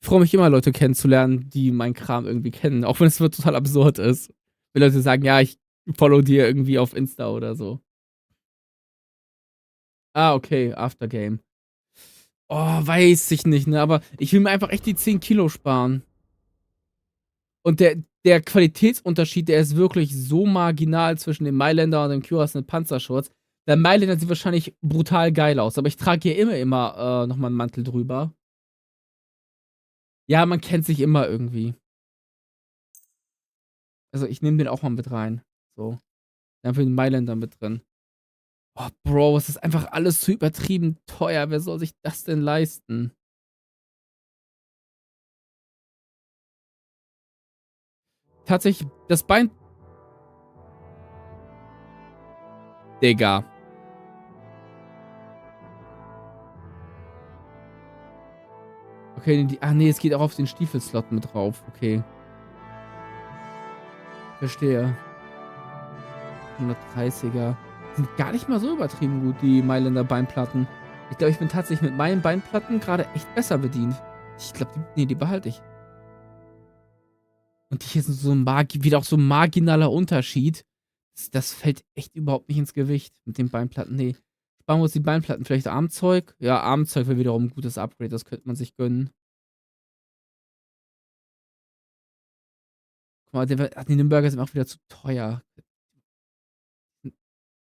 Ich freue mich immer, Leute kennenzulernen, die meinen Kram irgendwie kennen. Auch wenn es total absurd ist. Wenn Leute sagen, ja, ich follow dir irgendwie auf Insta oder so. Ah, okay, Aftergame. Oh, weiß ich nicht, ne? Aber ich will mir einfach echt die 10 Kilo sparen. Und der Qualitätsunterschied, der ist wirklich so marginal zwischen dem Mailänder und dem Kyros mit Panzerschutz. Der Mailänder sieht wahrscheinlich brutal geil aus, aber ich trage hier immer nochmal einen Mantel drüber. Ja, man kennt sich immer irgendwie. Also ich nehme den auch mal mit rein. So. Dann für den Mailänder mit drin. Oh, Bro, es ist einfach alles zu übertrieben teuer. Wer soll sich das denn leisten? Tatsächlich, das Bein... Digga. Okay, nee, es geht auch auf den Stiefelslot mit drauf. Okay. Verstehe. 130er. Sind gar nicht mal so übertrieben gut, die Mailänder Beinplatten. Ich glaube, ich bin tatsächlich mit meinen Beinplatten gerade echt besser bedient. Ich glaube, die behalte ich. Und die hier sind so wieder auch so ein marginaler Unterschied. Das fällt echt überhaupt nicht ins Gewicht mit den Beinplatten. Nee. Sparen wir uns die Beinplatten. Vielleicht Armzeug? Ja, Armzeug wäre wiederum ein gutes Upgrade. Das könnte man sich gönnen. Guck mal, die Nürnberger sind auch wieder zu teuer.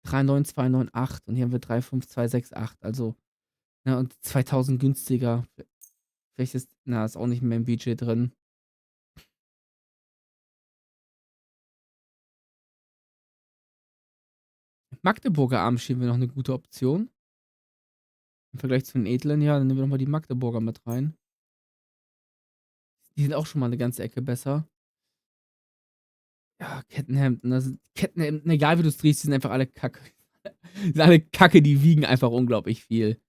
39298 und hier haben wir 35268. Also, ja, und 2000 günstiger. Vielleicht ist auch nicht mehr im Budget drin. Magdeburger Armschienen wäre noch eine gute Option. Im Vergleich zu den edlen, ja, dann nehmen wir noch mal die Magdeburger mit rein. Die sind auch schon mal eine ganze Ecke besser. Ja, Kettenhemden. Kettenhemden, egal wie du es drehst, die sind einfach alle kacke. Die sind alle kacke, die wiegen einfach unglaublich viel.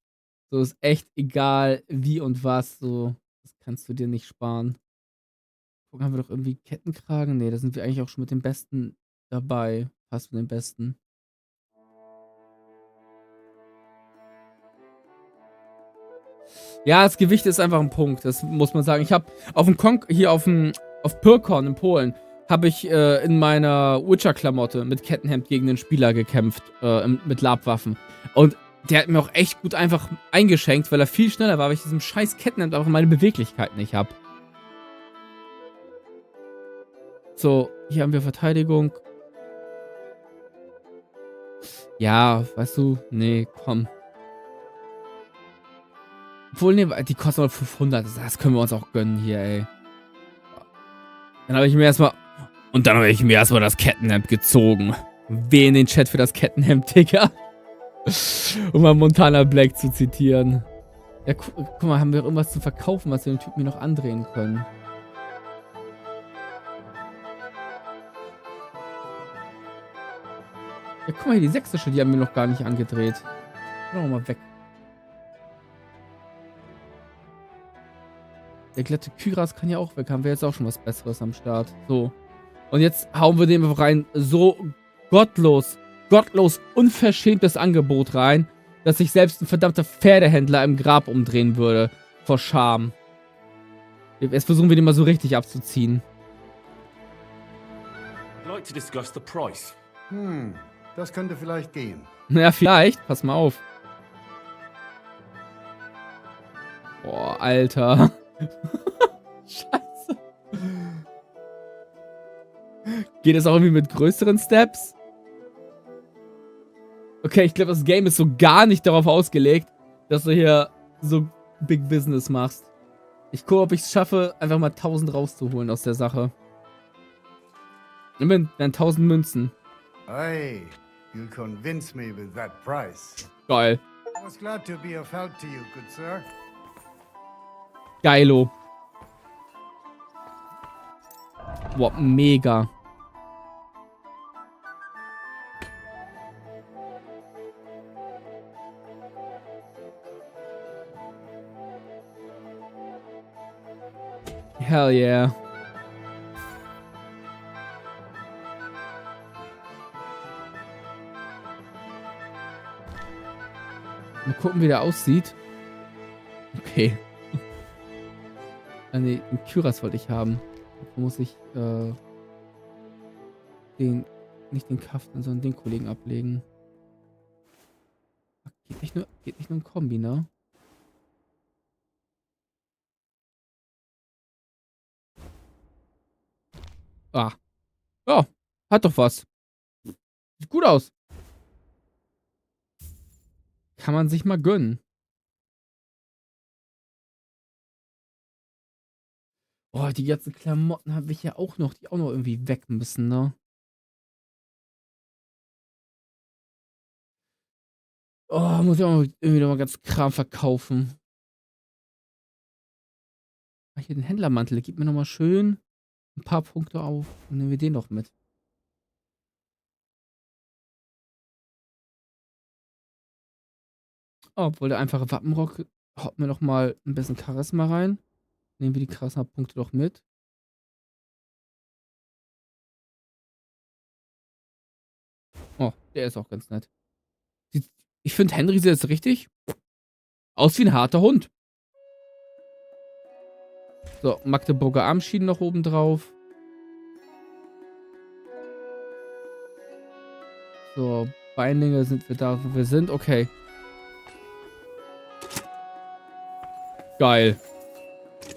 So ist echt egal, wie und was. So, das kannst du dir nicht sparen. Gucken, haben wir doch irgendwie Kettenkragen? Ne, da sind wir eigentlich auch schon mit dem Besten dabei. Fast mit dem Besten. Ja, das Gewicht ist einfach ein Punkt. Das muss man sagen. Ich habe auf Pyrkon in Polen habe ich in meiner Witcher-Klamotte mit Kettenhemd gegen den Spieler gekämpft, mit Labwaffen. Und der hat mir auch echt gut einfach eingeschenkt, weil er viel schneller war, weil ich diesem scheiß Kettenhemd auch meine Beweglichkeit nicht habe. So, hier haben wir Verteidigung. Ja, weißt du, nee, komm. Obwohl, nee, die kosten nur 500. Das können wir uns auch gönnen hier, ey. Dann habe ich mir erstmal das Kettenhemd gezogen. Wen in den Chat für das Kettenhemd, Digga. Um mal Montana Black zu zitieren. Ja, guck mal, haben wir irgendwas zu verkaufen, was wir den Typen hier noch andrehen können? Ja, guck mal hier, die sächsische, die haben wir noch gar nicht angedreht. Geh doch mal weg. Der glatte Kyras kann ja auch weg. Haben wir jetzt auch schon was Besseres am Start. So. Und jetzt hauen wir dem rein so gottlos unverschämtes Angebot rein, dass sich selbst ein verdammter Pferdehändler im Grab umdrehen würde. Vor Scham. Jetzt versuchen wir den mal so richtig abzuziehen. I'd like to discuss the price. Das könnte vielleicht gehen. Naja, vielleicht. Pass mal auf. Boah, Alter. Scheiße. Geht es auch irgendwie mit größeren Steps? Okay, ich glaube, das Game ist so gar nicht darauf ausgelegt, dass du hier so Big Business machst. Ich gucke, ob ich es schaffe, einfach mal 1000 rauszuholen aus der Sache. Immerhin 1000 Münzen. Hey, you convince me with that price. Geil. I was glad to be of help to you, good sir. Geilo. Boah, mega. Hell yeah. Mal gucken, wie der aussieht. Okay. Ah, nee, den Kyras wollte ich haben. Da muss ich nicht den Kaftan, sondern den Kollegen ablegen. Geht nicht nur ein Kombi, ne? Ah. Ja, hat doch was. Sieht gut aus. Kann man sich mal gönnen. Oh, die ganzen Klamotten habe ich ja auch noch, die auch noch irgendwie weg müssen, ne? Oh, muss ich auch irgendwie noch mal ganz Kram verkaufen. Ah, hier den Händlermantel, gib mir noch mal schön ein paar Punkte auf. Dann nehmen wir den noch mit. Oh, obwohl der einfache Wappenrock haut mir noch mal ein bisschen Charisma rein. Nehmen wir die Charisma-Punkte doch mit. Oh, der ist auch ganz nett. Ich finde, Henry sieht jetzt richtig Aus wie ein harter Hund. So, Magdeburger Armschienen noch oben drauf. So, Beinlinge sind wir da, wo wir sind. Okay. Geil.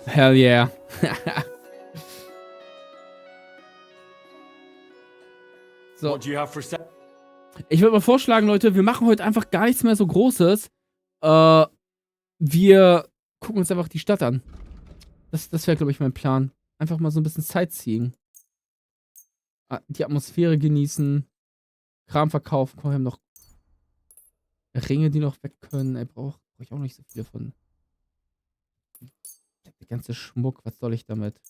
Hell yeah. So. Ich würde mal vorschlagen, Leute, wir machen heute einfach gar nichts mehr so Großes. Wir gucken uns einfach die Stadt an. Das wäre, glaube ich, mein Plan. Einfach mal so ein bisschen Sightseeing. Die Atmosphäre genießen. Kram verkaufen. Komm, wir haben noch Ringe, die noch weg können. Ey, brauch ich auch nicht so viele von. Der ganze Schmuck, was soll ich damit?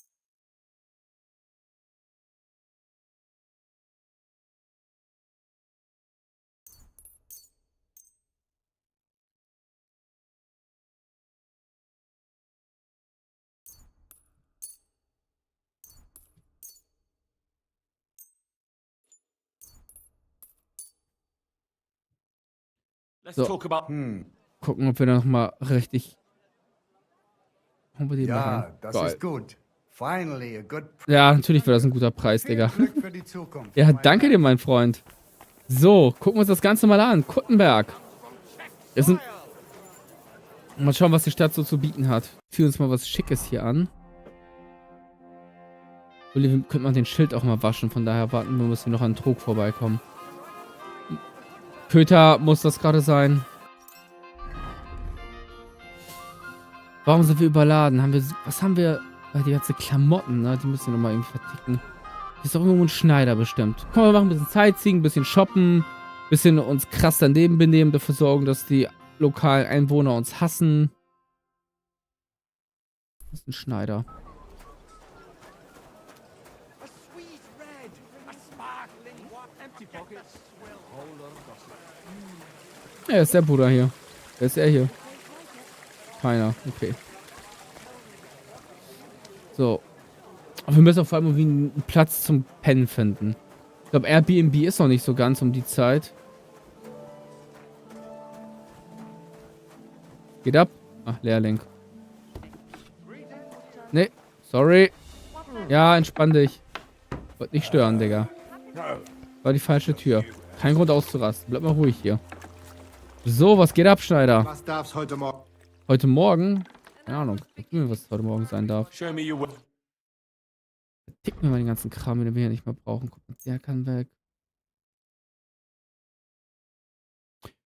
So. Gucken, ob wir da nochmal richtig. Ja, das ist gut. Finally a good Ja, natürlich wäre das ein guter Preis, Digga. für die Zukunft. Ja, danke dir, mein Freund. So, gucken wir uns das Ganze mal an. Kuttenberg. Mal schauen, was die Stadt so zu bieten hat. Führen uns mal was Schickes hier an. Könnte man den Schild auch mal waschen. Von daher warten wir, bis wir noch an Trog vorbeikommen. Köter muss das gerade sein. Warum sind wir überladen? Was haben wir? Die ganzen Klamotten, ne? Die müssen wir nochmal irgendwie verticken. Hier ist doch irgendwo ein Schneider bestimmt. Komm, wir machen ein bisschen Sightseeing, ein bisschen shoppen, ein bisschen uns krass daneben benehmen, dafür sorgen, dass die lokalen Einwohner uns hassen. Das ist ein Schneider. Ja, ist der Bruder hier. Wer ist er hier? Keiner. Okay. So. Aber wir müssen auch vor allem irgendwie einen Platz zum Pennen finden. Ich glaube, Airbnb ist noch nicht so ganz um die Zeit. Geht ab. Ach, Leerling. Nee, sorry. Ja, entspann dich. Wollte nicht stören, Digga. War die falsche Tür. Kein Grund auszurasten. Bleib mal ruhig hier. So, was geht ab, Schneider? Was darf's heute Morgen? Heute Morgen? Keine Ahnung. Was heute Morgen sein darf. Tick mir mal den ganzen Kram, den wir hier nicht mehr brauchen. Guck mal, der kann weg.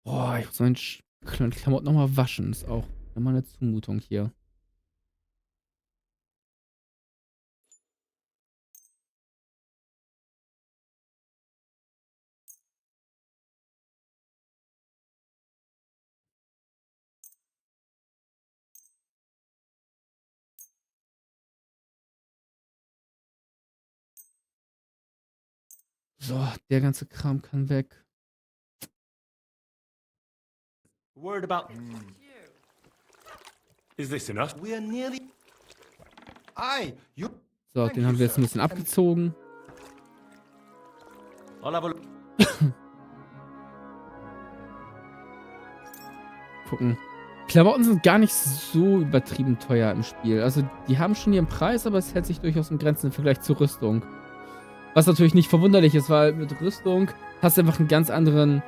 Boah, ich muss meinen Klamotten nochmal waschen. Ist auch nochmal eine Zumutung hier. So, der ganze Kram kann weg. Word about. Is this enough? We're nearly. Aye, you. So, den haben wir jetzt ein bisschen abgezogen. Gucken. Klamotten sind gar nicht so übertrieben teuer im Spiel. Also, die haben schon ihren Preis, aber es hält sich durchaus in Grenzen im Vergleich zur Rüstung. Was natürlich nicht verwunderlich ist, weil mit Rüstung hast du einfach einen ganz anderen...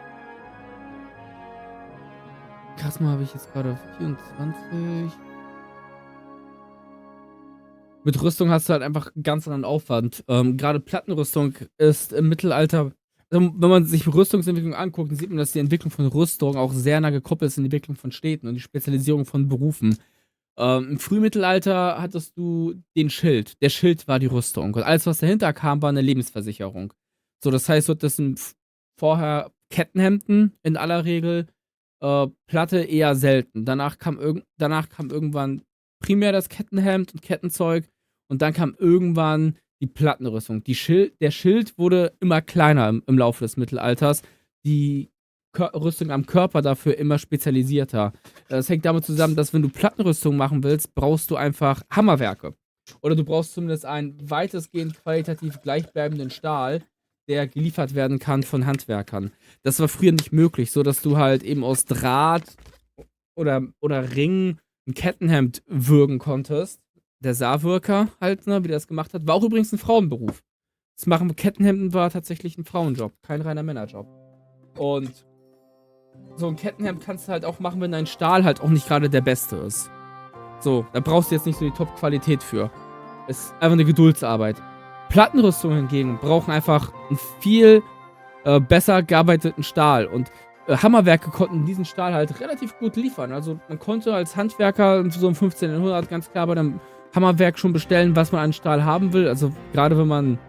Krass, mal habe ich jetzt gerade 24. Mit Rüstung hast du halt einfach einen ganz anderen Aufwand. Gerade Plattenrüstung ist im Mittelalter... Also wenn man sich Rüstungsentwicklung anguckt, dann sieht man, dass die Entwicklung von Rüstung auch sehr nah gekoppelt ist in die Entwicklung von Städten und die Spezialisierung von Berufen. Im Frühmittelalter hattest du den Schild. Der Schild war die Rüstung. Und alles, was dahinter kam, war eine Lebensversicherung. So, das heißt, das sind vorher Kettenhemden in aller Regel, Platte eher selten. Danach kam irgendwann primär das Kettenhemd und Kettenzeug und dann kam irgendwann die Plattenrüstung. Der Schild wurde immer kleiner im Laufe des Mittelalters. Die Rüstung am Körper dafür immer spezialisierter. Das hängt damit zusammen, dass wenn du Plattenrüstung machen willst, brauchst du einfach Hammerwerke. Oder du brauchst zumindest einen weitestgehend qualitativ gleichbleibenden Stahl, der geliefert werden kann von Handwerkern. Das war früher nicht möglich, so dass du halt eben aus Draht oder Ring ein Kettenhemd würgen konntest, der Saarwirker halt, ne, wie der das gemacht hat, war auch übrigens ein Frauenberuf. Das Machen mit Kettenhemden war tatsächlich ein Frauenjob, kein reiner Männerjob. Und so ein Kettenhemd kannst du halt auch machen, wenn dein Stahl halt auch nicht gerade der beste ist. So, da brauchst du jetzt nicht so die Top-Qualität für. Ist einfach eine Geduldsarbeit. Plattenrüstungen hingegen brauchen einfach einen viel besser gearbeiteten Stahl. Und Hammerwerke konnten diesen Stahl halt relativ gut liefern. Also man konnte als Handwerker so im 15. Jahrhundert ganz klar bei einem Hammerwerk schon bestellen, was man an Stahl haben will. Also gerade wenn man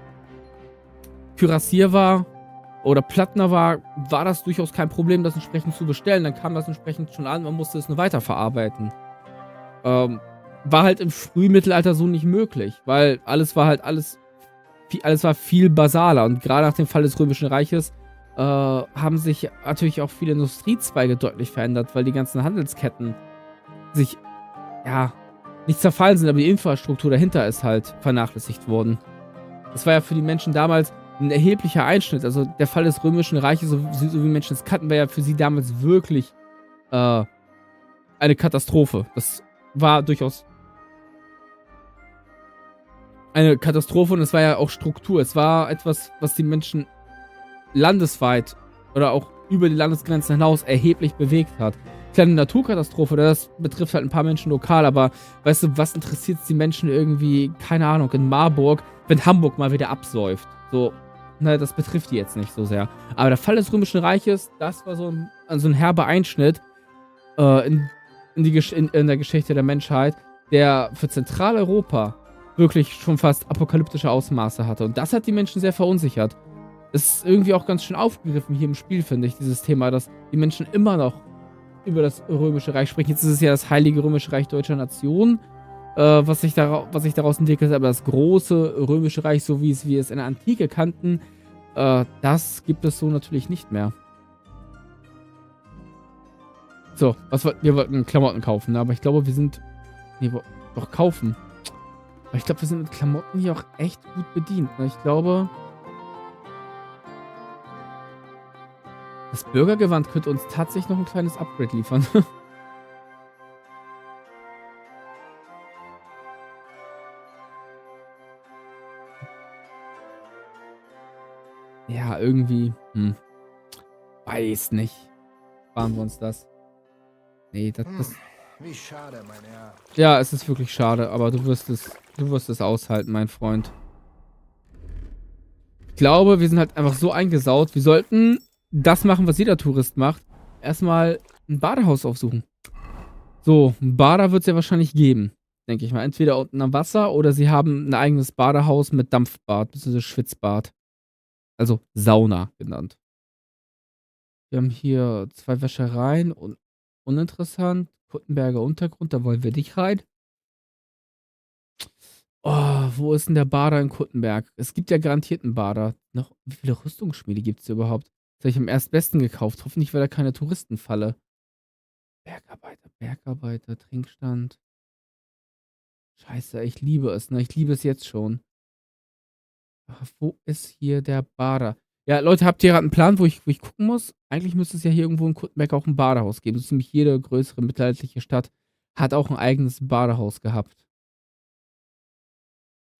Kürassier war oder Plattner war das durchaus kein Problem, das entsprechend zu bestellen. Dann kam das entsprechend schon an, man musste es nur weiterverarbeiten. War halt im Frühmittelalter so nicht möglich, weil alles war viel basaler. Und gerade nach dem Fall des Römischen Reiches haben sich natürlich auch viele Industriezweige deutlich verändert, weil die ganzen Handelsketten sich, ja, nicht zerfallen sind, aber die Infrastruktur dahinter ist halt vernachlässigt worden. Das war ja für die Menschen damals ein erheblicher Einschnitt. Also der Fall des Römischen Reiches, so wie Menschen es kannten, war ja für sie damals wirklich eine Katastrophe. Das war durchaus eine Katastrophe und es war ja auch Struktur. Es war etwas, was die Menschen landesweit oder auch über die Landesgrenzen hinaus erheblich bewegt hat. Kleine Naturkatastrophe, das betrifft halt ein paar Menschen lokal, aber weißt du, was interessiert die Menschen irgendwie, keine Ahnung, in Marburg, wenn Hamburg mal wieder absäuft? So, ne, das betrifft die jetzt nicht so sehr. Aber der Fall des Römischen Reiches, das war so ein herber Einschnitt in der Geschichte der Menschheit, der für Zentraleuropa wirklich schon fast apokalyptische Ausmaße hatte. Und das hat die Menschen sehr verunsichert. Das ist irgendwie auch ganz schön aufgegriffen hier im Spiel, finde ich, dieses Thema, dass die Menschen immer noch über das Römische Reich sprechen. Jetzt ist es ja das Heilige Römische Reich deutscher Nation, was sich daraus entwickelt hat. Aber das große Römische Reich, so wie wir es in der Antike kannten, das gibt es so natürlich nicht mehr. So, wir wollten Klamotten kaufen, ne? Aber ich glaube, wir sind... Nee, doch kaufen. Aber ich glaube, wir sind mit Klamotten hier auch echt gut bedient, ne? Ich glaube... Das Bürgergewand könnte uns tatsächlich noch ein kleines Upgrade liefern. Ja, irgendwie... Weiß nicht. Sparen wir uns das. Nee, das... Wie schade, mein Herr. Ja, es ist wirklich schade, aber du wirst es aushalten, mein Freund. Ich glaube, wir sind halt einfach so eingesaut. Wir sollten das machen, was jeder Tourist macht. Erstmal ein Badehaus aufsuchen. So, ein Bader wird es ja wahrscheinlich geben, denke ich mal. Entweder unten am Wasser oder sie haben ein eigenes Badehaus mit Dampfbad, bzw. Schwitzbad. Also Sauna genannt. Wir haben hier 2 Wäschereien und uninteressant. Kuttenberger Untergrund, da wollen wir nicht rein. Oh, wo ist denn der Bader in Kuttenberg? Es gibt ja garantiert einen Bader. Wie viele Rüstungsschmiede gibt es überhaupt? Das habe ich am erstbesten gekauft. Hoffentlich war da keine Touristenfalle. Bergarbeiter, Trinkstand. Scheiße, ich liebe es, ne? Ich liebe es jetzt schon. Ach, wo ist hier der Bader? Ja, Leute, habt ihr gerade einen Plan, wo ich gucken muss? Eigentlich müsste es ja hier irgendwo in Kuttenberg auch ein Badehaus geben. So ziemlich jede größere mittelalterliche Stadt hat auch ein eigenes Badehaus gehabt.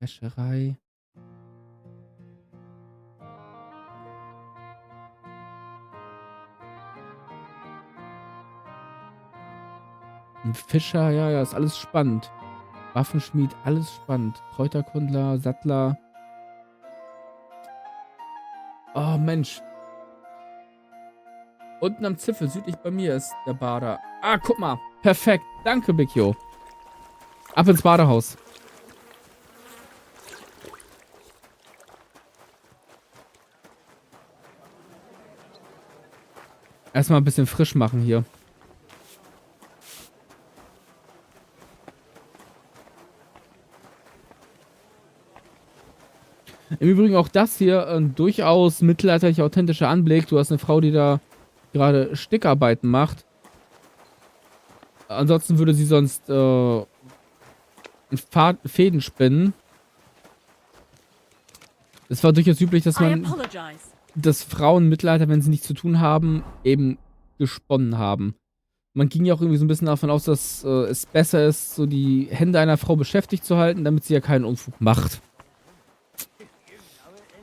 Wäscherei. Ein Fischer, ja, ist alles spannend. Waffenschmied, alles spannend. Kräuterkundler, Sattler. Oh, Mensch. Unten am Zipfel, südlich bei mir, ist der Bader. Ah, guck mal. Perfekt. Danke, Big Jo. Ab ins Badehaus. Erstmal ein bisschen frisch machen hier. Im Übrigen auch das hier ein durchaus mittelalterlich authentischer Anblick. Du hast eine Frau, die da gerade Stickarbeiten macht. Ansonsten würde sie sonst Fäden spinnen. Es war durchaus üblich, dass Frauen im Mittelalter, wenn sie nichts zu tun haben, eben gesponnen haben. Man ging ja auch irgendwie so ein bisschen davon aus, dass es besser ist, so die Hände einer Frau beschäftigt zu halten, damit sie ja keinen Unfug macht.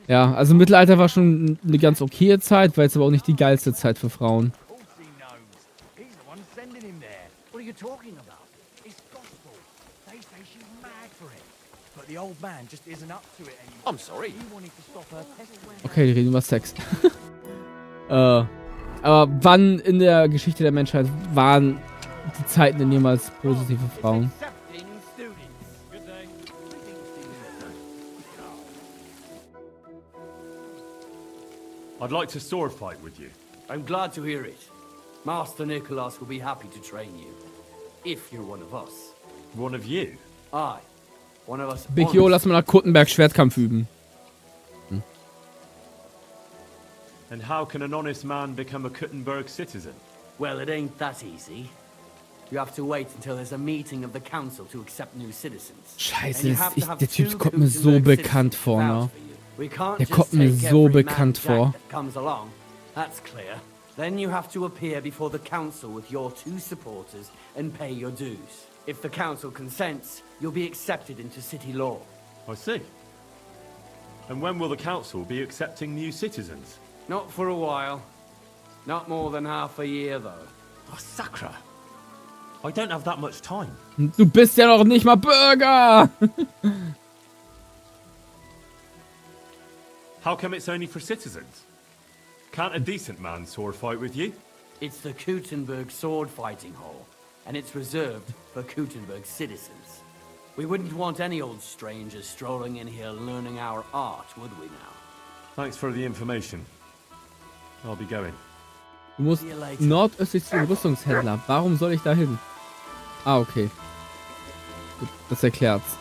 Ja, also Mittelalter war schon eine ganz okaye Zeit, war jetzt aber auch nicht die geilste Zeit für Frauen. Okay, die reden über Sex. Aber wann in der Geschichte der Menschheit waren die Zeiten denn jemals positiv für Frauen? I'd like to sword fight with you. I'm glad to hear it. Master Nicholas will be happy to train you. If you're one of us. One of you? Aye. One of us. Big Jo, lass mal nach KUTTENBERG Schwertkampf üben. And how can an honest man become a KUTTENBERG citizen? Well, it ain't that easy. You have to wait until there's a meeting of the council to accept new citizens. Scheiße, der Typ kommt mir so bekannt vor, ne? Der kommt mir so bekannt vor. That's clear. Then you have to appear before the council with your 2 supporters and pay your dues. If the council consents, you'll be accepted into city law. I see. And when will the council be accepting new citizens? Not for a while. Not more than half a year, though. Oh, Sakra. I don't have that much time. Du bist ja noch nicht mal Bürger! How come it's only for citizens? Can't a decent man sword fight with you? It's the KUTTENBERG sword fighting hall, and it's reserved for KUTTENBERG citizens. We wouldn't want any old strangers strolling in here learning our art, would we now? Thanks for the information. I'll be going. Du musst nordöstlich zum Rüstungshändler. Warum soll ich da hin? Ah, okay. Gut, das erklärt's.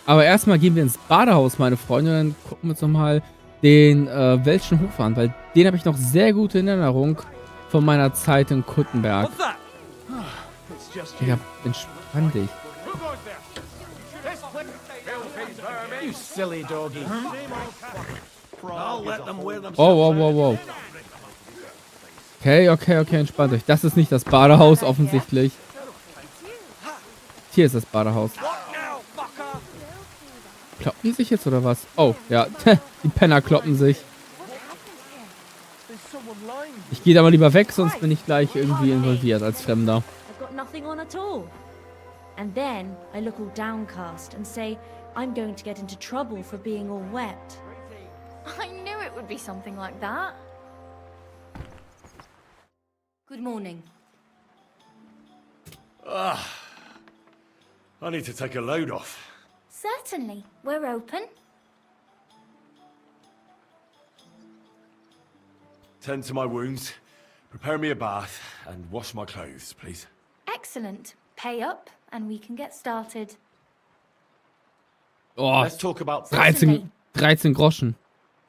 Aber erstmal gehen wir ins Badehaus, meine Freunde, und dann gucken wir uns nochmal den Welschen Hof an, weil den habe ich noch sehr gut in Erinnerung von meiner Zeit in KUTTENBERG. Ja, entspann dich. You silly doggy. Wow. Okay, entspannt euch. Das ist nicht das Badehaus, offensichtlich. Hier ist das Badehaus. Kloppen die sich jetzt oder was? Oh, ja. Die Penner kloppen sich. Ich gehe da mal lieber weg, sonst bin ich gleich irgendwie involviert als Fremder. I've got nothing on at all. And then I look all downcast and say I'm going to get into trouble for being all wet. I knew it would be something like that. Good morning. I need to take a load off. Certainly. We're open. Tend to my wounds, prepare me a bath, and wash my clothes, please. Excellent. Pay up and we can get started. Oh, Let's talk about 13 Groschen.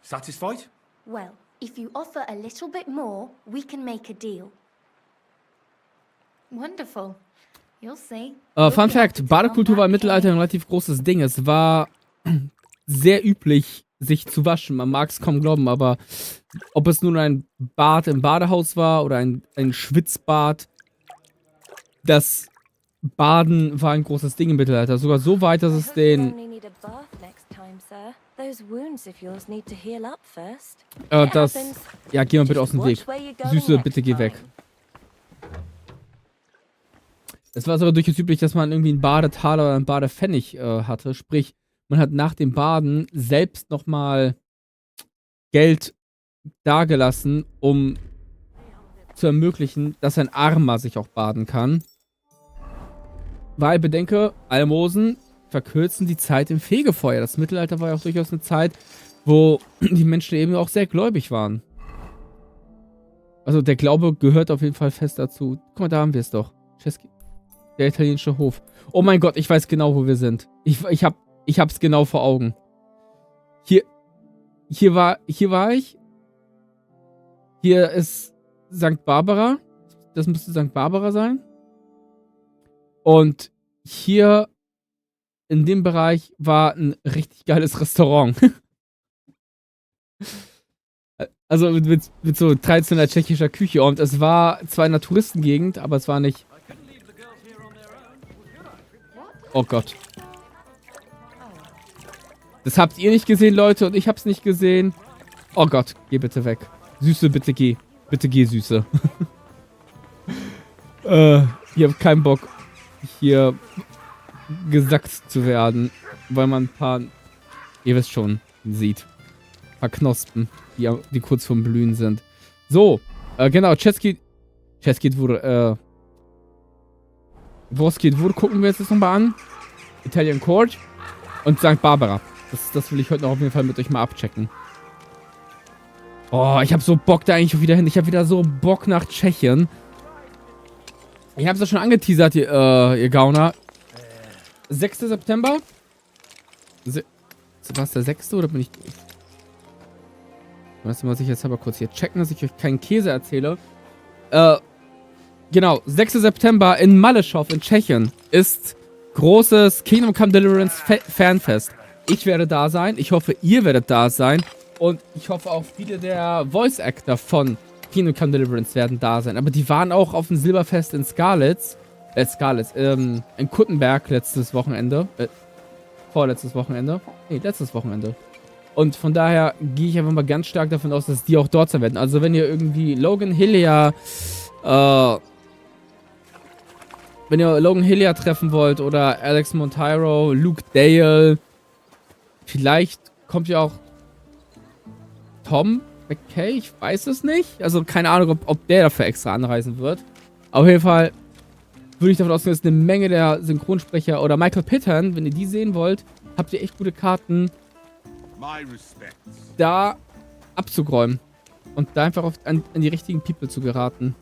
Satisfied? Well, if you offer a little bit more, we can make a deal. Wonderful. You'll see. Fun Fact, Badekultur war im Mittelalter ein relativ großes Ding. Es war sehr üblich, sich zu waschen. Man mag es kaum glauben, aber ob es nun ein Bad im Badehaus war oder ein Schwitzbad, das Baden war ein großes Ding im Mittelalter. Sogar so weit, dass es den... Ja, geh mal bitte aus dem Weg. Süße, bitte geh weg. Es war sogar durchaus üblich, dass man irgendwie einen Badetaler oder einen Badepfennig hatte. Sprich, man hat nach dem Baden selbst nochmal Geld dagelassen, um zu ermöglichen, dass ein Armer sich auch baden kann. Weil, bedenke, Almosen verkürzen die Zeit im Fegefeuer. Das Mittelalter war ja auch durchaus eine Zeit, wo die Menschen eben auch sehr gläubig waren. Also der Glaube gehört auf jeden Fall fest dazu. Guck mal, da haben wir es doch. Der italienische Hof. Oh mein Gott, ich weiß genau, wo wir sind. Ich hab's genau vor Augen. Hier war ich. Hier ist St. Barbara. Das müsste St. Barbara sein. Und hier in dem Bereich war ein richtig geiles Restaurant. Also mit so traditioneller tschechischer Küche. Und es war zwar in einer Touristengegend, aber es war nicht Oh Gott. Das habt ihr nicht gesehen, Leute, und ich hab's nicht gesehen. Oh Gott, geh bitte weg. Süße, bitte geh. Bitte geh, Süße. Ich hab keinen Bock, hier gesackt zu werden, weil man ein paar, ihr wisst schon, sieht. Ein paar Knospen, die kurz vorm Blühen sind. So, genau, Chesky wurde, gucken wir jetzt nochmal an. Italian Court und St. Barbara. Das will ich heute noch auf jeden Fall mit euch mal abchecken. Oh, ich habe so Bock da eigentlich wieder hin. Ich habe wieder so Bock nach Tschechien. Ich habe es ja schon angeteasert, ihr Gauner. 6. September? War es der 6. oder bin ich... Weißt du, was ich jetzt aber kurz hier checken, dass ich euch keinen Käse erzähle. Genau, 6. September in Maleschow in Tschechien ist großes Kingdom Come Deliverance Fanfest. Ich werde da sein. Ich hoffe, ihr werdet da sein. Und ich hoffe auch, viele der Voice Actor von Kingdom Come Deliverance werden da sein. Aber die waren auch auf dem Silberfest in in Kuttenberg letztes Wochenende. Vorletztes Wochenende. Nee, letztes Wochenende. Und von daher gehe ich einfach mal ganz stark davon aus, dass die auch dort sein werden. Also wenn ihr irgendwie Logan Hillier treffen wollt oder Alex Monteiro, Luke Dale, vielleicht kommt ja auch Tom McKay, ich weiß es nicht. Also keine Ahnung, ob der dafür extra anreisen wird. Auf jeden Fall würde ich davon ausgehen, dass eine Menge der Synchronsprecher oder Michael Pittern, wenn ihr die sehen wollt, habt ihr echt gute Karten, da abzuräumen. Und da einfach an die richtigen People zu geraten.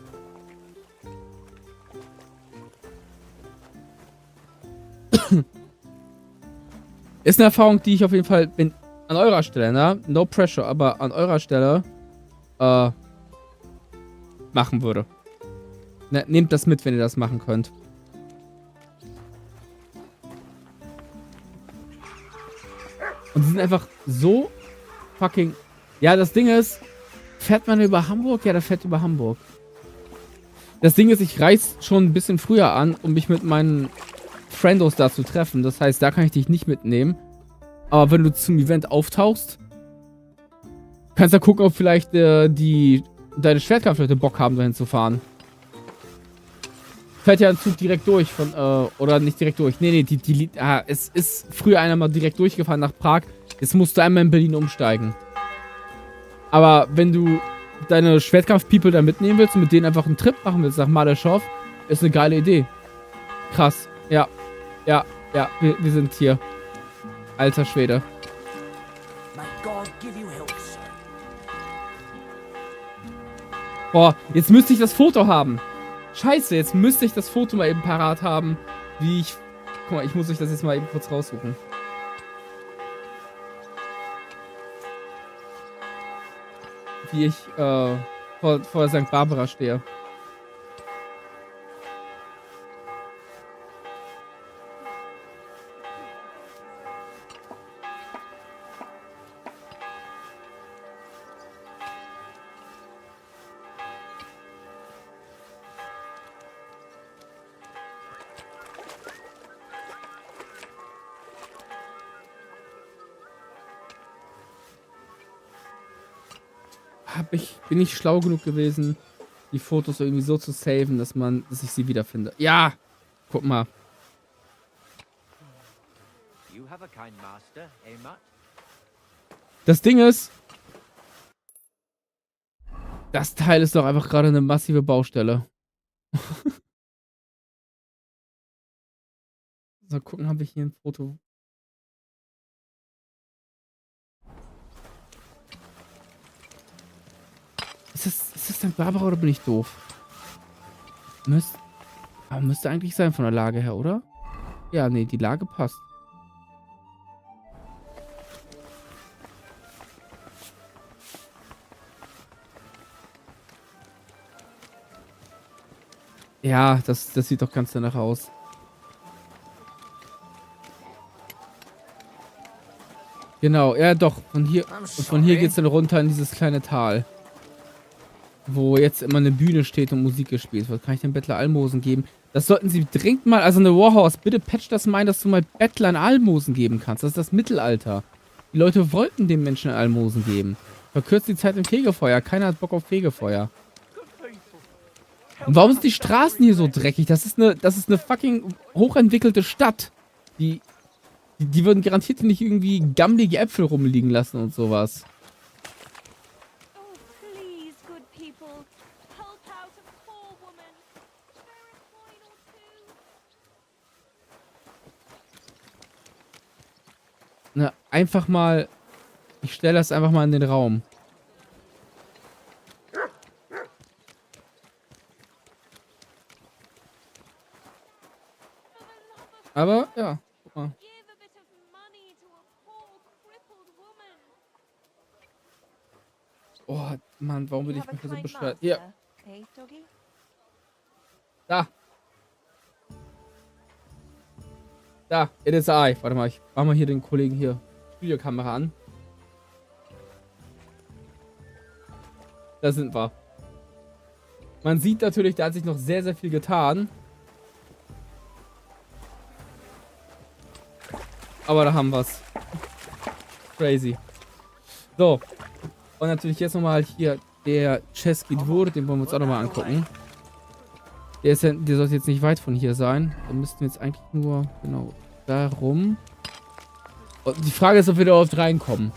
Ist eine Erfahrung, die ich auf jeden Fall an eurer Stelle, ne? No pressure, aber an eurer Stelle machen würde. Ne, nehmt das mit, wenn ihr das machen könnt. Und die sind einfach so fucking... Ja, das Ding ist, fährt man über Hamburg? Ja, der fährt über Hamburg. Das Ding ist, ich reise schon ein bisschen früher an, um mich mit meinen Friendos da zu treffen. Das heißt, da kann ich dich nicht mitnehmen. Aber wenn du zum Event auftauchst, kannst du gucken, ob vielleicht deine Schwertkampfleute Bock haben, dahin zu fahren. Fährt ja ein Zug direkt durch von, oder nicht direkt durch. Nee, es ist früher einer mal direkt durchgefahren nach Prag. Jetzt musst du einmal in Berlin umsteigen. Aber wenn du deine Schwertkampf-People da mitnehmen willst und mit denen einfach einen Trip machen willst nach Maleschow, ist eine geile Idee. Krass. Ja. Ja, wir sind hier. Alter Schwede. Boah, jetzt müsste ich das Foto haben. Scheiße, jetzt müsste ich das Foto mal eben parat haben, wie ich... Guck mal, ich muss euch das jetzt mal eben kurz raussuchen. Wie ich vor St. Barbara stehe. Bin ich schlau genug gewesen, die Fotos irgendwie so zu saven, dass ich sie wiederfinde. Ja! Guck mal. Das Ding ist, das Teil ist doch einfach gerade eine massive Baustelle. So, gucken, habe ich hier ein Foto. Ist das St. Barbara oder bin ich doof? Müsste eigentlich sein von der Lage her, oder? Ja, nee, die Lage passt. Ja, das sieht doch ganz danach aus. Genau, ja doch. Von hier geht's dann runter in dieses kleine Tal. Wo jetzt immer eine Bühne steht und Musik gespielt wird. Kann ich dem Bettler Almosen geben? Das sollten sie dringend mal, also eine Warhorse, bitte patch das mal ein, dass du mal Bettlern Almosen geben kannst. Das ist das Mittelalter. Die Leute wollten den Menschen Almosen geben. Verkürzt die Zeit im Fegefeuer. Keiner hat Bock auf Fegefeuer. Und warum sind die Straßen hier so dreckig? Das ist eine fucking hochentwickelte Stadt. Die würden garantiert nicht irgendwie gammelige Äpfel rumliegen lassen und sowas. Na, einfach mal... Ich stelle das einfach mal in den Raum. Aber, ja, guck mal. Oh, Mann, warum bin ich mich so bescheuert? Hier. Da. Da, it is I. Warte mal, ich mach mal hier den Kollegen hier Studiokamera an. Da sind wir. Man sieht natürlich, da hat sich noch sehr, sehr viel getan. Aber da haben wir's. Crazy. So. Und natürlich jetzt nochmal hier der Chess-Dwur, den wollen wir uns auch nochmal angucken. Der sollte jetzt nicht weit von hier sein. Da müssten wir jetzt eigentlich nur, genau, da rum. Und die Frage ist, ob wir da überhaupt reinkommen.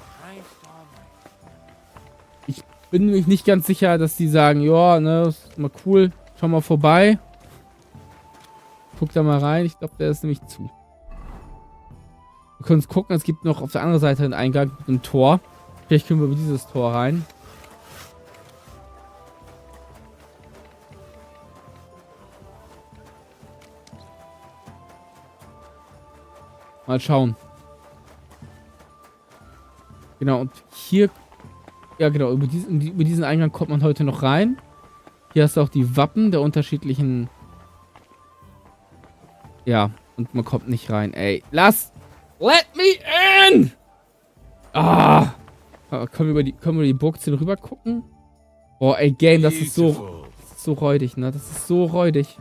Ich bin nämlich nicht ganz sicher, dass die sagen, ja, ne, ist mal cool, schau mal vorbei. Guck da mal rein, ich glaube, der ist nämlich zu. Wir können uns gucken, es gibt noch auf der anderen Seite einen Eingang mit einem Tor. Vielleicht können wir über dieses Tor rein. Mal schauen. Genau, und hier... Ja, genau, über diesen Eingang kommt man heute noch rein. Hier hast du auch die Wappen der unterschiedlichen... Ja, und man kommt nicht rein. Ey, lass! Let me in! Ah! Können wir über die Burgzähne rüber gucken? Boah, ey, Game, das ist so räudig, ne? Das ist so räudig.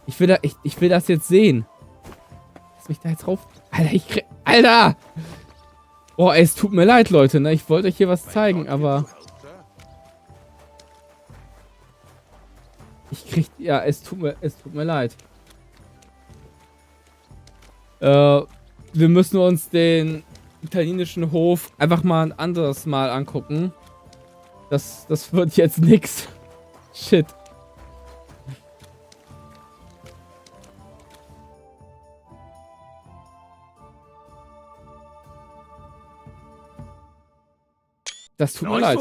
Ich will das jetzt sehen. Lass mich da jetzt rauf... Alter, Alter! Boah, ey, es tut mir leid, Leute, ne? Ich wollte euch hier was zeigen, aber... Ja, es tut mir leid. Wir müssen uns den italienischen Hof einfach mal ein anderes Mal angucken. Das wird jetzt nix. Shit. Das tut mir leid.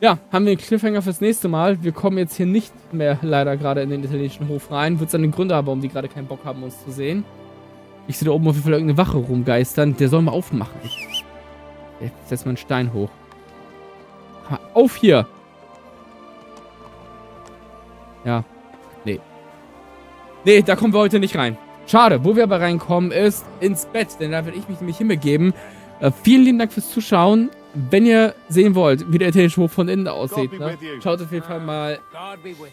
Ja, haben wir den Cliffhanger fürs nächste Mal. Wir kommen jetzt hier nicht mehr leider gerade in den italienischen Hof rein. Wird seine Gründe haben, warum die gerade keinen Bock haben, uns zu sehen. Ich sehe da oben auf jeden Fall irgendeine Wache rumgeistern. Der soll mal aufmachen. Jetzt setzt mal einen Stein hoch. Ha, auf hier! Ja. Nee. Nee, da kommen wir heute nicht rein. Schade. Wo wir aber reinkommen, ist ins Bett. Denn da werde ich mich nämlich hinbegeben. Vielen lieben Dank fürs Zuschauen. Wenn ihr sehen wollt, wie der italienische Hof von innen aussieht, ne, schaut auf jeden Fall mal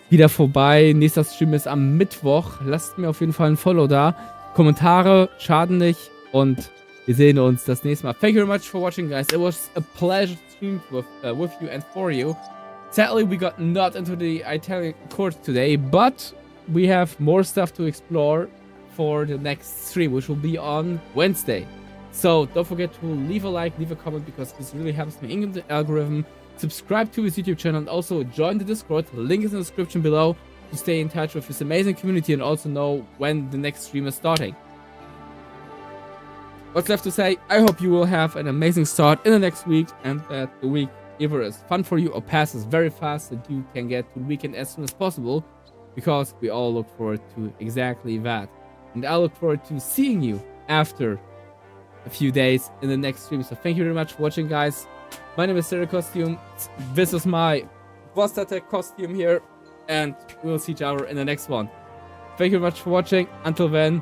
wieder vorbei. Nächster Stream ist am Mittwoch. Lasst mir auf jeden Fall ein Follow da. Kommentare schaden nicht. Und wir sehen uns das nächste Mal. Thank you very much for watching, guys. It was a pleasure to stream with you and for you. Sadly, we got not into the Italian court today, but we have more stuff to explore for the next stream, which will be on Wednesday. So don't forget to leave a like, leave a comment, because this really helps me in the algorithm. Subscribe to his YouTube channel and also join the Discord. The link is in the description below to stay in touch with this amazing community and also know when the next stream is starting. What's left to say? I hope you will have an amazing start in the next week and that the week either is fun for you or passes very fast and you can get to the weekend as soon as possible, because we all look forward to exactly that. And I look forward to seeing you after a few days in the next stream. So thank you very much for watching, guys. My name is Starion. This is my Vostatec costume here, and we will see each other in the next one. Thank you very much for watching. Until then,